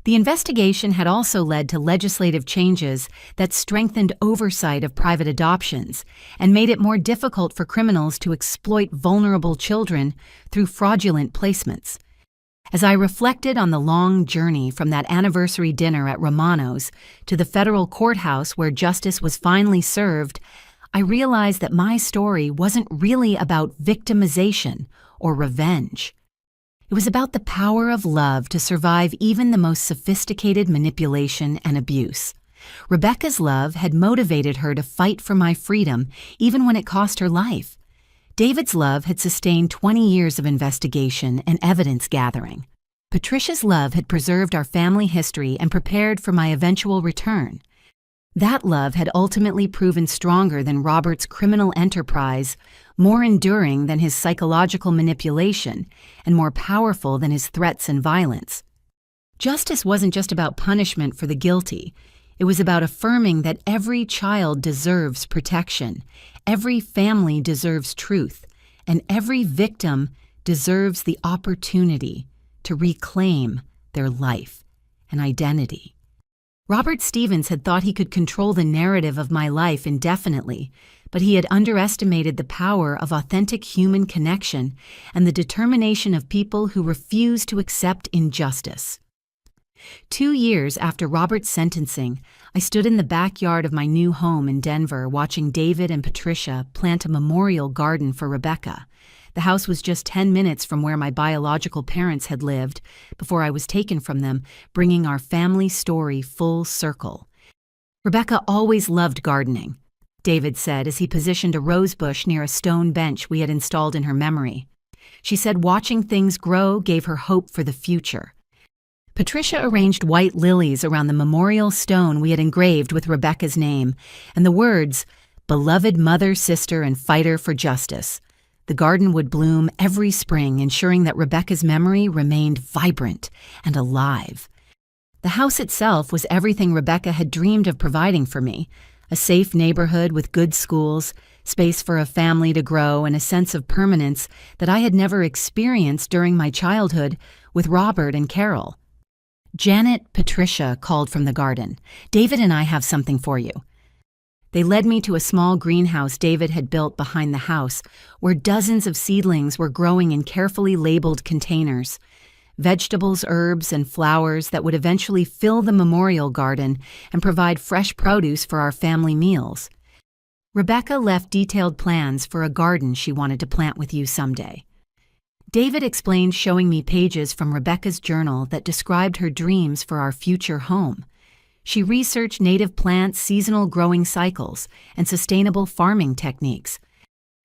Speaker 1: The investigation had also led to legislative changes that strengthened oversight of private adoptions and made it more difficult for criminals to exploit vulnerable children through fraudulent placements. As I reflected on the long journey from that anniversary dinner at Romano's to the federal courthouse where justice was finally served, I realized that my story wasn't really about victimization or revenge. It was about the power of love to survive even the most sophisticated manipulation and abuse. Rebecca's love had motivated her to fight for my freedom even when it cost her life. David's love had sustained 20 years of investigation and evidence gathering. Patricia's love had preserved our family history and prepared for my eventual return. That love had ultimately proven stronger than Robert's criminal enterprise, more enduring than his psychological manipulation, and more powerful than his threats and violence. Justice wasn't just about punishment for the guilty. It was about affirming that every child deserves protection, every family deserves truth, and every victim deserves the opportunity to reclaim their life and identity. Robert Stevens had thought he could control the narrative of my life indefinitely, but he had underestimated the power of authentic human connection and the determination of people who refuse to accept injustice. 2 years after Robert's sentencing, I stood in the backyard of my new home in Denver watching David and Patricia plant a memorial garden for Rebecca. The house was just 10 minutes from where my biological parents had lived before I was taken from them, bringing our family story full circle. Rebecca always loved gardening, David said as he positioned a rose bush near a stone bench we had installed in her memory. She said watching things grow gave her hope for the future. Patricia arranged white lilies around the memorial stone we had engraved with Rebecca's name and the words, "Beloved mother, sister, and fighter for justice." The garden would bloom every spring, ensuring that Rebecca's memory remained vibrant and alive. The house itself was everything Rebecca had dreamed of providing for me: a safe neighborhood with good schools, space for a family to grow, and a sense of permanence that I had never experienced during my childhood with Robert and Carol. "Janet, Patricia," called from the garden. "David and I have something for you." They led me to a small greenhouse David had built behind the house, where dozens of seedlings were growing in carefully labeled containers. Vegetables, herbs, and flowers that would eventually fill the memorial garden and provide fresh produce for our family meals. Rebecca left detailed plans for a garden she wanted to plant with you someday. David explained, showing me pages from Rebecca's journal that described her dreams for our future home. She researched native plants, seasonal growing cycles, and sustainable farming techniques.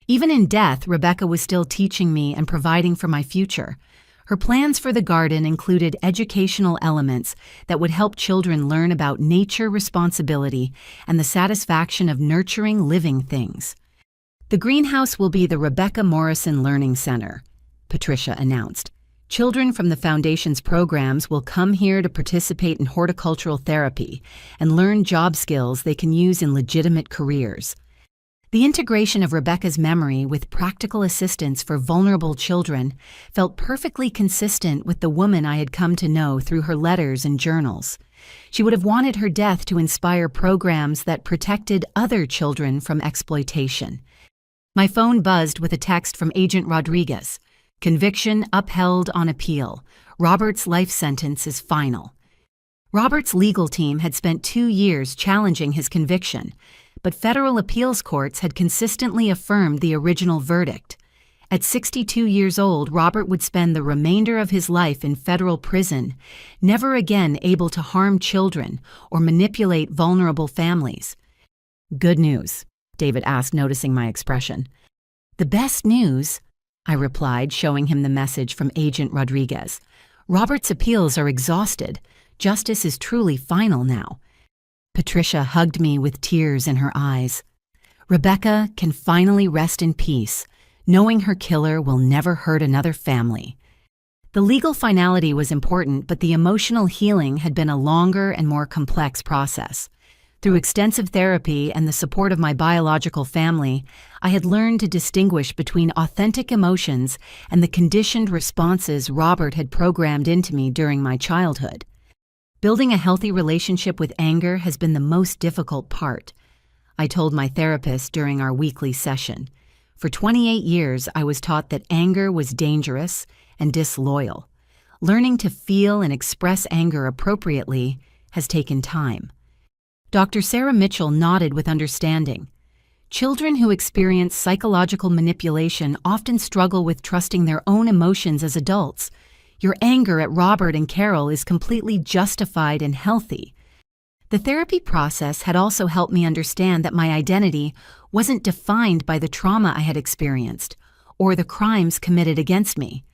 Speaker 1: Even in death, Rebecca was still teaching me and providing for my future. Her plans for the garden included educational elements that would help children learn about nature responsibility and the satisfaction of nurturing living things. "The greenhouse will be the Rebecca Morrison Learning Center," Patricia announced. "Children from the Foundation's programs will come here to participate in horticultural therapy and learn job skills they can use in legitimate careers." The integration of Rebecca's memory with practical assistance for vulnerable children felt perfectly consistent with the woman I had come to know through her letters and journals. She would have wanted her death to inspire programs that protected other children from exploitation. My phone buzzed with a text from Agent Rodriguez. "Conviction upheld on appeal. Robert's life sentence is final." Robert's legal team had spent 2 years challenging his conviction, but federal appeals courts had consistently affirmed the original verdict. At 62 years old, Robert would spend the remainder of his life in federal prison, never again able to harm children or manipulate vulnerable families. "Good news?" David asked, noticing my expression. "The best news," I replied, showing him the message from Agent Rodriguez. "Robert's appeals are exhausted. Justice is truly final now." Patricia hugged me with tears in her eyes. "Rebecca can finally rest in peace. knowing her killer will never hurt another family. The legal finality was important, but the emotional healing had been a longer and more complex process. Through extensive therapy and the support of my biological family, I had learned to distinguish between authentic emotions and the conditioned responses Robert had programmed into me during my childhood. Building a healthy relationship with anger has been the most difficult part, I told my therapist during our weekly session. For 28 years, I was taught that anger was dangerous and disloyal. Learning to feel and express anger appropriately has taken time. Dr. Sarah Mitchell nodded with understanding. Children who experience psychological manipulation often struggle with trusting their own emotions as adults. Your anger at Robert and Carol is completely justified and healthy. The therapy process had also helped me understand that my identity wasn't defined by the trauma I had experienced or the crimes committed against me.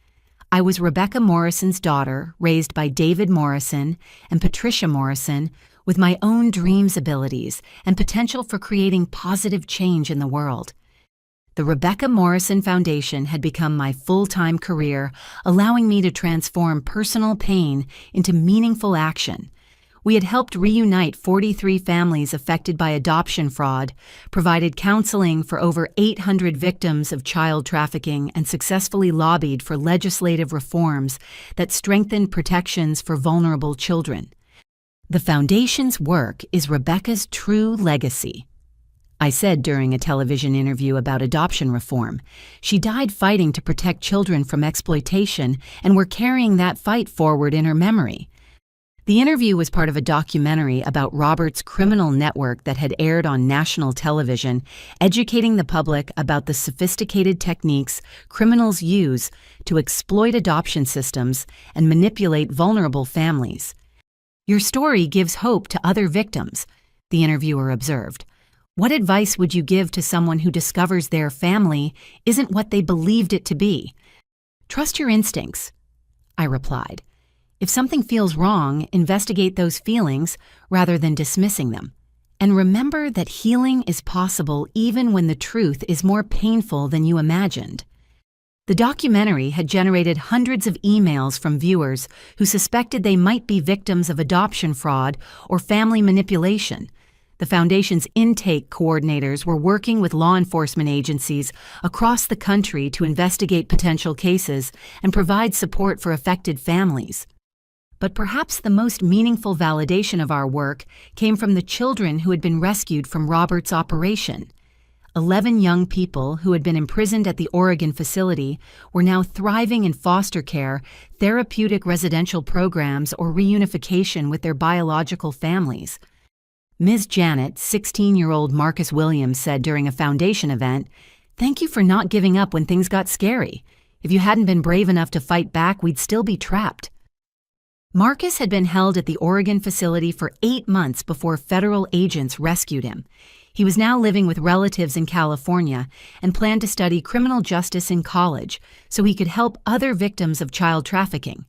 Speaker 1: I was Rebecca Morrison's daughter, raised by David Morrison and Patricia Morrison, with my own dreams, abilities, and potential for creating positive change in the world. The Rebecca Morrison Foundation had become my full-time career, allowing me to transform personal pain into meaningful action. We had helped reunite 43 families affected by adoption fraud, provided counseling for over 800 victims of child trafficking, and successfully lobbied for legislative reforms that strengthened protections for vulnerable children. The Foundation's work is Rebecca's true legacy, I said during a television interview about adoption reform. She died fighting to protect children from exploitation, and we're carrying that fight forward in her memory. The interview was part of a documentary about Robert's criminal network that had aired on national television, educating the public about the sophisticated techniques criminals use to exploit adoption systems and manipulate vulnerable families. Your story gives hope to other victims, the interviewer observed. What advice would you give to someone who discovers their family isn't what they believed it to be? Trust your instincts, I replied. If something feels wrong, investigate those feelings rather than dismissing them. And remember that healing is possible even when the truth is more painful than you imagined. The documentary had generated hundreds of emails from viewers who suspected they might be victims of adoption fraud or family manipulation. The Foundation's intake coordinators were working with law enforcement agencies across the country to investigate potential cases and provide support for affected families. But perhaps the most meaningful validation of our work came from the children who had been rescued from Robert's operation. 11 young people who had been imprisoned at the Oregon facility were now thriving in foster care, therapeutic residential programs, or reunification with their biological families. Ms. Janet, 16-year-old Marcus Williams, said during a Foundation event, "Thank you for not giving up when things got scary. If you hadn't been brave enough to fight back, we'd still be trapped." Marcus had been held at the Oregon facility for 8 months before federal agents rescued him. He was now living with relatives in California and planned to study criminal justice in college so he could help other victims of child trafficking.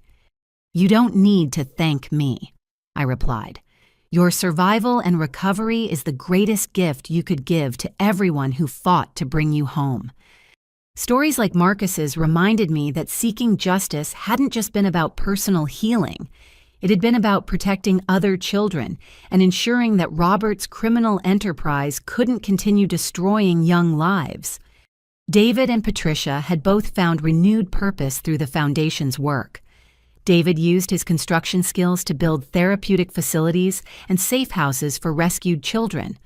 Speaker 1: "You don't need to thank me," I replied. "Your survival and recovery is the greatest gift you could give to everyone who fought to bring you home." Stories like Marcus's reminded me that seeking justice hadn't just been about personal healing. It had been about protecting other children and ensuring that Robert's criminal enterprise couldn't continue destroying young lives. David and Patricia had both found renewed purpose through the Foundation's work. David used his construction skills to build therapeutic facilities and safe houses for rescued children,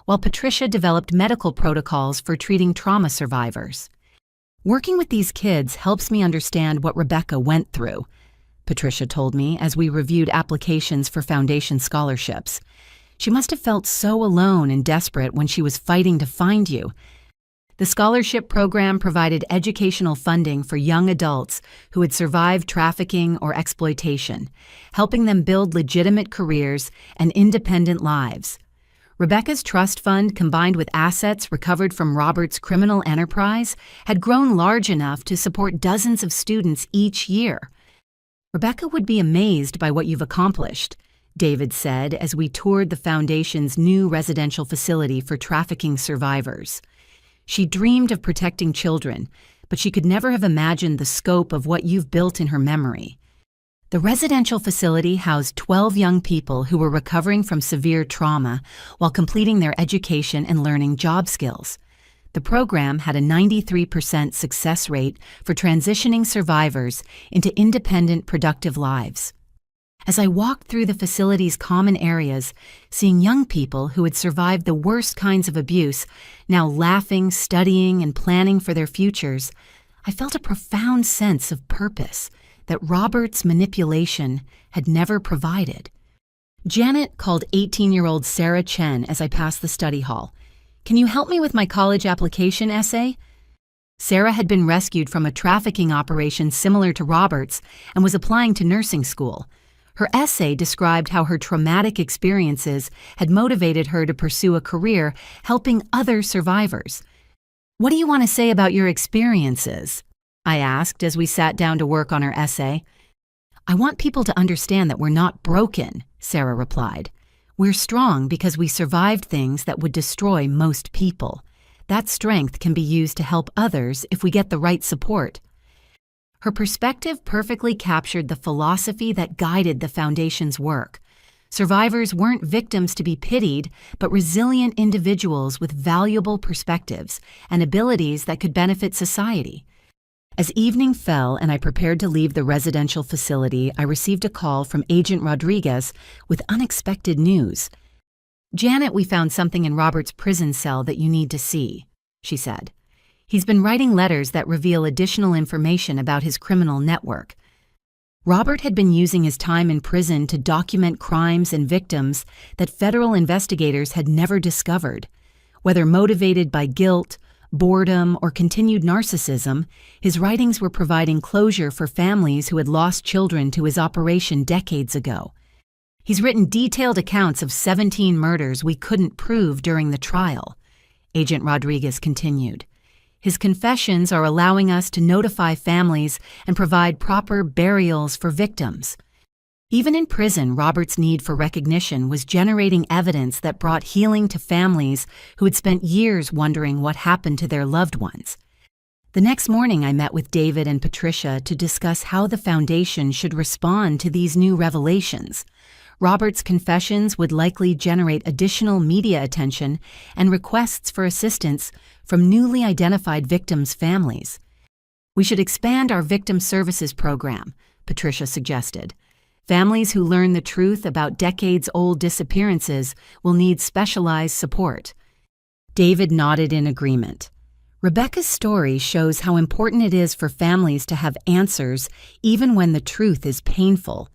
Speaker 1: while Patricia developed medical protocols for treating trauma survivors. "Working with these kids helps me understand what Rebecca went through," Patricia told me as we reviewed applications for Foundation scholarships. "She must have felt so alone and desperate when she was fighting to find you." The scholarship program provided educational funding for young adults who had survived trafficking or exploitation, helping them build legitimate careers and independent lives. Rebecca's trust fund, combined with assets recovered from Robert's criminal enterprise, had grown large enough to support dozens of students each year. "Rebecca would be amazed by what you've accomplished," David said as we toured the Foundation's new residential facility for trafficking survivors. She dreamed of protecting children, but she could never have imagined the scope of what you've built in her memory. The residential facility housed 12 young people who were recovering from severe trauma while completing their education and learning job skills. The program had a 93% success rate for transitioning survivors into independent, productive lives. As I walked through the facility's common areas, seeing young people who had survived the worst kinds of abuse now laughing, studying, and planning for their futures, I felt a profound sense of purpose that Robert's manipulation had never provided. Janet called 18-year-old Sarah Chen as I passed the study hall. "Can you help me with my college application essay?" Sarah had been rescued from a trafficking operation similar to Robert's and was applying to nursing school. Her essay described how her traumatic experiences had motivated her to pursue a career helping other survivors. "What do you want to say about your experiences?" I asked as we sat down to work on her essay. "I want people to understand that we're not broken," Sarah replied. "We're strong because we survived things that would destroy most people. That strength can be used to help others if we get the right support." Her perspective perfectly captured the philosophy that guided the Foundation's work. Survivors weren't victims to be pitied, but resilient individuals with valuable perspectives and abilities that could benefit society. As evening fell and I prepared to leave the residential facility, I received a call from Agent Rodriguez with unexpected news. "Janet, we found something in Robert's prison cell that you need to see," she said. "He's been writing letters that reveal additional information about his criminal network." Robert had been using his time in prison to document crimes and victims that federal investigators had never discovered. Whether motivated by guilt, boredom, or continued narcissism, his writings were providing closure for families who had lost children to his operation decades ago. "He's written detailed accounts of 17 murders we couldn't prove during the trial," Agent Rodriguez continued. "His confessions are allowing us to notify families and provide proper burials for victims." Even in prison, Robert's need for recognition was generating evidence that brought healing to families who had spent years wondering what happened to their loved ones. The next morning, I met with David and Patricia to discuss how the Foundation should respond to these new revelations. Robert's confessions would likely generate additional media attention and requests for assistance from newly identified victims' families. "We should expand our victim services program," Patricia suggested. "Families who learn the truth about decades-old disappearances will need specialized support." David nodded in agreement. Rebecca's story shows how important it is for families to have answers even when the truth is painful.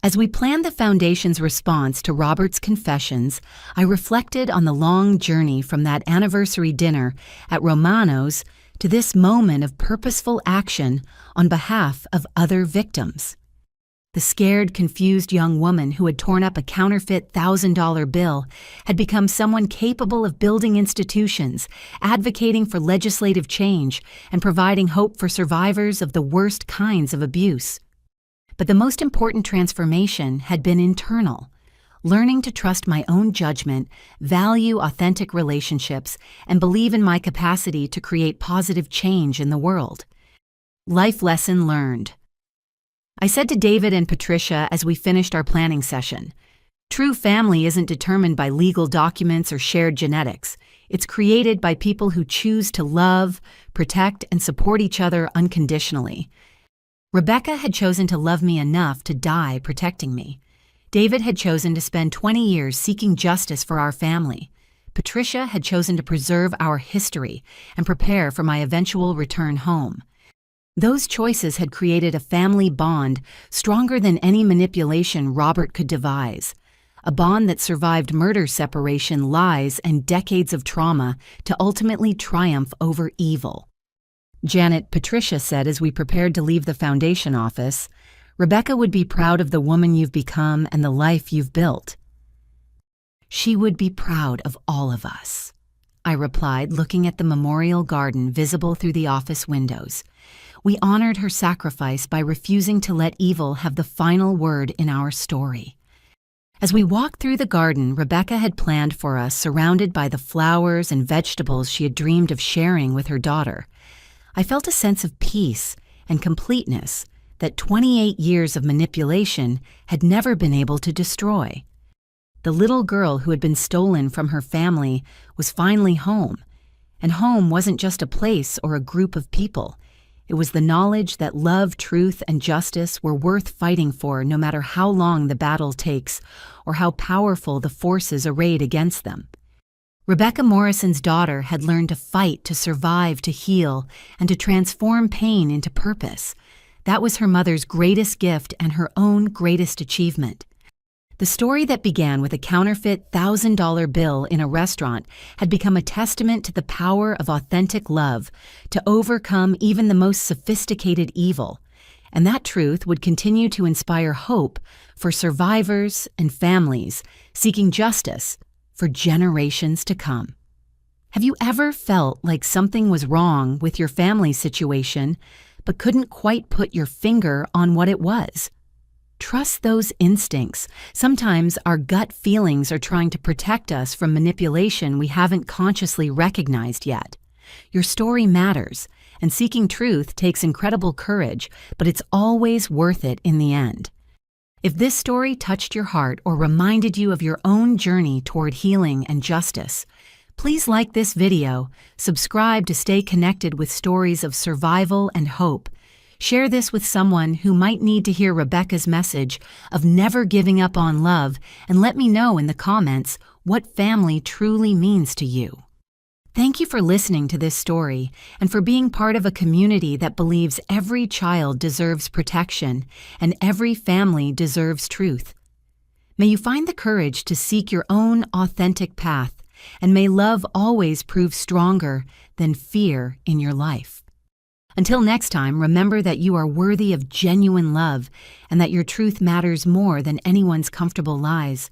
Speaker 1: As we planned the Foundation's response to Robert's confessions, I reflected on the long journey from that anniversary dinner at Romano's to this moment of purposeful action on behalf of other victims. The scared, confused young woman who had torn up a counterfeit $1,000 bill had become someone capable of building institutions, advocating for legislative change, and providing hope for survivors of the worst kinds of abuse. But the most important transformation had been internal, learning to trust my own judgment, value authentic relationships, and believe in my capacity to create positive change in the world. Life lesson learned. I said to David and Patricia as we finished our planning session, "True family isn't determined by legal documents or shared genetics. It's created by people who choose to love, protect, and support each other unconditionally." Rebecca had chosen to love me enough to die protecting me. David had chosen to spend 20 years seeking justice for our family. Patricia had chosen to preserve our history and prepare for my eventual return home. Those choices had created a family bond stronger than any manipulation Robert could devise, a bond that survived murder, separation, lies, and decades of trauma to ultimately triumph over evil. Janet, Patricia said as we prepared to leave the Foundation office, "Rebecca would be proud of the woman you've become and the life you've built." "She would be proud of all of us," I replied, looking at the memorial garden visible through the office windows. We honored her sacrifice by refusing to let evil have the final word in our story. As we walked through the garden Rebecca had planned for us, surrounded by the flowers and vegetables she had dreamed of sharing with her daughter, I felt a sense of peace and completeness that 28 years of manipulation had never been able to destroy. The little girl who had been stolen from her family was finally home, and home wasn't just a place or a group of people. It was the knowledge that love, truth, and justice were worth fighting for no matter how long the battle takes or how powerful the forces arrayed against them. Rebecca Morrison's daughter had learned to fight, to survive, to heal, and to transform pain into purpose. That was her mother's greatest gift and her own greatest achievement. The story that began with a counterfeit $1,000 bill in a restaurant had become a testament to the power of authentic love to overcome even the most sophisticated evil, and that truth would continue to inspire hope for survivors and families seeking justice for generations to come. Have you ever felt like something was wrong with your family situation but couldn't quite put your finger on what it was? Trust those instincts. Sometimes our gut feelings are trying to protect us from manipulation we haven't consciously recognized yet. Your story matters, and seeking truth takes incredible courage, but it's always worth it in the end. If this story touched your heart or reminded you of your own journey toward healing and justice, please like this video, subscribe to stay connected with stories of survival and hope. Share this with someone who might need to hear Rebecca's message of never giving up on love, and let me know in the comments what family truly means to you. Thank you for listening to this story and for being part of a community that believes every child deserves protection and every family deserves truth. May you find the courage to seek your own authentic path, and may love always prove stronger than fear in your life. Until next time, remember that you are worthy of genuine love and that your truth matters more than anyone's comfortable lies.